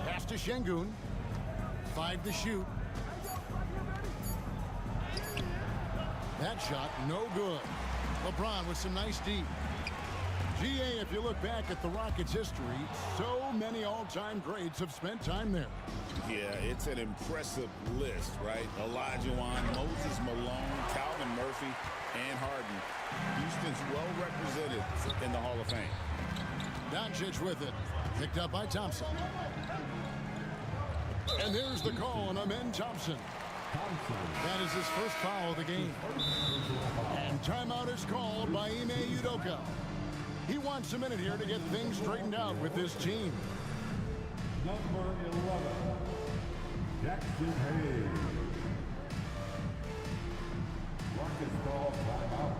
Pass to Şengün. 5 to shoot. That shot, no good. LeBron with some nice deep. GA, if you look back at the Rockets' history, so many all-time greats have spent time there. Yeah, it's an impressive list, right? Elijah Wan, Moses Malone, Calvin Murphy, and Harden. Houston's well represented in the Hall of Fame. Doncic with it. Picked up by Thompson. And there's the call on Amen Thompson. That is his first foul of the game. And timeout is called by Ime Udoka. He wants a minute here to get things straightened out with this team. Number 11, Jackson Hayes. Rockets call timeout.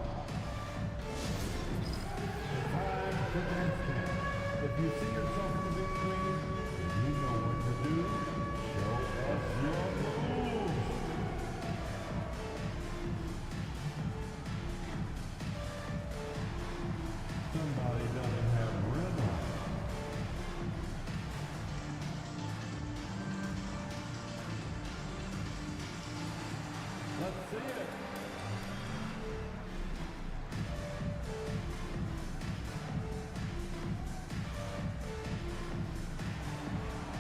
Time to dance. If you see yourself on the big screen, you know what to do. Show us your moves. Somebody doesn't have rhythm. Let's see it.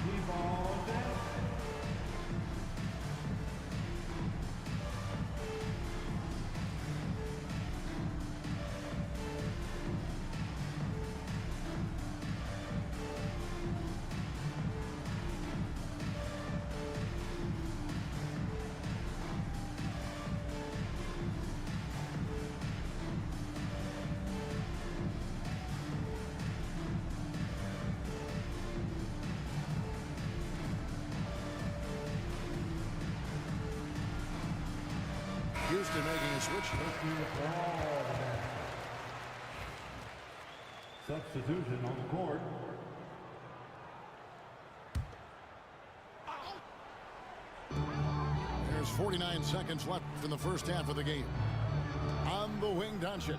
Keep on dancing. Houston making a switch. Substitution on the court. There's 49 seconds left in the first half of the game. On the wing, Doncic.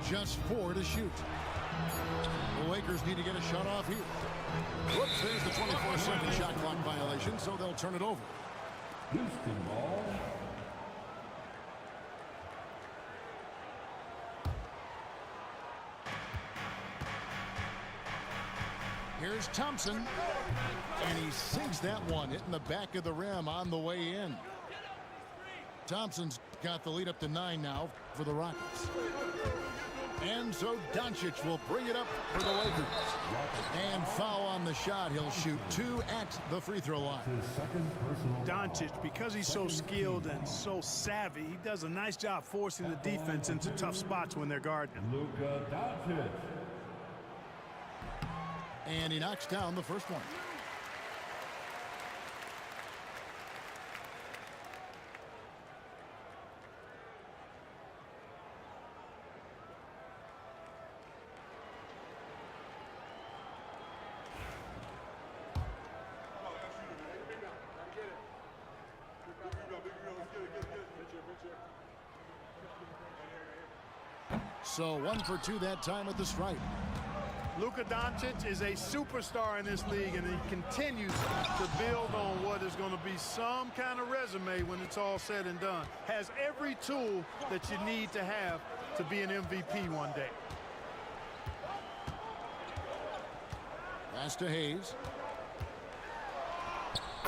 Just 4 to shoot. The Lakers need to get a shot off here. Whoops, there's the 24-second shot clock violation, so they'll turn it over. Houston ball. Here's Thompson, and he sinks that one, hitting the back of the rim on the way in. Thompson's got the lead up to 9 now for the Rockets. And so Doncic will bring it up for the Lakers. And foul on the shot. He'll shoot 2 at the free throw line. Doncic, because he's so skilled and so savvy, he does a nice job forcing the defense into tough spots when they're guarding. Luka Doncic. And he knocks down the first one. So 1 for 2 that time at the stripe. Luka Doncic is a superstar in this league, and he continues to build on what is going to be some kind of resume when it's all said and done. Has every tool that you need to have to be an MVP one day. Pass to Hayes.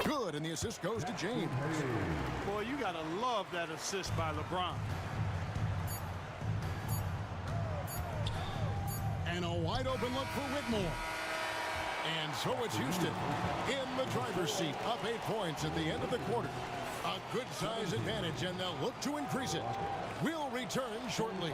Good, and the assist goes to James. Boy, you got to love that assist by LeBron. And a wide open look for Whitmore. And so it's Houston in the driver's seat, up 8 points at the end of the quarter. A good size advantage, and they'll look to increase it. We'll return shortly.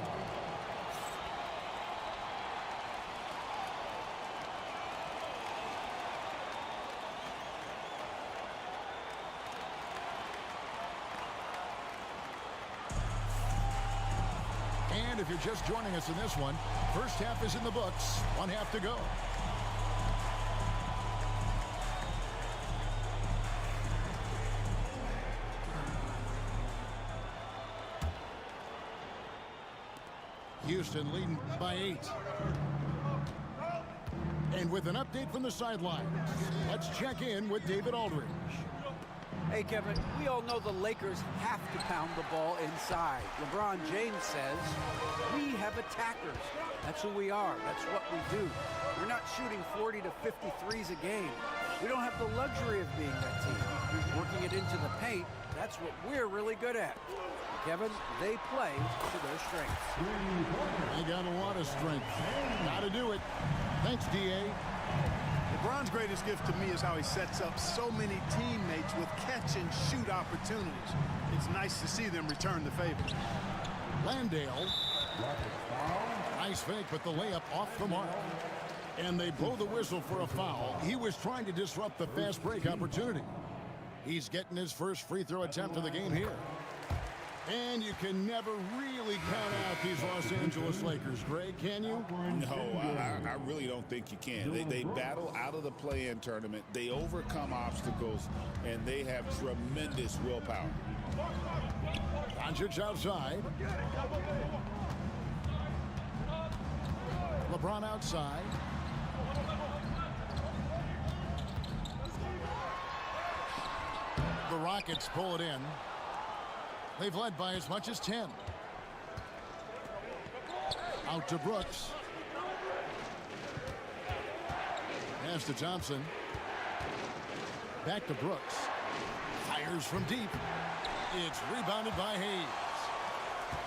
And if you're just joining us in this one, first half is in the books, 1 half to go. Houston leading by 8. And with an update from the sidelines, let's check in with David Aldridge. Hey, Kevin, we all know the Lakers have to pound the ball inside. LeBron James says, we have attackers. That's who we are. That's what we do. We're not shooting 40 to 53s a game. We don't have the luxury of being that team. Working it into the paint, that's what we're really good at. Kevin, they play to their strengths. They got a lot of strength. Got to do it. Thanks, D.A. LeBron's greatest gift to me is how he sets up so many teammates with catch-and-shoot opportunities. It's nice to see them return the favor. Landale. Nice fake, but the layup off the mark. And they blow the whistle for a foul. He was trying to disrupt the fast break opportunity. He's getting his first free throw attempt of the game here. And you can never really count out these Los Angeles Lakers, Greg, can you? No, I really don't think you can. They battle out of the play-in tournament. They overcome obstacles, and they have tremendous willpower. Doncic outside. LeBron outside. The Rockets pull it in. They've led by as much as 10. Out to Brooks. Pass to Thompson. Back to Brooks. Fires from deep. It's rebounded by Hayes.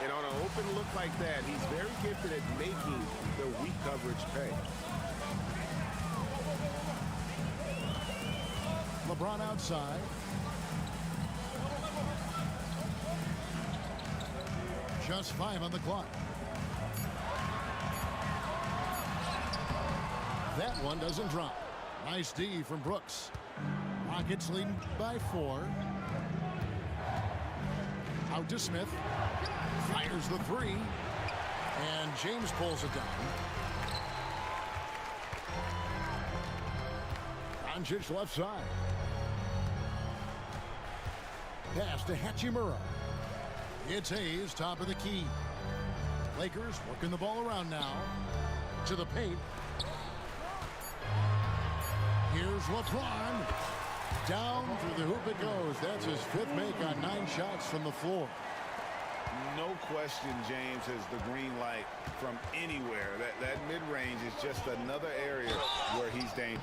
And on an open look like that, he's very gifted at making the weak coverage pay. LeBron outside. Just 5 on the clock. That one doesn't drop. Nice D from Brooks. Rockets leading by 4. Out to Smith. Fires the 3. And James pulls it down. Doncic left side. Pass to Hachimura. It's Hayes, top of the key. Lakers working the ball around now. to the paint. Here's LeBron. Down through the hoop it goes. That's his 5th make on 9 shots from the floor. No question, James has the green light from anywhere. That mid-range is just another area where he's dangerous.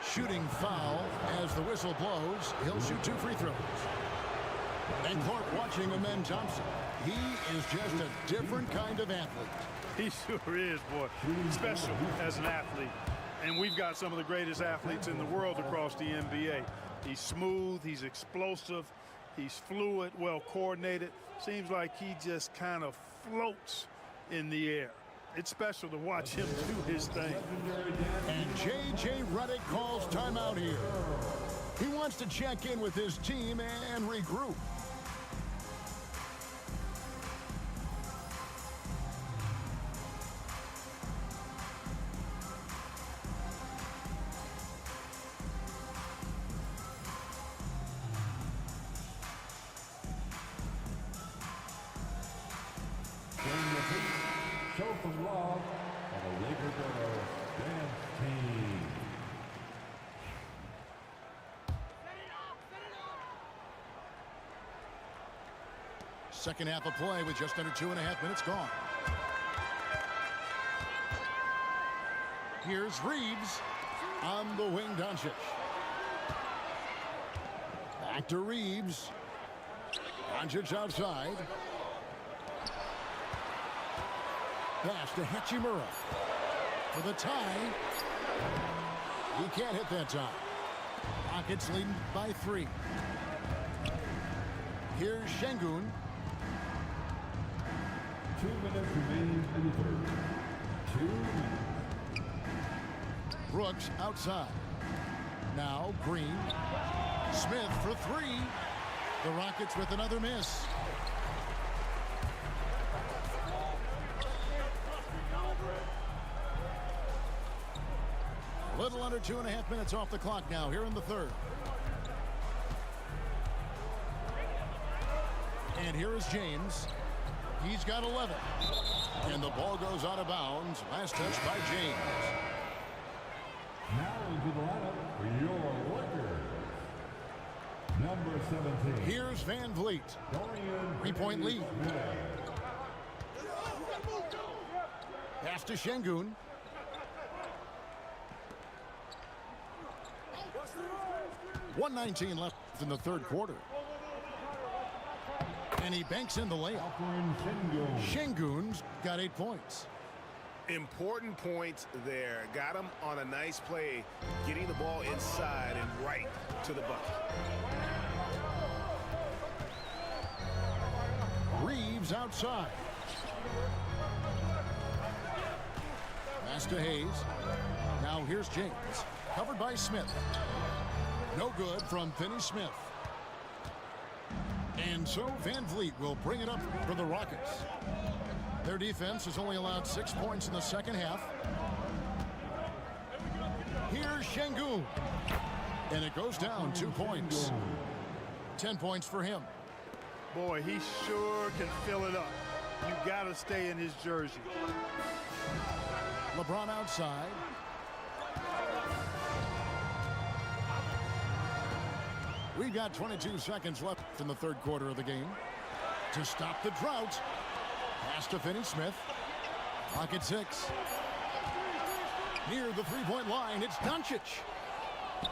Shooting foul as the whistle blows. He'll shoot 2 free throws. And Clark watching Amen Thompson. He is just a different kind of athlete. He sure is, boy. Special as an athlete. And we've got some of the greatest athletes in the world across the NBA. He's smooth, he's explosive, he's fluid, well coordinated. Seems like he just kind of floats in the air. It's special to watch him do his thing. And J.J. Redick calls timeout here. He wants to check in with his team and regroup. Show some love and a Laker Girls dance team. Second half of play with just under 2.5 minutes gone. Here's Reeves on the wing. Doncic. Back to Reeves. Doncic outside. Pass to Hachimura for the tie. He can't hit that time. Rockets leading by 3. Here's Şengün. 2 minutes remaining in the third. 2 minutes. Brooks outside. Now Green. Smith for 3. The Rockets with another miss. A little under 2.5 minutes off the clock now here in the third. And here is James. He's got 11. And the ball goes out of bounds. Last touch by James. Now into the lineup for your Lakers. Number 17. Here's Van Vliet. 3-point lead. Pass to Şengün. .119 left in the third quarter. And he banks in the layup. Şengün's got 8 points. Important points there. Got him on a nice play, getting the ball inside and right to the bucket. Reeves outside. Pass to Hayes. Now here's James. Covered by Smith. No good from Finney-Smith. And so Van Vliet will bring it up for the Rockets. Their defense has only allowed 6 points in the second half. Here's Şengün. And it goes down 2 points. 10 points for him. Boy, he sure can fill it up. You got to stay in his jersey. LeBron outside. We've got 22 seconds left in the third quarter of the game. To stop the drought, pass to Finney-Smith. Clock at 6. Near the three-point line, it's Doncic.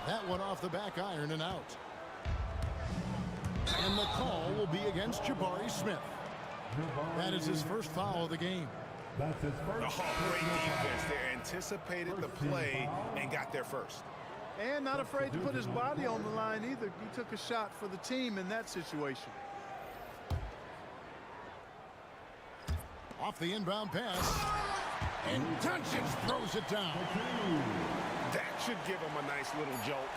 That one off the back iron and out. And the call will be against Jabari Smith. That is his first foul of the game. That's his first. Oh, great defense there. Anticipated the play and got there first. And not afraid to put his body on the line either. He took a shot for the team in that situation. Off the inbound pass. And Doncic throws it down. That should give him a nice little jolt.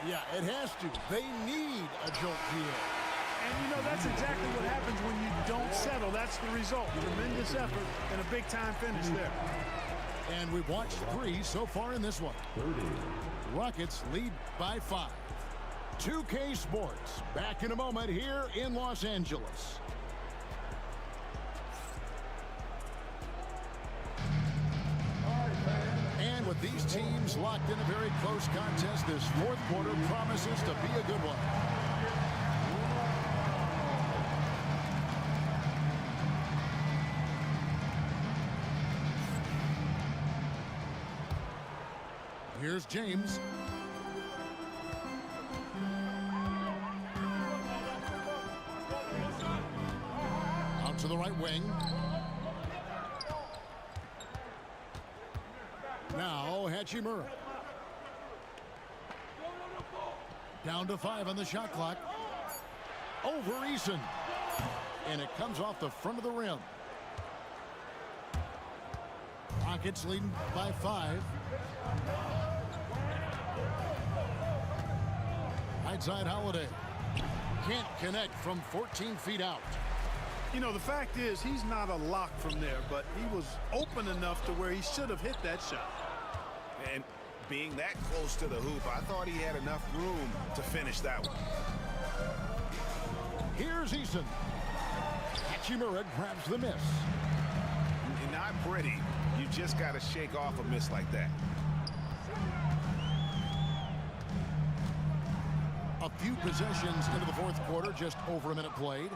Yeah, it has to. They need a jolt here. And, you know, that's exactly what happens when you don't settle. That's the result. Tremendous effort and a big-time finish there. And we've watched 3 so far in this one. 30. Rockets lead by 5. 2K Sports back in a moment here in Los With these teams locked in a very close contest, this fourth quarter promises to be a good one. Here's James. Out to the right wing. Now Hachimura. Down to 5 on the shot clock. Over Eason. And it comes off the front of the rim. Rockets leading by 5. Right side Holiday. Can't connect from 14 feet out. You know, the fact is he's not a lock from there, but he was open enough to where he should have hit that shot. And being that close to the hoop, I thought he had enough room to finish that one. Here's Eason. Hachimura grabs the miss. Not pretty. You just got to shake off a miss like that. A few possessions into the fourth quarter, just over a minute played.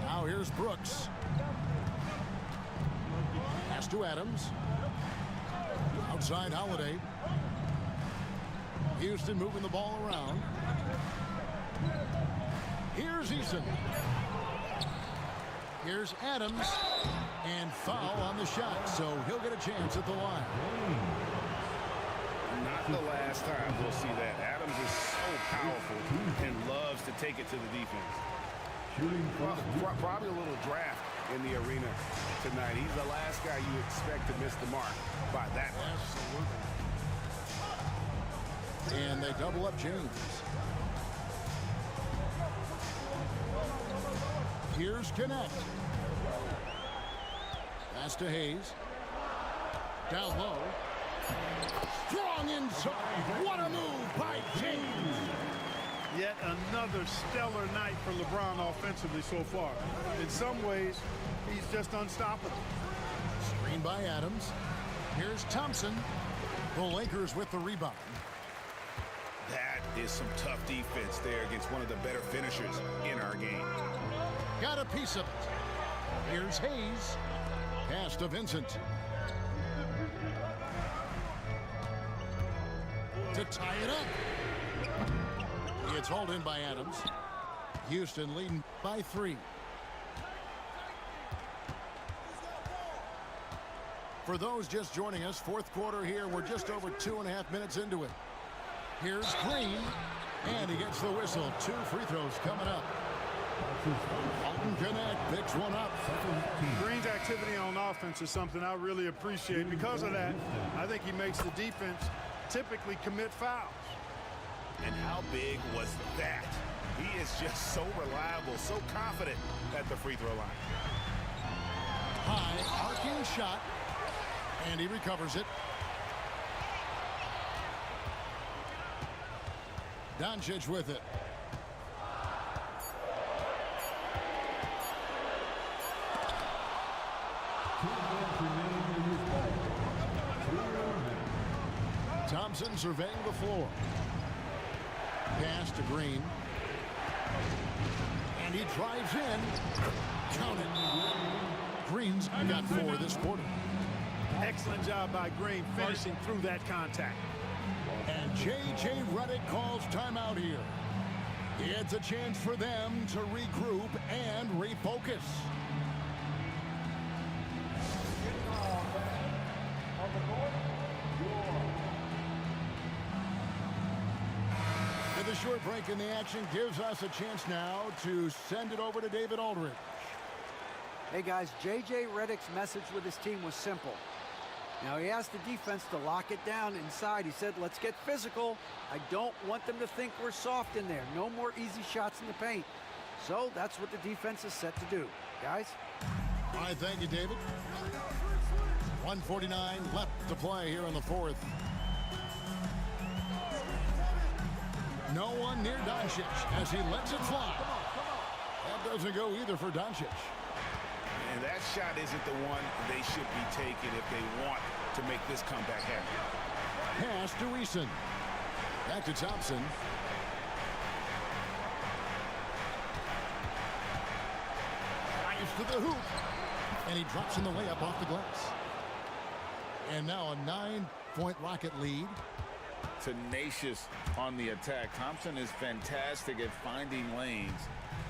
Now here's Brooks. Pass to Adams. Outside Holiday. Houston moving the ball around. Here's Eason. Here's Adams. And foul on the shot, so he'll get a chance at the line. Not the last time we'll see that. Adams is so powerful and loves to take it to the defense. Probably a little draft in the arena tonight. He's the last guy you expect to miss the mark by that much. Absolutely. And they double up James. Here's Connect. Pass to Hayes. Down low. Strong inside. What a move by James. Yet another stellar night for LeBron offensively so far. In some ways, he's just unstoppable. Screen by Adams. Here's Thompson. The Lakers with the rebound. That is some tough defense there against one of the better finishers in our game. Got a piece of it. Here's Hayes. Pass to Vincent. To tie it up. It's hauled in by Adams. Houston leading by 3. For those just joining us, fourth quarter here. We're just over 2.5 minutes into it. Here's Green. And he gets the whistle. 2 free throws coming up. Alton Connect picks one up. Green's activity on offense is something I really appreciate. Because of that, I think he makes the defense typically commit fouls. And how big was that? He is just so reliable, so confident at the free throw line. High arcing shot. And he recovers it. Doncic with it. Thompson surveying the floor. Pass to Green. And he drives in. Count it. Green's got 4 this quarter. Excellent job by Green finishing through that contact. And J.J. Redick calls timeout here. It's a chance for them to regroup and refocus. The short break in the action gives us a chance now to send it over to David Aldridge. Hey guys, J.J. Redick's message with his team was simple. Now he asked the defense to lock it down inside. He said, let's get physical. I don't want them to think we're soft in there. No more easy shots in the paint. So that's what the defense is set to do. Guys? All right, thank you, David. 1:49 left to play here in the fourth. No one near Doncic as he lets it fly. That doesn't go either for Doncic. And that shot isn't the one they should be taking if they want to make this comeback happen. Pass to Eason. Back to Thompson. Drives to the hoop. And he drops in the layup off the glass. And now a 9-point Rocket lead. Tenacious on the attack. Thompson is fantastic at finding lanes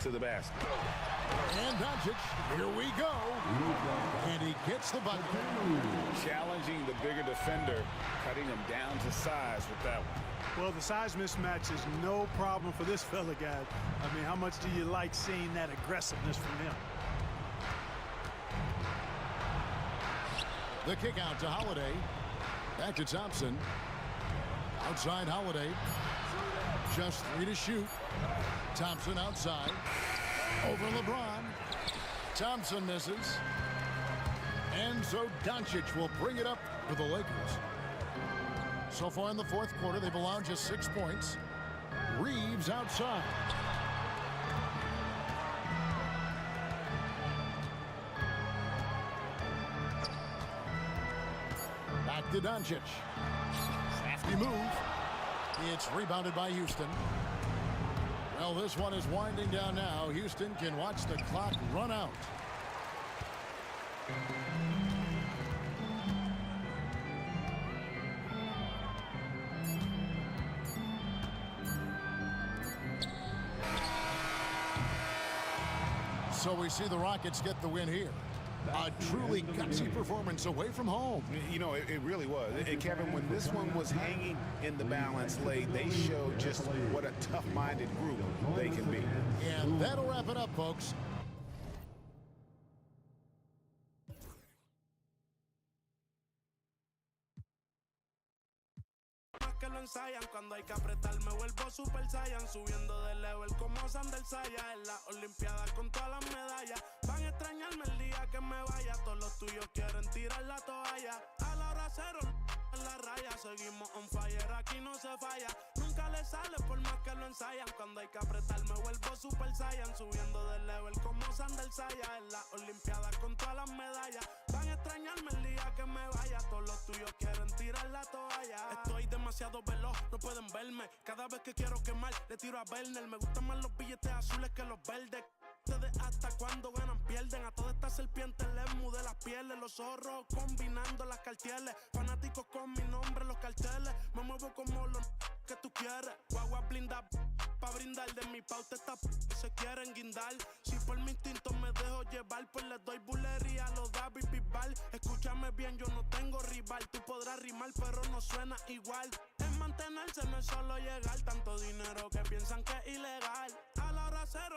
to the basket. And Doncic, here we go. And he gets the bucket. Challenging the bigger defender, cutting him down to size with that one. Well, the size mismatch is no problem for this fella, guys. I mean, how much do you like seeing that aggressiveness from him? The kick out to Holiday. Back to Thompson. Outside Holiday. Just 3 to shoot. Thompson outside. Over LeBron. Thompson misses. And so Doncic will bring it up for the Lakers. So far in the fourth quarter, they've allowed just 6 points. Reeves outside. Back to Doncic. Crafty move. It's rebounded by Houston. Well, this one is winding down now. Houston can watch the clock run out. So we see the Rockets get the win here. A truly gutsy performance away from home. You know, it really was. And Kevin, when this one was hanging in the balance late, they showed just what a tough-minded group they can be. And that'll wrap it up, folks. Que lo ensayan cuando hay que apretar me vuelvo super saiyan subiendo de level como Sander Saya en las olimpiadas con todas las medallas van a extrañarme el día que me vaya todos los tuyos quieren tirar la toalla a la hora cero en la raya seguimos on fire aquí no se falla nunca le sale por más que lo ensayan cuando hay que apretar me vuelvo super saiyan subiendo de level como Sander Saya en las olimpiadas con todas las medallas van a extrañarme el día que me vaya todos los tuyos quieren tirar la toalla estoy demasiado veloz, no pueden verme. Cada vez que quiero quemar, le tiro a Werner. Me gustan más los billetes azules que los verdes. Ustedes hasta cuando ganan pierden. A todas estas serpientes les mudé las pieles. Los zorros combinando las cartieles. Fanáticos con mi nombre en los carteles. Me muevo como los que tú quieres. Guagua blinda pa' brindar. De mi pauta esta se quieren guindar. Si por mi instinto me dejo llevar, pues les doy bulería a los David Bisbal. Escúchame bien, yo no tengo rival. Tú podrás rimar, pero no suena igual. Es mantenerse, no es solo llegar. Tanto dinero que piensan que es ilegal. A la hora cero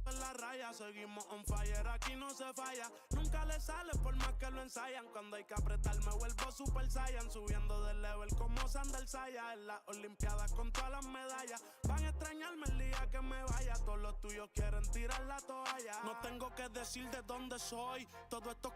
en la raya, seguimos on fire, aquí no se falla. Nunca le sale por más que lo ensayan. Cuando hay que apretar me vuelvo super saiyan. Subiendo de level como Sander Saya en las olimpiadas con todas las medallas. Van a extrañarme el día que me vaya. Todos los tuyos quieren tirar la toalla. No tengo que decir de dónde soy. Todo esto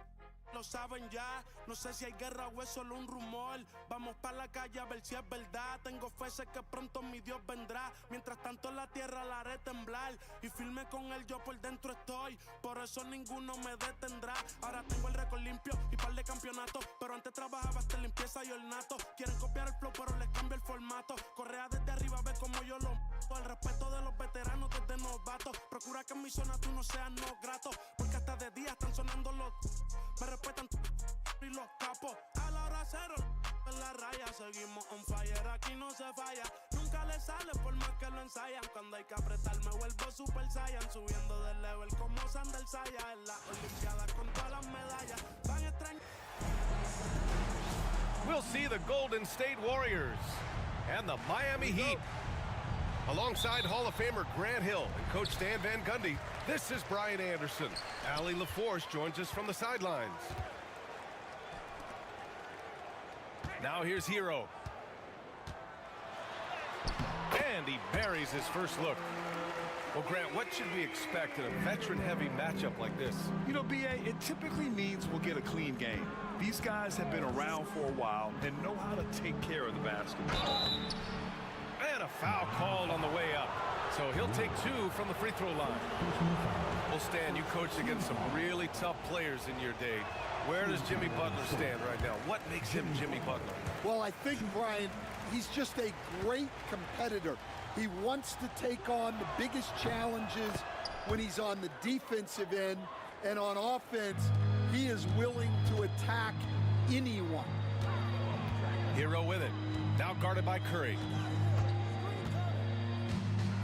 lo saben ya, no sé si hay guerra o es solo un rumor. Vamos pa' la calle a ver si es verdad. Tengo fe, sé que pronto mi Dios vendrá. Mientras tanto la tierra la haré temblar. Y firme con él yo por dentro estoy. Por eso ninguno me detendrá. Ahora tengo el récord limpio y par de campeonatos. Pero antes trabajaba hasta limpieza y ornato. Quieren copiar el flow pero les cambio el formato. Correa desde arriba, ve como yo lo mato. El respeto de los veteranos desde novatos. Procura que en mi zona tú no seas no grato. Porque hasta de día están sonando los... Me respetan y los capos. A la hora cero en la raya. Seguimos on fire, aquí no se falla. Nunca le sale por más que lo ensayan. Cuando hay que apretar me vuelvo super saiyan. Subiendo de level como Sander Saya en las olimpiadas con todas las medallas. Van extraños. We'll see the Golden State Warriors and the Miami Heat. Alongside Hall of Famer Grant Hill and Coach Stan Van Gundy, this is Brian Anderson. Allie LaForce joins us from the sidelines. Now here's Hero. And he buries his first look. Well, Grant, what should we expect in a veteran-heavy matchup like this? You know, B.A., it typically means we'll get a clean game. These guys have been around for a while and know how to take care of the basketball. And a foul called on the way up. So he'll take 2 from the free throw line. Well, Stan, you coached against some really tough players in your day. Where does Jimmy Butler stand right now? What makes him Jimmy Butler? Well, I think, Brian, he's just a great competitor. He wants to take on the biggest challenges when he's on the defensive end, and on offense, he is willing to attack anyone. Hero with it. Now guarded by Curry.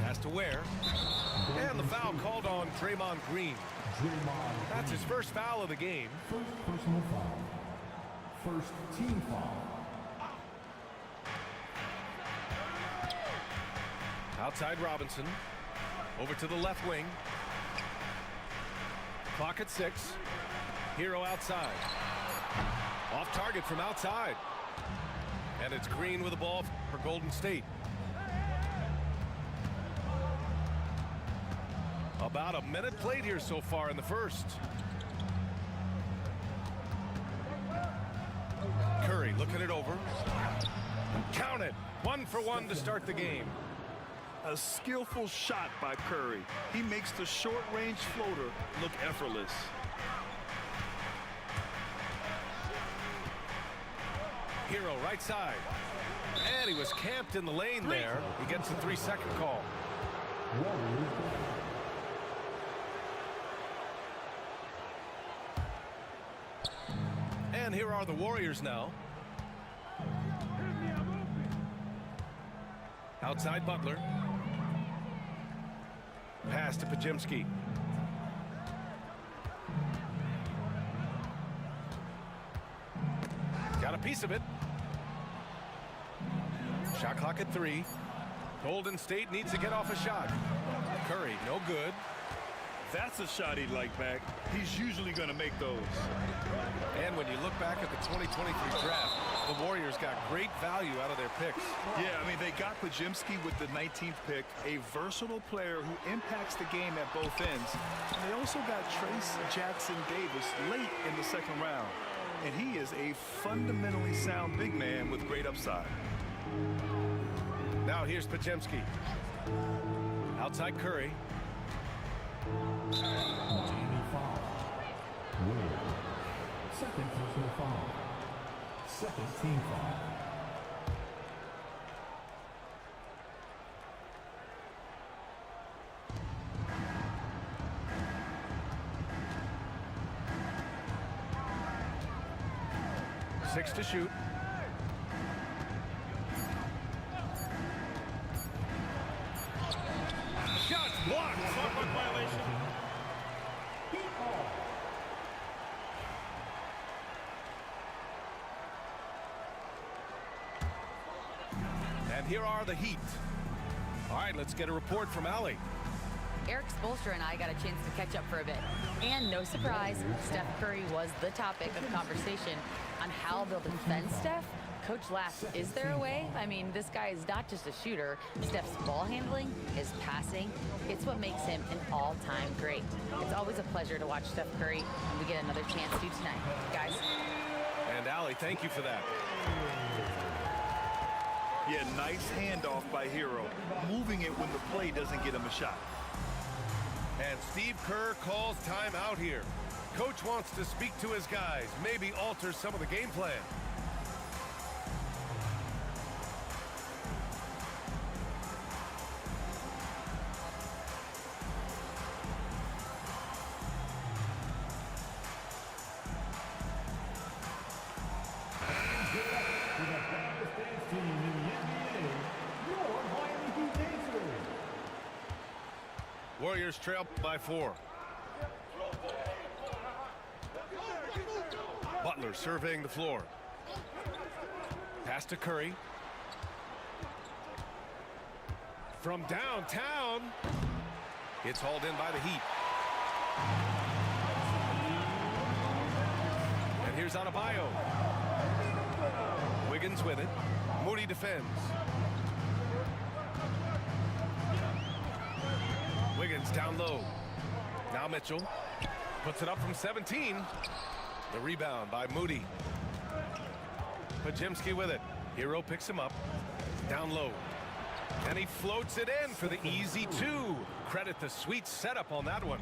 Has to Ware. And the foul called on Draymond Green. That's his first foul of the game. First personal foul. First team foul. Outside Robinson. Over to the left wing. Clock at 6. Hero outside. Off target from outside. And it's Green with the ball for Golden State. About a minute played here so far in the first. Curry looking it over. Count it. 1 for 1 to start the game. A skillful shot by Curry. He makes the short-range floater look effortless. Hero right side. And he was camped in the lane there. He gets a 3-second call. And here are the Warriors now. Outside Butler. Pass to Pajemski. Got a piece of it. Shot clock at 3. Golden State needs to get off a shot. Curry, no good. That's a shot he'd like back. He's usually going to make those. And when you look back at the 2023 draft, the Warriors got great value out of their picks. Yeah, I mean, they got Pajemski with the 19th pick, a versatile player who impacts the game at both ends. And they also got Trace Jackson Davis late in the second round. And he is a fundamentally sound big man with great upside. Now here's Pajemski. Outside Curry. Team foul. Second personal foul. Second team foul. Six to shoot. Shots blocked. Violation. And here are the Heat. All right, let's get a report from Allie. Eric Spoelstra and I got a chance to catch up for a bit. And no surprise, Steph Curry was the topic of conversation on how they'll defend Steph. Coach laughed, is there a way? I mean, this guy is not just a shooter. Steph's ball handling, his passing, it's what makes him an all-time great. It's always a pleasure to watch Steph Curry, and we get another chance to tonight. Guys. And Allie, thank you for that. Yeah, nice handoff by Hero, moving it when the play doesn't get him a shot. And Steve Kerr calls timeout here. Coach wants to speak to his guys, maybe alter some of the game plan. Warriors trail by 4. Butler surveying the floor. Pass to Curry. From downtown. It's hauled in by the Heat. And here's Adebayo. Wiggins with it. Moody defends. Wiggins down low. Now Mitchell puts it up from 17. The rebound by Moody. Pajemski with it. Hero picks him up. Down low. And he floats it in for the easy 2. Credit the sweet setup on that one.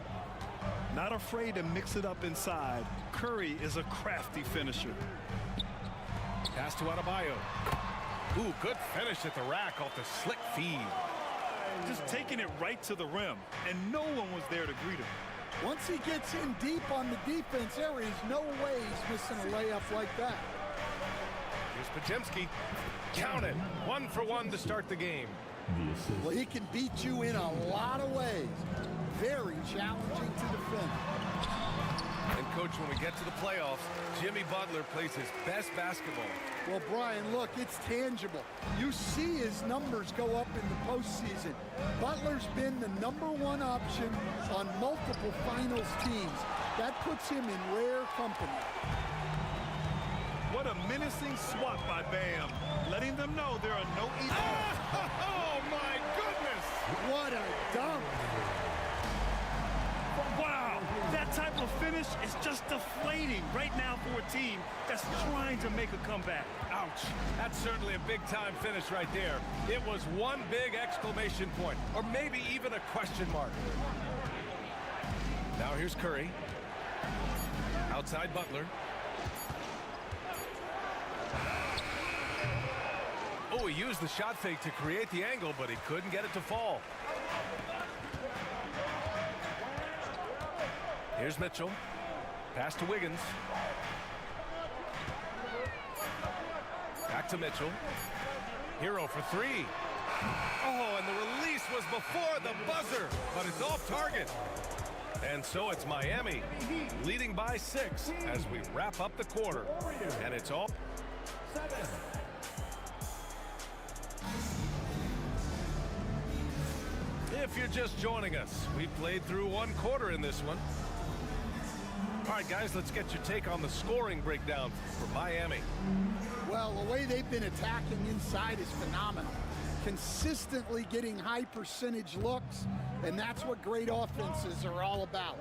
Not afraid to mix it up inside. Curry is a crafty finisher. Pass to Adebayo. Ooh, good finish at the rack off the slick feed. Just taking it right to the rim, and no one was there to greet him. Once he gets in deep on the defense, there is no way he's missing a layup like that. Here's Pajemski. Count it. 1 for 1 to start the game. Well, he can beat you in a lot of ways. Very challenging to defend. And, Coach, when we get to the playoffs, Jimmy Butler plays his best basketball. Well, Brian, look, it's tangible. You see his numbers go up in the postseason. Butler's been the #1 option on multiple finals teams. That puts him in rare company. What a menacing swat by Bam, letting them know there are no easy. Oh, my goodness! What a dunk! Wow, that type of finish is just deflating right now for a team that's trying to make a comeback. Ouch. That's certainly a big-time finish right there. It was one big exclamation point, or maybe even a question mark. Now here's Curry. Outside Butler. Oh, he used the shot fake to create the angle, but he couldn't get it to fall. Here's Mitchell. Pass to Wiggins. Back to Mitchell. Hero for 3. Oh, and the release was before the buzzer, but it's off target. And so it's Miami leading by 6 as we wrap up the quarter. And it's all. If you're just joining us, we played through 1 quarter in this one. All right, guys, let's get your take on the scoring breakdown for Miami. Well, the way they've been attacking inside is phenomenal. Consistently getting high percentage looks, and that's what great offenses are all about.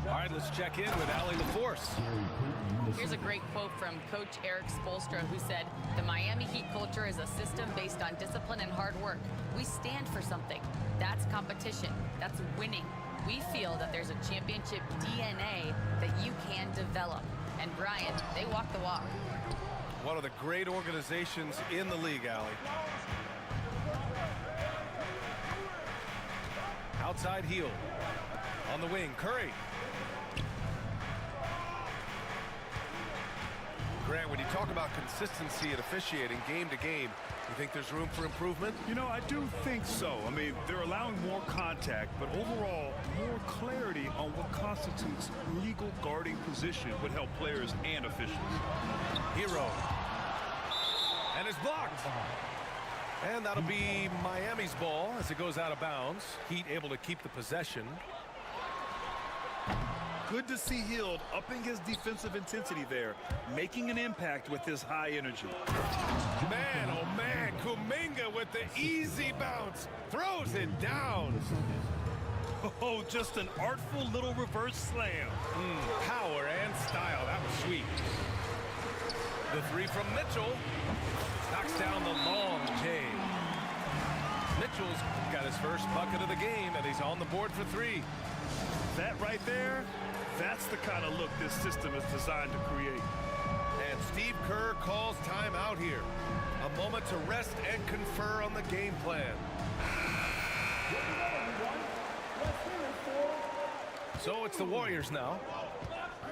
All right, let's check in with Allie LaForce. Here's a great quote from Coach Eric Spoelstra, who said, "The Miami Heat culture is a system based on discipline and hard work. We stand for something. That's competition. That's winning. We feel that there's a championship DNA that you can develop." And Brian, they walk the walk. One of the great organizations in the league, Allie. Outside heel. On the wing, Curry. Grant, when you talk about consistency and officiating game to game, you think there's room for improvement? You know, I do think so. I mean, they're allowing more contact, but overall, more clarity on what constitutes legal guarding position would help players and officials. Hero. And it's blocked. And that'll be Miami's ball as it goes out of bounds. Heat able to keep the possession. Good to see Hield upping his defensive intensity there, making an impact with his high energy. Man, oh man, Kuminga with the easy bounce. Throws it down. Oh, just an artful little reverse slam. Power and style. That was sweet. The 3 from Mitchell. Knocks down the long J. Mitchell's got his first bucket of the game, and he's on the board for 3. That right there, that's the kind of look this system is designed to create. And Steve Kerr calls time out here. A moment to rest and confer on the game plan. So it's the Warriors now.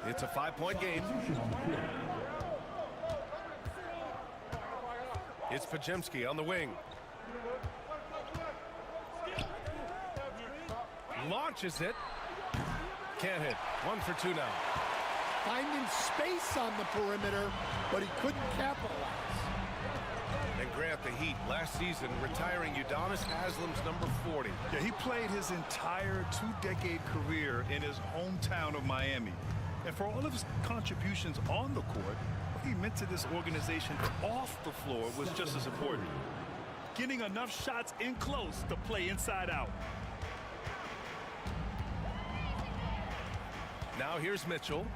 It's a 5-point game. It's Pajemski on the wing. Launches it. Can't hit. 1 for 2 now. Finding space on the perimeter, but he couldn't capitalize. And Grant, the Heat last season retiring Udonis Haslam's number 40. Yeah, he played his entire 2-decade career in his hometown of Miami. And for all of his contributions on the court, what he meant to this organization off the floor was just as important. Getting enough shots in close to play inside out. Now here's Mitchell.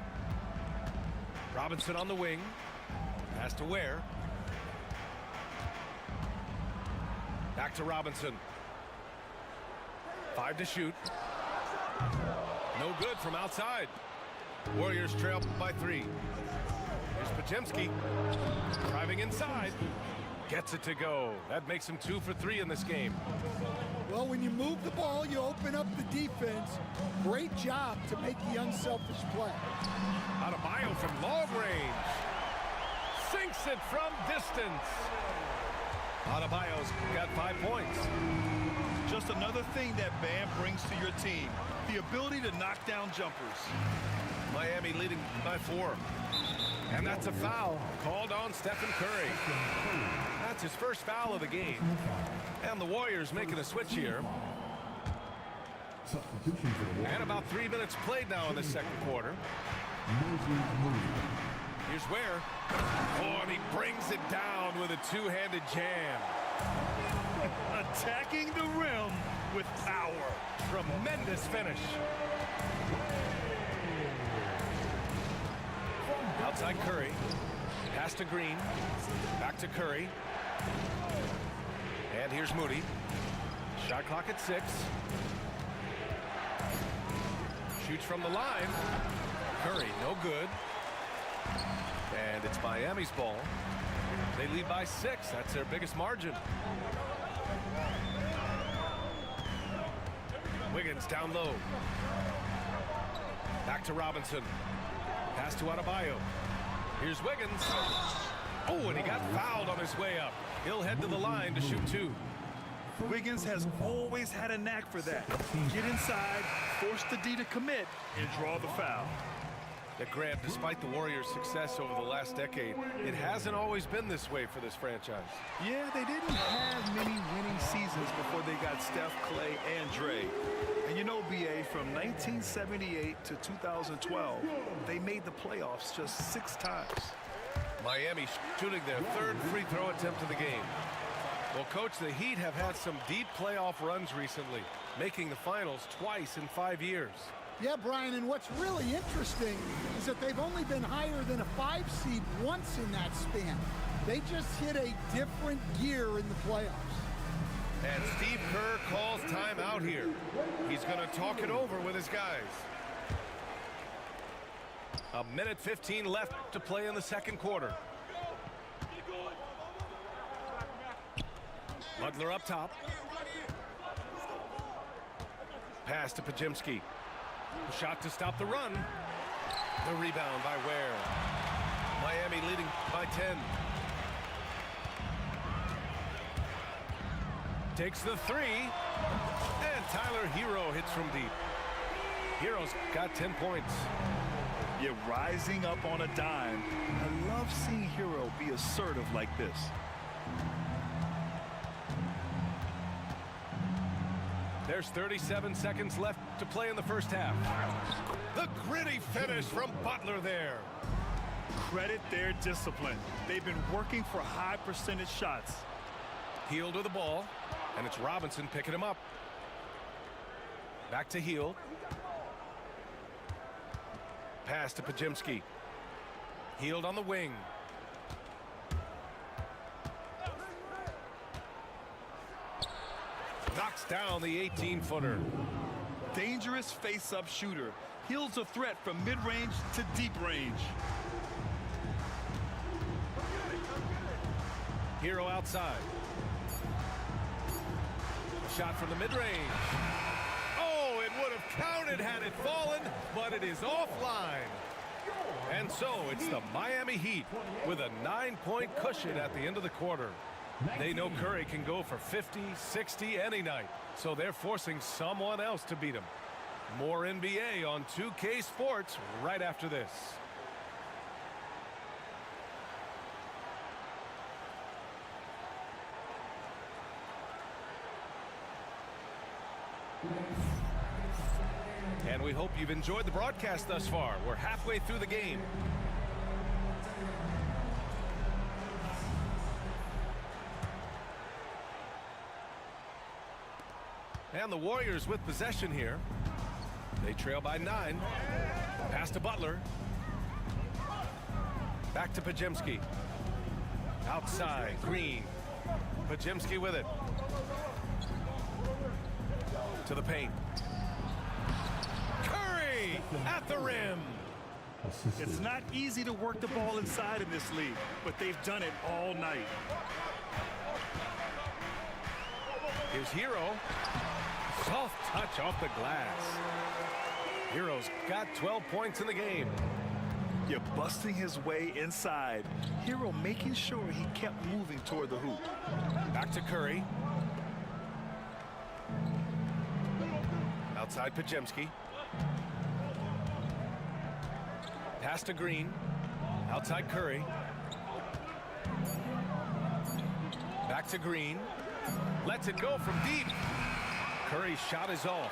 Robinson on the wing. Pass to Ware. Back to Robinson. 5 to shoot. No good from outside. Warriors trail by 3. Here's Podziemski. Driving inside. Gets it to go. That makes him 2 for 3 in this game. Well, when you move the ball, you open up the defense. Great job to make the unselfish play. Adebayo from long range. Sinks it from distance. Adebayo's got 5 points. Just another thing that Bam brings to your team. The ability to knock down jumpers. Miami leading by 4. And that's a foul called on Stephen Curry. That's his first foul of the game. And the Warriors making a switch here. And about 3 minutes played now in the second quarter. Here's Ware. Oh, and he brings it down with a two-handed jam. Attacking the rim with power. Tremendous finish. Outside Curry. Pass to Green. Back to Curry. And here's Moody. Shot clock at 6. Shoots from the line. Curry, no good. And it's Miami's ball. They lead by 6. That's their biggest margin. Wiggins down low. Back to Robinson. Pass to Adebayo. Here's Wiggins. Oh, and he got fouled on his way up. He'll head to the line to shoot 2. Wiggins has always had a knack for that. Get inside, force the D to commit, and draw the foul. That Graham, despite the Warriors' success over the last decade, it hasn't always been this way for this franchise. Yeah, they didn't have many winning seasons before they got Steph, Clay, and Dre. And you know, BA, from 1978 to 2012, they made the playoffs just 6 times. Miami shooting their 3rd free throw attempt of the game. Well, Coach, the Heat have had some deep playoff runs recently, making the finals twice in 5 years. Yeah, Brian, and what's really interesting is that they've only been higher than a 5 seed once in that span. They just hit a different gear in the playoffs. And Steve Kerr calls timeout here. He's going to talk it over with his guys. 1:15 left to play in the second quarter. Butler up top. Pass to Podziemski. Shot to stop the run. The rebound by Ware. Miami leading by 10. Takes the 3. And Tyler Hero hits from deep. Hero's got 10 points. Yeah, rising up on a dime. I love seeing Hero be assertive like this. There's 37 seconds left to play in the first half. The gritty finish from Butler there. Credit their discipline. They've been working for high percentage shots. Hield with the ball, and it's Robinson picking him up. Back to Hield. Pass to Podziemski. Hield on the wing. Knocks down the 18-footer. Dangerous face-up shooter. Hield's a threat from mid-range to deep range. Hero outside. A shot from the mid-range. Oh, it would have counted had it fallen, but it is offline. And so it's the Miami Heat with a 9-point cushion at the end of the quarter. They know Curry can go for 50, 60 any night, so they're forcing someone else to beat him. More NBA on 2K Sports right after this. And we hope you've enjoyed the broadcast thus far. We're halfway through the game. And the Warriors with possession here. They trail by 9. Pass to Butler. Back to Podziemski. Outside, Green. Pajemski with it. To the paint. Curry at the rim. It's not easy to work the ball inside in this league, but they've done it all night. Here's Hero. Soft touch off the glass. Hero's got 12 points in the game. You're busting his way inside. Hero making sure he kept moving toward the hoop. Back to Curry. Outside Pajemski. Pass to Green. Outside Curry. Back to Green. Lets it go from deep. Curry's shot is off.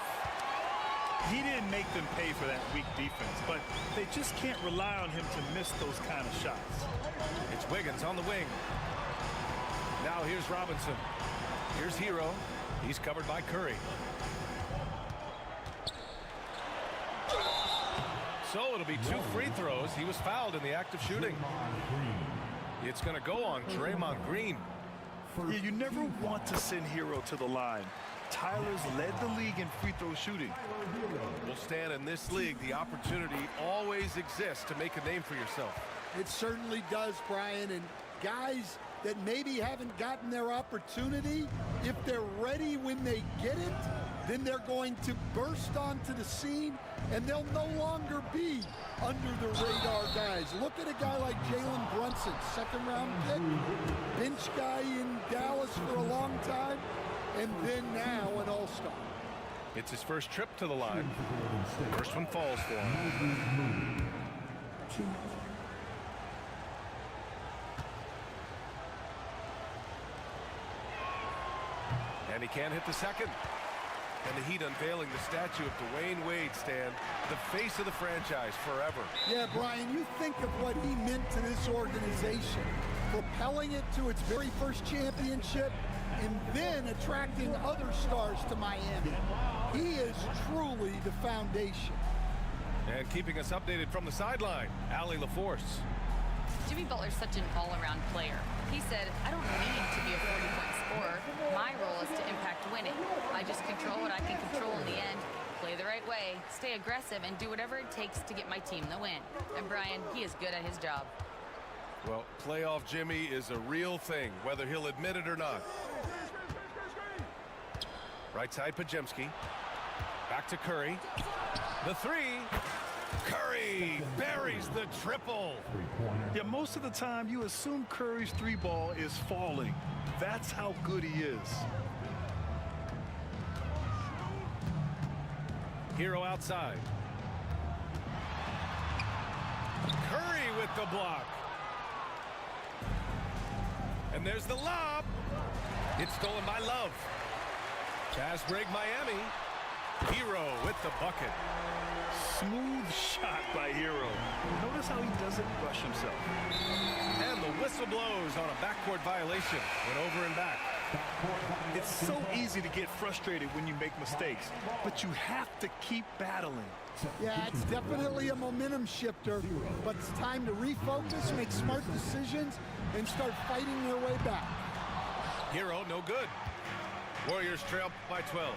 He didn't make them pay for that weak defense, but they just can't rely on him to miss those kind of shots. It's Wiggins on the wing. Now here's Robinson. Here's Hero. He's covered by Curry. So it'll be 2 free throws. He was fouled in the act of shooting. It's going to go on Draymond Green. Yeah, you never want to send Hero to the line. Tyler's led the league in free throw shooting. Well, Stan, in this league, the opportunity always exists to make a name for yourself. It certainly does, Brian. And guys that maybe haven't gotten their opportunity, if they're ready when they get it, then they're going to burst onto the scene, and they'll no longer be under the radar guys. Look at a guy like Jalen Brunson, second-round pick, bench guy in Dallas for a long time, and then now an all-star. It's his first trip to the line. First one falls for him. And he can't hit the second. And the Heat unveiling the statue of Dwayne Wade, Stan, the face of the franchise forever. Yeah, Brian, you think of what he meant to this organization, propelling it to its very first championship, and then attracting other stars to Miami. He is truly the foundation. And keeping us updated from the sideline, Allie LaForce. Jimmy Butler's such an all-around player. He said, I don't need to be a 40-point scorer. My role is to impact winning. I just control what I can control in the end, play the right way, stay aggressive, and do whatever it takes to get my team the win. And Brian, he is good at his job. Well, playoff Jimmy is a real thing, whether he'll admit it or not. Right side, Pajemski. Back to Curry. The three. Curry buries the triple. Yeah, most of the time you assume Curry's three ball is falling. That's how good he is. Hero outside. Curry with the block. And there's the lob. It's stolen by Love. Fast break Miami. Hero with the bucket. Smooth shot by Hero. Notice how he doesn't rush himself. And the whistle blows on a backcourt violation. Went over and back. It's so easy to get frustrated when you make mistakes, but you have to keep battling. Yeah, it's definitely a momentum shifter, but it's time to refocus, make smart decisions, and start fighting their way back. Hero, no good. Warriors trail by 12.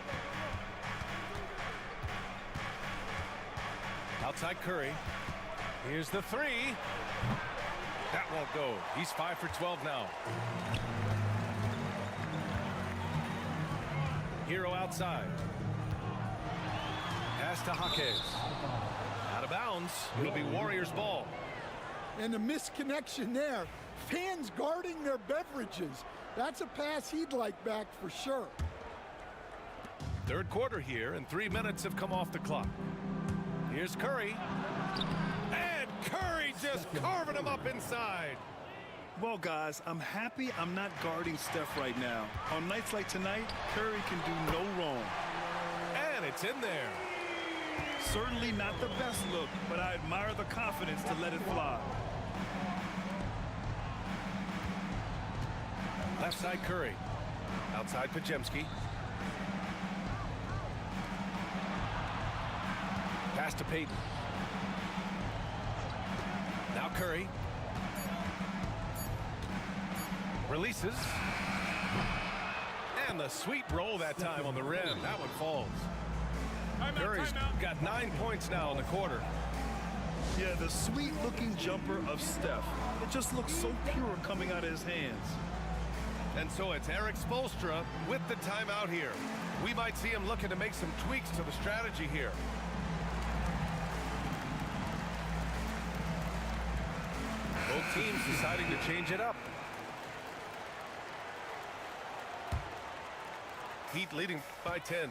Outside Curry. Here's the three. That won't go. He's 5 for 12 now. Hero outside. Pass to Jaquez. Out of bounds. It'll be Warriors ball. And a misconnection there. Fans guarding their beverages. That's a pass he'd like back for sure. Third quarter here, and 3 minutes have come off the clock. Here's Curry. And Curry just carving him up inside. Well, guys, I'm happy I'm not guarding Steph right now. On nights like tonight, Curry can do no wrong. And it's in there. Certainly not the best look, but I admire the confidence to let it fly. Left side Curry. Outside Pajemski. Pass to Payton. Now Curry. Releases. And the sweet roll that time on the rim. That one falls. Curry's got 9 points now in the quarter. Yeah, the sweet-looking jumper of Steph. It just looks so pure coming out of his hands. And so it's Eric Spoelstra with the timeout here. We might see him looking to make some tweaks to the strategy here. Both teams deciding to change it up. Heat leading by 10.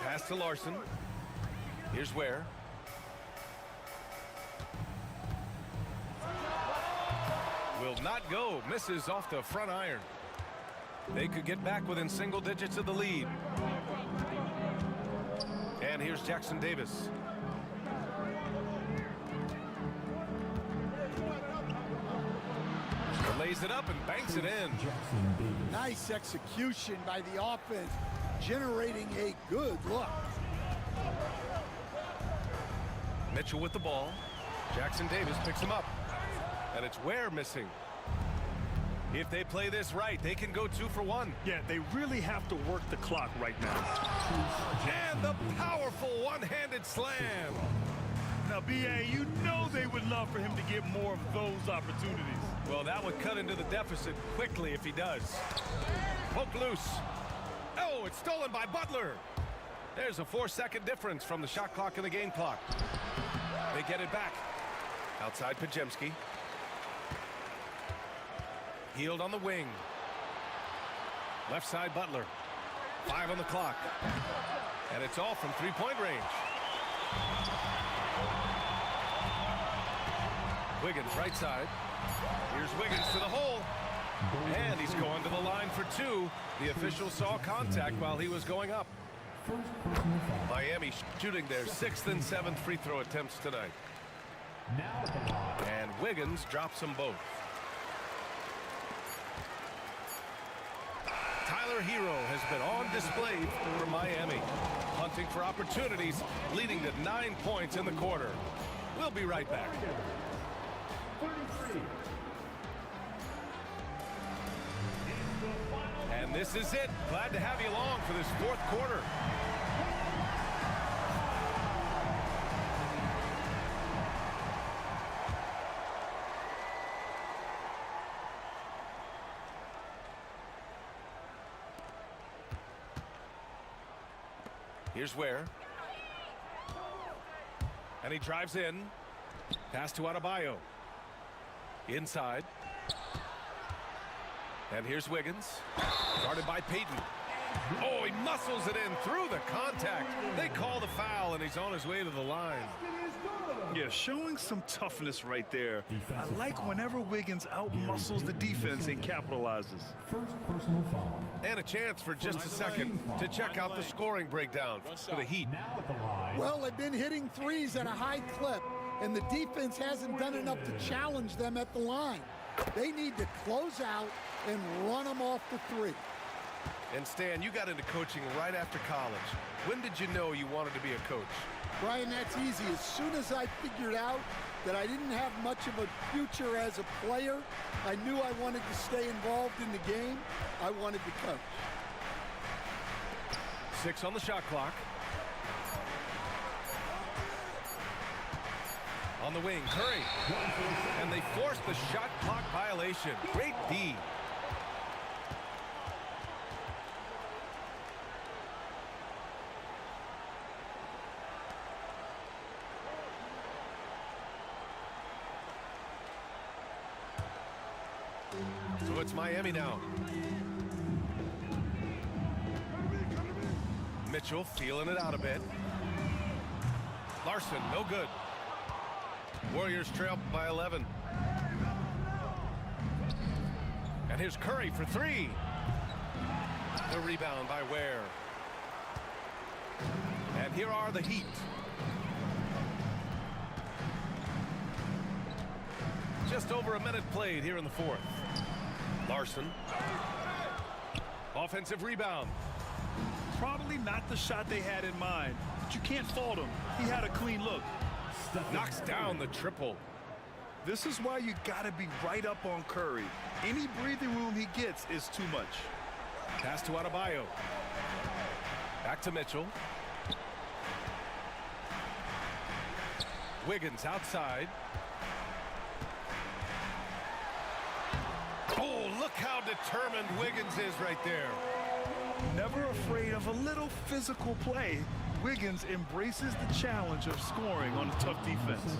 Pass to Larson. Here's Ware. Will not go. Misses off the front iron. They could get back within single digits of the lead. And here's Jackson Davis. Lays it up and banks it in. Nice execution by the offense, generating a good look. Mitchell with the ball. Jackson Davis picks him up. And it's Ware missing. If they play this right, they can go 2 for 1. Yeah, they really have to work the clock right now. And the powerful one-handed slam. Now, B.A., you know they would love for him to get more of those opportunities. Well, that would cut into the deficit quickly if he does. Poke loose. Oh, it's stolen by Butler. There's a 4-second difference from the shot clock and the game clock. They get it back. Outside Pajemski. Healed on the wing. Left side Butler. 5 on the clock. And it's all from three-point range. Wiggins right side. Here's Wiggins to the hole. And he's going to the line for 2. The official saw contact while he was going up. Miami shooting their 6th and 7th free throw attempts tonight. And Wiggins drops them both. Tyler Hero has been on display for Miami, hunting for opportunities, leading to 9 points in the quarter. We'll be right back. And this is it. Glad to have you along for this 4th quarter. Here's Ware. And he drives in. Pass to Adebayo. Inside. And here's Wiggins. Guarded by Payton. Oh, he muscles it in through the contact. They call the foul, and he's on his way to the line. Yeah, showing some toughness right there. I like whenever Wiggins out-muscles the defense and capitalizes. And a chance for just a second to check out the scoring breakdown for the Heat. Well, they've been hitting threes at a high clip, and the defense hasn't done enough to challenge them at the line. They need to close out and run them off the 3. And Stan, you got into coaching right after college. When did you know you wanted to be a coach? Brian, that's easy. As soon as I figured out that I didn't have much of a future as a player, I knew I wanted to stay involved in the game. I wanted to coach. 6 on the shot clock. On the wing, Curry. And they forced the shot clock violation. Great D. So it's Miami now. Mitchell feeling it out a bit. Larson, no good. Warriors trail by 11. And here's Curry for 3. The rebound by Ware. And here are the Heat. Just over a minute played here in the 4th. Larson. Offensive rebound. Probably not the shot they had in mind, but you can't fault him. He had a clean look. Knocks down the triple. This is why you got to be right up on Curry. Any breathing room he gets is too much. Pass to Adebayo. Back to Mitchell. Wiggins outside. Oh, look how determined Wiggins is right there. Never afraid of a little physical play, Wiggins embraces the challenge of scoring on a tough defense.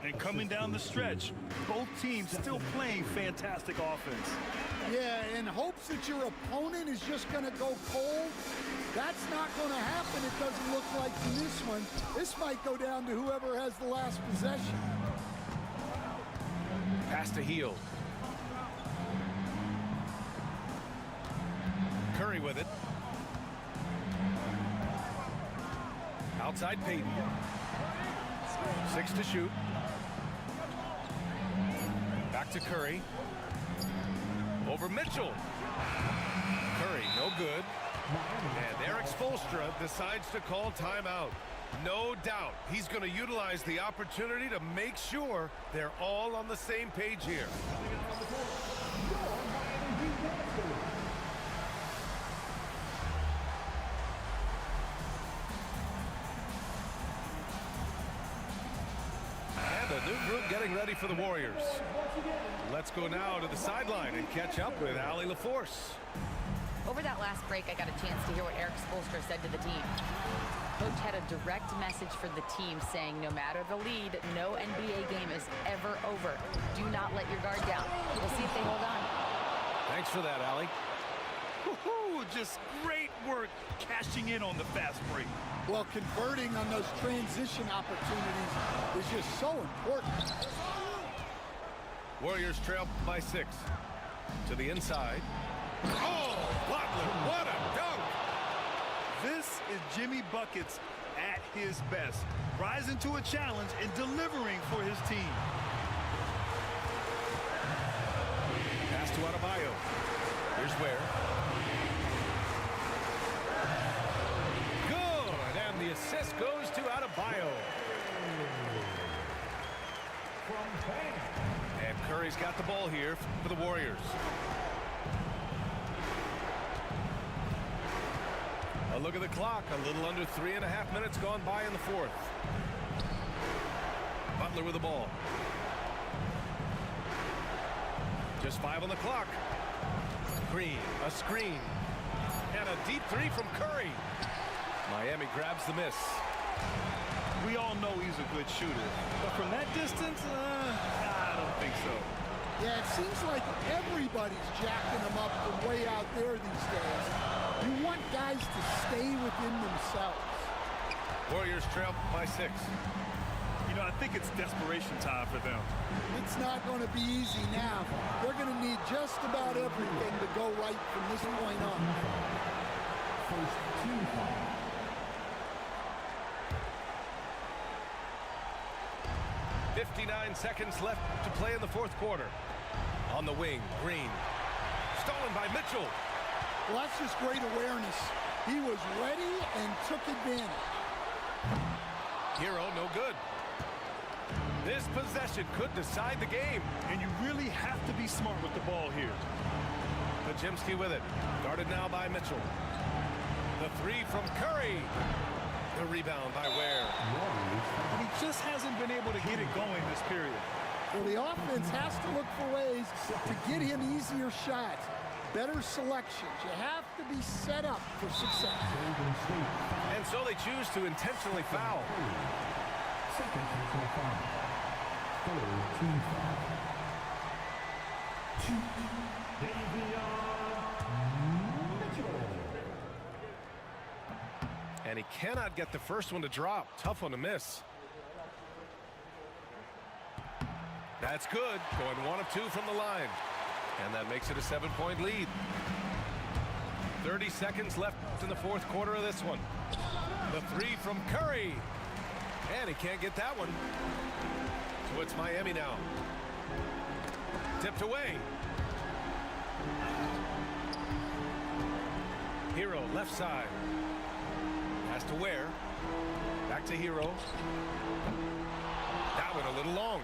And coming down the stretch, both teams still playing fantastic offense. Yeah, in hopes that your opponent is just going to go cold. That's not going to happen, it doesn't look like in this one. This might go down to whoever has the last possession. Pass to Hield. Curry with it. Outside Payton. 6 to shoot. Back to Curry. Over Mitchell. Curry, no good. And Eric Spoelstra decides to call timeout. No doubt he's going to utilize the opportunity to make sure they're all on the same page here. And a new group getting ready for the Warriors. Let's go now to the sideline and catch up with Allie LaForce. Over that last break, I got a chance to hear what Eric Spoelstra said to the team. Coach had a direct message for the team saying no matter the lead, no NBA game is ever over. Do not let your guard down. We'll see if they hold on. Thanks for that, Allie. Woohoo! Just great work cashing in on the fast break. Well, converting on those transition opportunities is just so important. Warriors trail by 6. To the inside. Oh, Butler, what a dunk! This is Jimmy Buckets at his best, rising to a challenge and delivering for his team. Pass to Adebayo. Here's where. Good, and the assist goes to Adebayo. And Curry's got the ball here for the Warriors. A look at the clock. A little under 3.5 minutes gone by in the fourth. Butler with the ball. Just 5 on the clock. Green, a screen. And a deep 3 from Curry. Miami grabs the miss. We all know he's a good shooter, but from that distance, I don't think so. Yeah, it seems like everybody's jacking him up from way out there these days. You want guys to stay within themselves. Warriors trail by 6. You know, I think it's desperation time for them. It's not going to be easy now. They're going to need just about everything to go right from this point on. First team foul. 59 seconds left to play in the fourth quarter. On the wing, Green. Stolen by Mitchell. Well, that's just great awareness. He was ready and took advantage. Hero, no good. This possession could decide the game. And you really have to be smart with the ball here. Pajimski with it. Guarded now by Mitchell. The 3 from Curry. The rebound by Ware. And he just hasn't been able to get it going this period. Well, the offense has to look for ways to get him easier shots. Better selections. You have to be set up for success. And so they choose to intentionally foul. Second personal foul. Third team foul. And he cannot get the first one to drop. Tough one to miss. That's good. Going 1 of 2 from the line. And that makes it a 7-point lead. 30 seconds left in the fourth quarter of this one. The 3 from Curry. And he can't get that one. So it's Miami now. Tipped away. Hero left side. Pass to Ware. Back to Hero. That one a little long.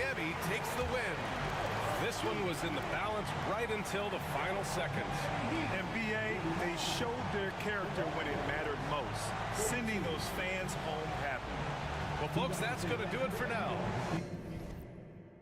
Miami takes the win. This one was in the balance right until the final seconds. And BA, they showed their character when it mattered most, sending those fans home happy. Well, folks, that's going to do it for now.